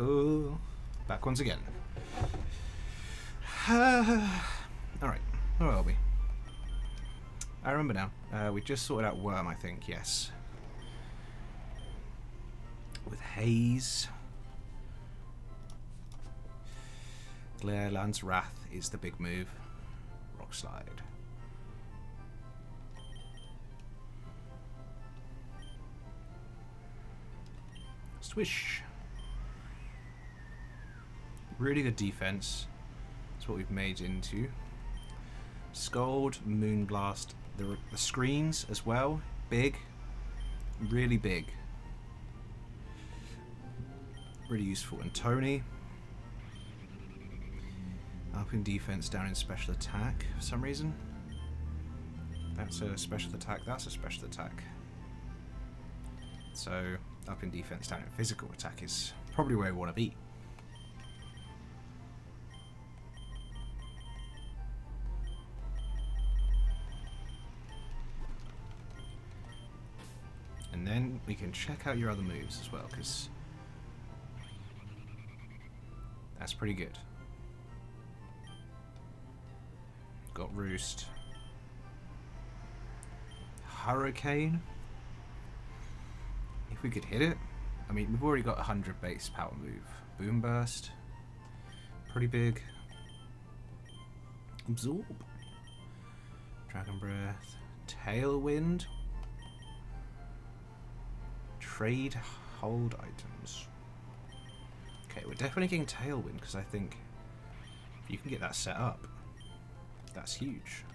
Oh, back once again. Alright, where are we? I remember now. We just sorted out Worm, I think, yes. With Haze. Glareland's Wrath is the big move. Rock Slide. Swish. Really good defense. That's what we've made into. Scold, Moonblast, the screens as well. Big. Really big. Really useful. And Tony. Up in defense, down in special attack for some reason. That's a special attack, that's a special attack. So, up in defense, down in physical attack is probably where we want to be. And then we can check out your other moves as well, because that's pretty good. Got Roost. Hurricane. If we could hit it. I mean, we've already got 100 base power move. Boom Burst. Pretty big. Absorb. Dragon Breath. Tailwind. Trade hold items. Okay, we're definitely getting Tailwind because I think if you can get that set up, that's huge.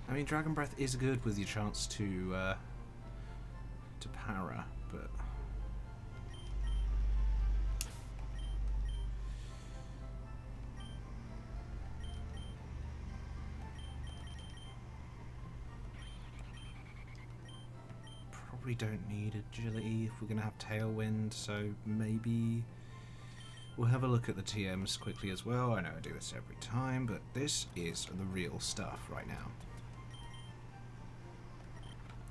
I mean, Dragon Breath is good with your chance to para, but probably don't need agility if we're going to have Tailwind, so maybe we'll have a look at the TMs quickly as well. I know I do this every time, but this is the real stuff right now.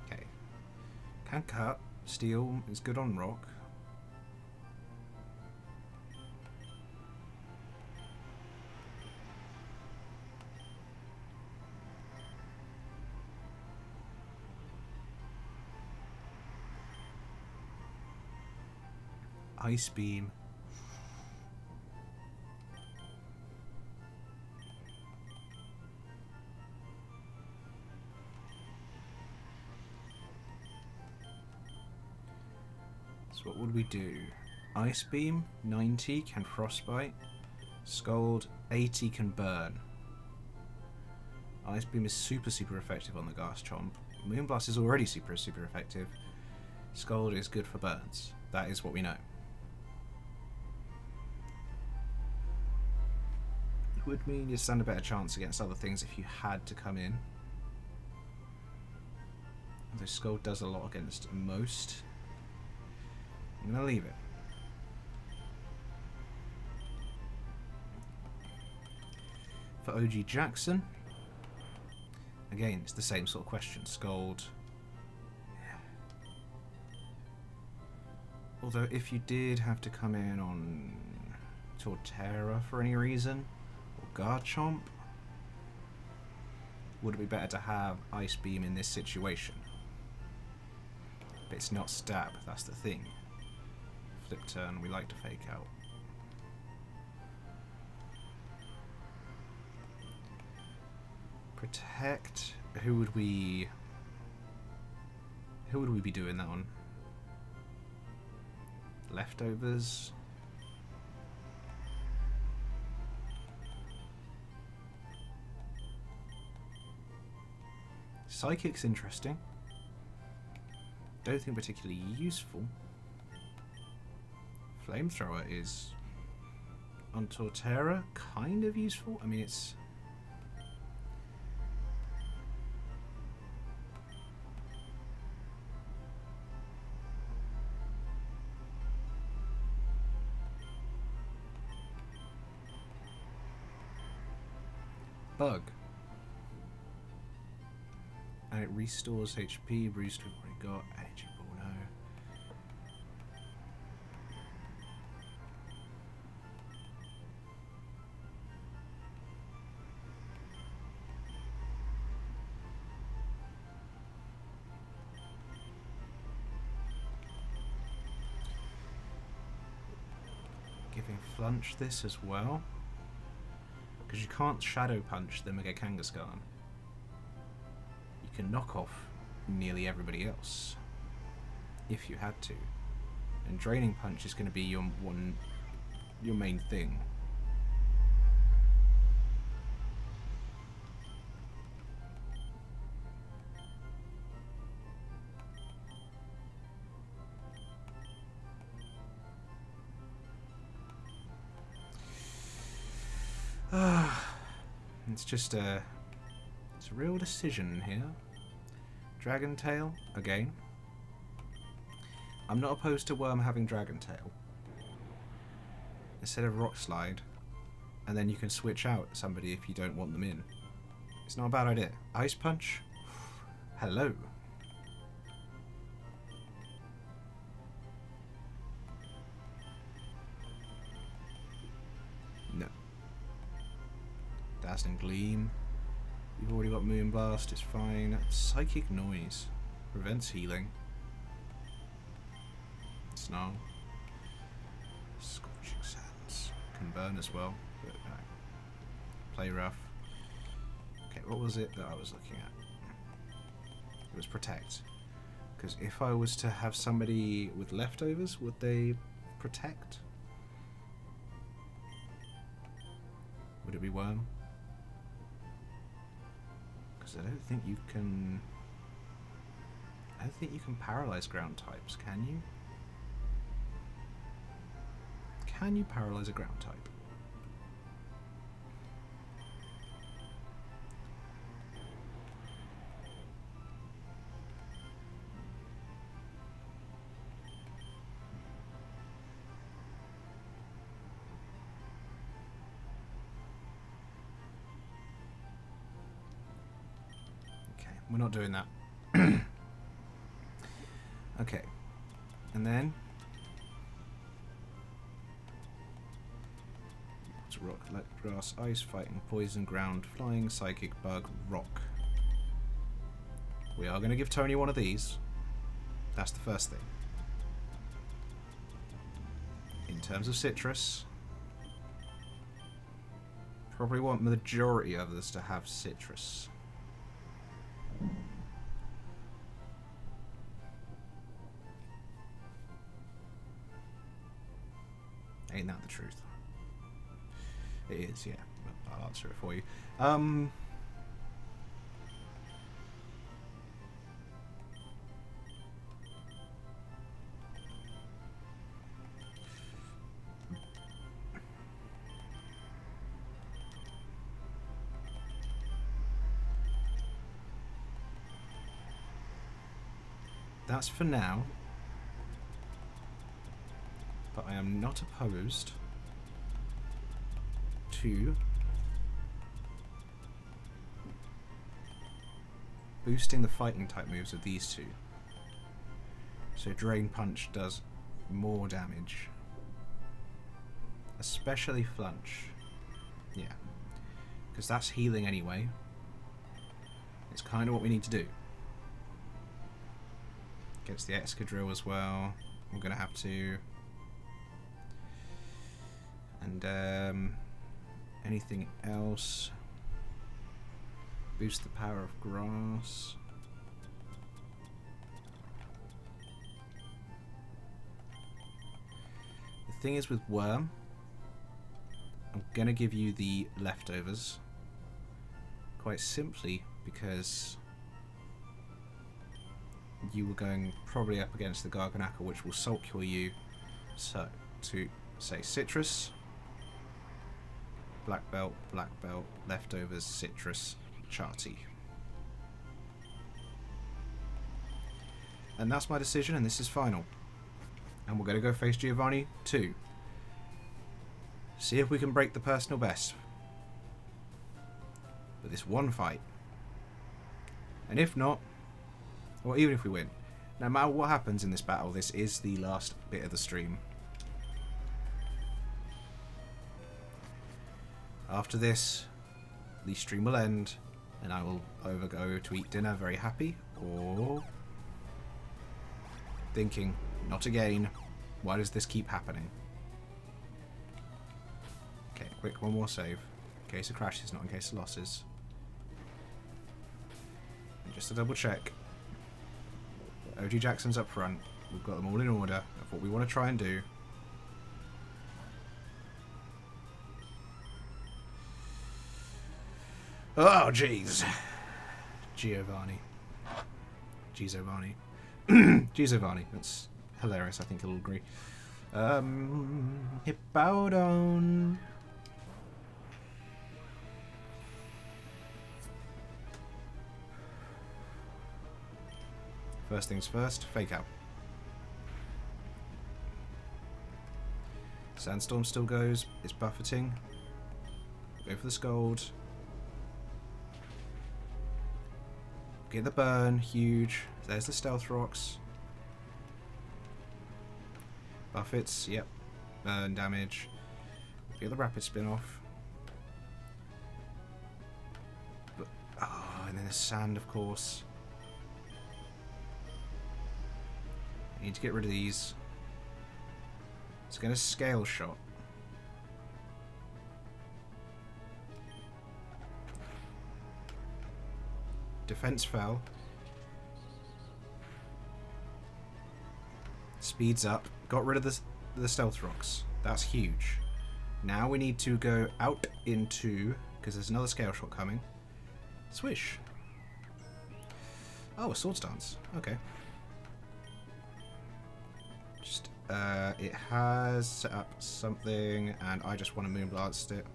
Okay. Can cut. Steel is good on rock. Ice Beam. So what would we do? Ice Beam, 90 can Frostbite. Scald, 80 can Burn. Ice Beam is super effective on the Garchomp. Moonblast is already super effective. Scald is good for burns. That is what we know. Would mean you stand a better chance against other things if you had to come in. Although Scald does a lot against most. I'm going to leave it. For OG Jackson, again, it's the same sort of question. Scald. Although if you did have to come in on Torterra for any reason, Garchomp, would it be better to have Ice Beam in this situation? But it's not stab, that's the thing. Flip turn, we like to fake out. Protect, who would we be doing that on? Leftovers. Psychic's interesting. Don't think particularly useful. Flamethrower is on Torterra kind of useful. I mean, it's Bug. And it restores HP, boost we've already got, energy ball, no. Giving Flunch this as well. Because you can't Shadow Punch the Mega Kangaskhan. You can knock off nearly everybody else. If you had to. And Draining Punch is going to be your main thing. It's just it's a real decision here. Dragon Tail again. I'm not opposed to Worm having Dragon Tail instead of Rock Slide, and then you can switch out somebody if you don't want them in. It's not a bad idea. Ice Punch. Hello. No. Dazzling Gleam. You've already got Moonblast, it's fine. Psychic Noise. Prevents healing. Snarl. Scorching Sands. Can burn as well, but no. Play rough. Okay, what was it that I was looking at? It was Protect. Because if I was to have somebody with leftovers, would they protect? Would it be Worm? Because I don't think you can paralyze ground types, can you? Can you paralyze a ground type? We're not doing that. Okay. And then it's rock, let grass, ice, fighting, poison, ground, flying, psychic, bug, rock. We are going to give Tony one of these. That's the first thing. In terms of citrus, probably want the majority of us to have citrus. Ain't that the truth? It is, yeah. I'll answer it for you. That's for now. But I am not opposed to boosting the fighting type moves of these two. So Drain Punch does more damage. Especially Flunch. Yeah. Because that's healing anyway. It's kind of what we need to do. Gets the Excadrill as well. We're going to have to... And anything else? Boost the power of grass. The thing is with Worm, I'm gonna give you the leftovers. Quite simply because you were going probably up against the Garganacl, which will Salt Cure you. So, to say citrus, black belt, leftovers, citrus, Charty. And that's my decision, and this is final. And we're going to go face Giovanni 2. See if we can break the personal best. But this one fight. And if not, or even if we win, no matter what happens in this battle, this is the last bit of the stream. After this, the stream will end, and I will either go to eat dinner very happy, or thinking, not again, why does this keep happening? Okay, quick, one more save. In case of crashes, not in case of losses. And just to double check, OG Jackson's up front. We've got them all in order of what we want to try and do. Oh, jeez. Giovanni. Giovanni. That's hilarious. I think he'll agree. Hippowdon. First things first, fake out. Sandstorm still goes. It's buffeting. Go for the Scold. Get the burn, huge. There's the Stealth Rocks. Buffets, yep. Burn damage. Get the Rapid Spin off. But, oh, and then the Sand, of course. Need to get rid of these. It's going to Scale Shot. Defense fell. Speeds up. Got rid of the Stealth Rocks. That's huge. Now we need to go out into, because there's another Scale Shot coming. Swish. Oh, a Sword Stance. Okay. Just, it has set up something, and I just want to Moonblast it.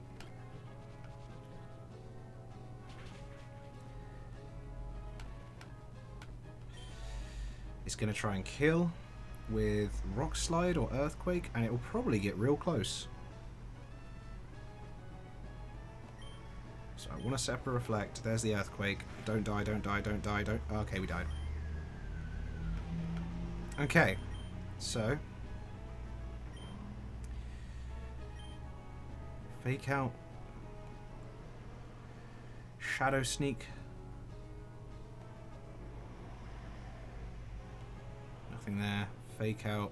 It's going to try and kill with Rock Slide or Earthquake, and it will probably get real close. So I want to set up a Reflect. There's the Earthquake. Don't die, don't die, don't die, don't... Okay, we died. Okay, so... Fake out. Shadow Sneak. Nothing there. Fake out.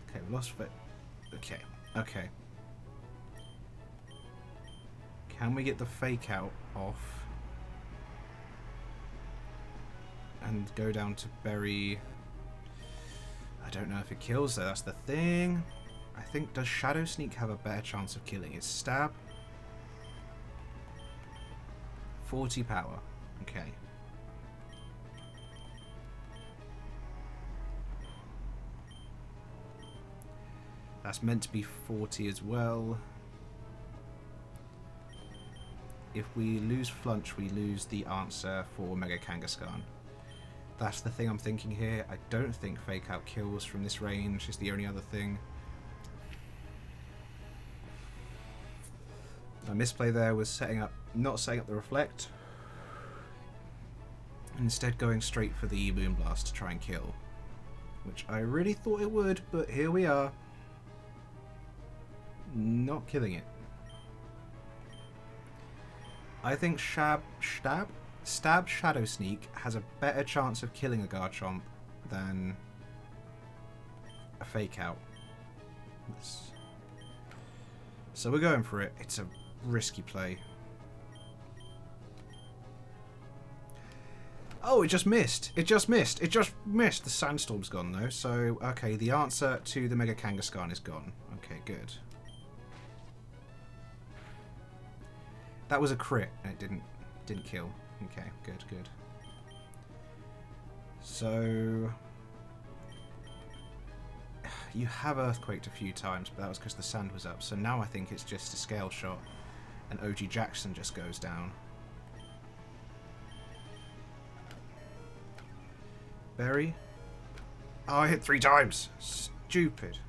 Okay, we lost fit. Okay, okay. Can we get the fake out off? And go down to Berry. I don't know if it kills though, that's the thing. I think, does Shadow Sneak have a better chance of killing? It's Stab. 40 power. Okay. That's meant to be 40 as well. If we lose Flunch, we lose the answer for Mega Kangaskhan. That's the thing I'm thinking here. I don't think Fake Out kills from this range, is the only other thing. My misplay there was not setting up the Reflect. Instead going straight for the Moonblast to try and kill. Which I really thought it would, but here we are. Not killing it. I think Stab Shadow Sneak has a better chance of killing a Garchomp than a Fake Out. So we're going for it. It's a risky play. Oh, it just missed. It just missed. It just missed. The Sandstorm's gone though. So, okay, the answer to the Mega Kangaskhan is gone. Okay, good. That was a crit and it didn't kill. Okay, good, good. So you have Earthquaked a few times, but that was because the sand was up. So now I think it's just a Scale Shot and OG Jackson just goes down. Berry. Oh, I hit 3 times. Stupid.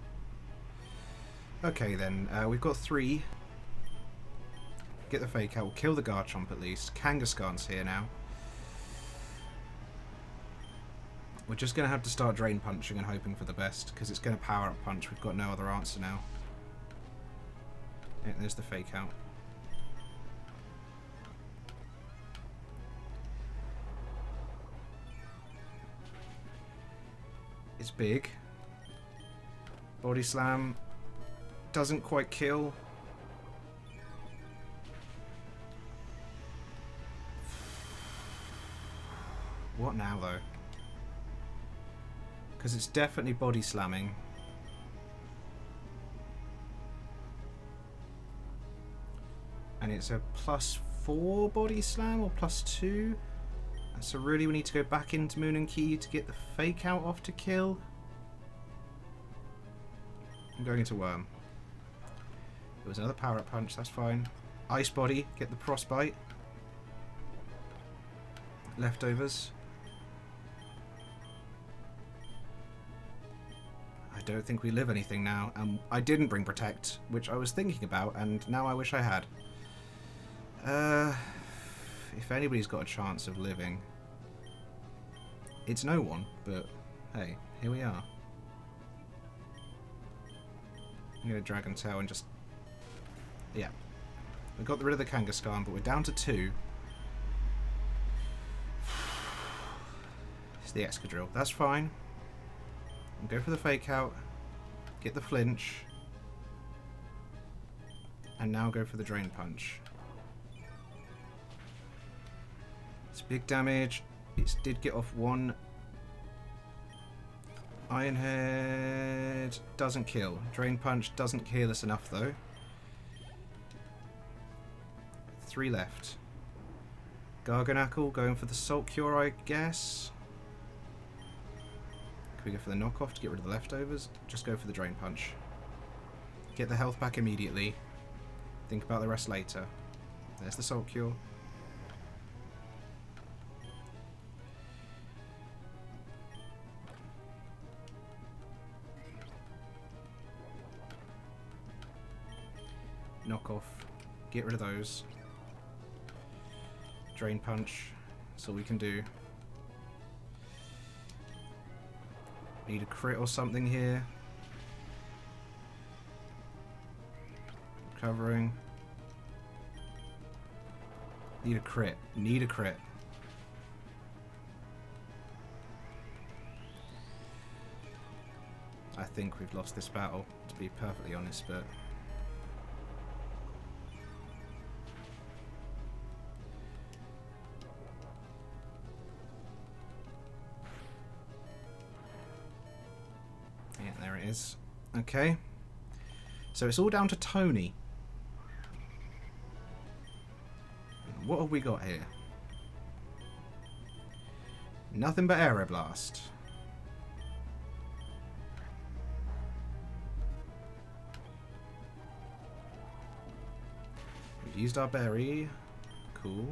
Okay then, we've got 3. Get the fake out. We'll kill the Garchomp at least. Kangaskhan's here now. We're just going to have to start Drain Punching and hoping for the best, because it's going to Power Up Punch. We've got no other answer now. Yeah, there's the fake out. It's big. Body Slam. Doesn't quite kill. What now, though? Because it's definitely body slamming. And it's a +4 body slam or +2. So really we need to go back into Moon and Key to get the fake out off to kill. I'm going into Worm. It was another Power Up Punch, that's fine. Ice Body, get the Frostbite. Leftovers. I don't think we live anything now. I didn't bring Protect, which I was thinking about, and now I wish I had. If anybody's got a chance of living, it's no one, but hey, here we are. I'm going to Dragon Tail and just... yeah. We got rid of the Kangaskhan, but we're down to 2. It's the Excadrill. That's fine. We'll go for the fake out. Get the flinch. And now go for the Drain Punch. It's big damage. It did get off 1. Iron Head doesn't kill. Drain Punch doesn't heal us enough though. 3 left. Garganackle going for the Salt Cure, I guess. Can we go for the knockoff to get rid of the leftovers? Just go for the Drain Punch. Get the health back immediately. Think about the rest later. There's the Salt Cure. Knock off. Get rid of those. Drain Punch. That's all we can do. Need a crit or something here. Recovering. Need a crit. Need a crit. I think we've lost this battle, to be perfectly honest, but... yeah, there it is. Okay. So it's all down to Tony. What have we got here? Nothing but Aeroblast. We've used our berry. Cool.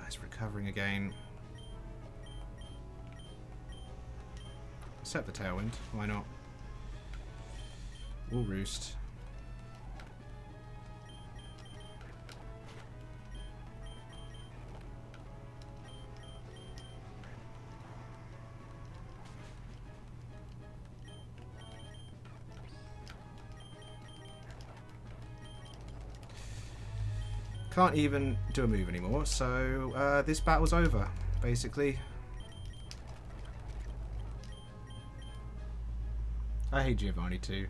It's recovering again. Set the Tailwind. Why not? We'll Roost. Can't even do a move anymore, so this battle's over, basically. I hate Giovanni too.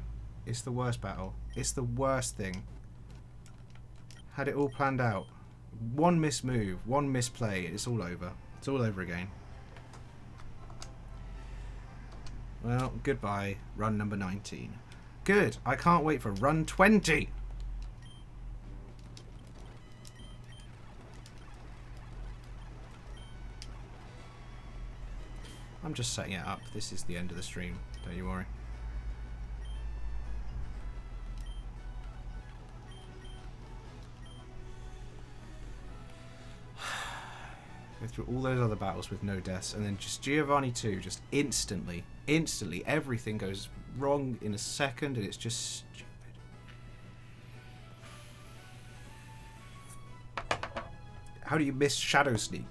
It's the worst battle. It's the worst thing. Had it all planned out. One missed move, one misplay, it's all over. It's all over again. Well, goodbye, run number 19. Good, I can't wait for run 20! I'm just setting it up. This is the end of the stream. Don't you worry. Go through all those other battles with no deaths, and then just Giovanni 2, just instantly, everything goes wrong in a second, and it's just stupid. How do you miss Shadow Sneak?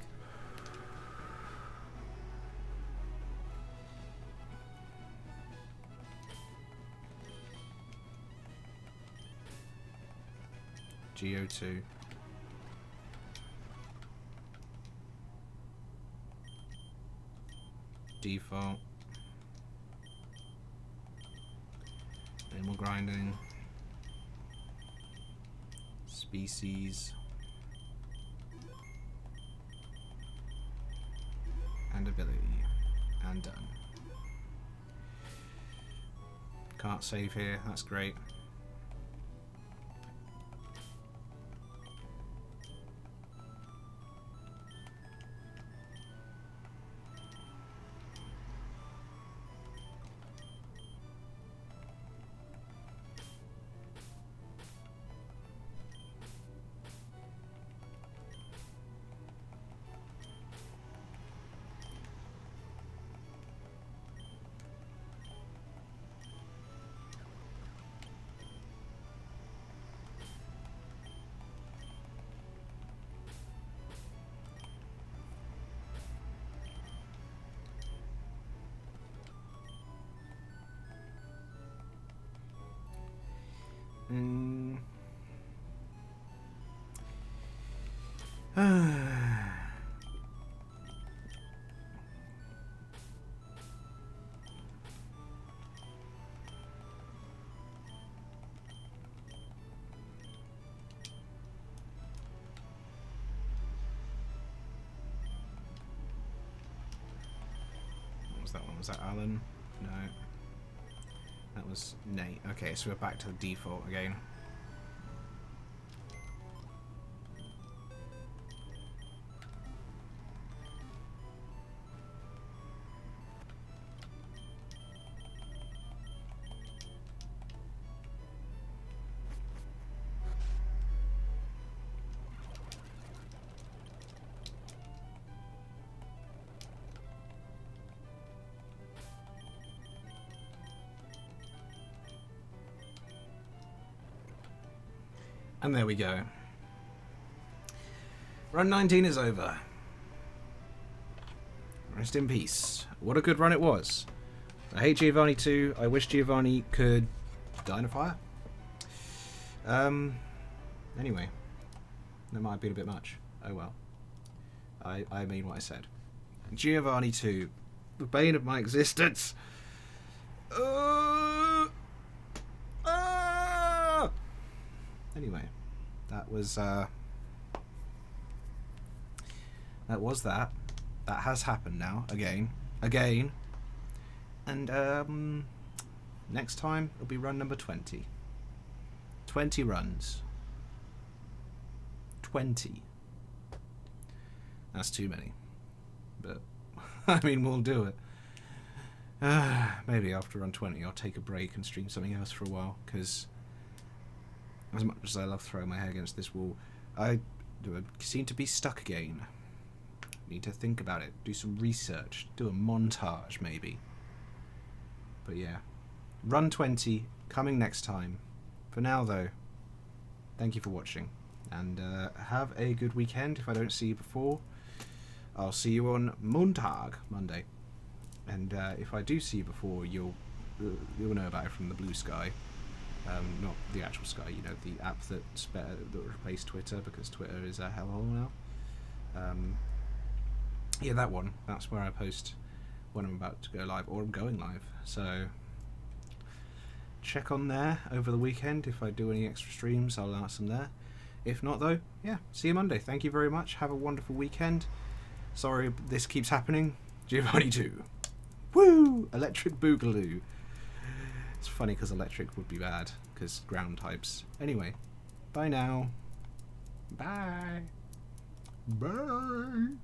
Geo2. Default. Any more grinding. Species. And ability. And done. Can't save here, that's great. What was that one? Was that Alan? No. That was Nate. Okay, so we're back to the default again. And there we go. Run 19 is over. Rest in peace. What a good run it was. I hate Giovanni 2. I wish Giovanni could die in a fire. Anyway. That might have been a bit much. Oh well. I mean what I said. Giovanni 2. The bane of my existence. Anyway, that was that. That has happened now again, and next time it'll be run number 20. 20 runs. 20. That's too many, but I mean we'll do it. Maybe after run 20, I'll take a break and stream something else for a while because. As much as I love throwing my head against this wall, I seem to be stuck again. Need to think about it, do some research, do a montage maybe. But yeah, run 20 coming next time. For now though, thank you for watching, and have a good weekend. If I don't see you before, I'll see you on Montag Monday, and if I do see you before, you'll know about it from the blue sky. Not the actual sky, you know, the app that replaced Twitter, because Twitter is a hellhole now. Yeah, that one. That's where I post when I'm about to go live, or I'm going live. So check on there over the weekend. If I do any extra streams, I'll announce them there. If not, though, yeah, see you Monday. Thank you very much. Have a wonderful weekend. Sorry this keeps happening. Giovanni 2. Woo! Electric Boogaloo. It's funny because electric would be bad, because ground types. Anyway, bye now. Bye. Bye.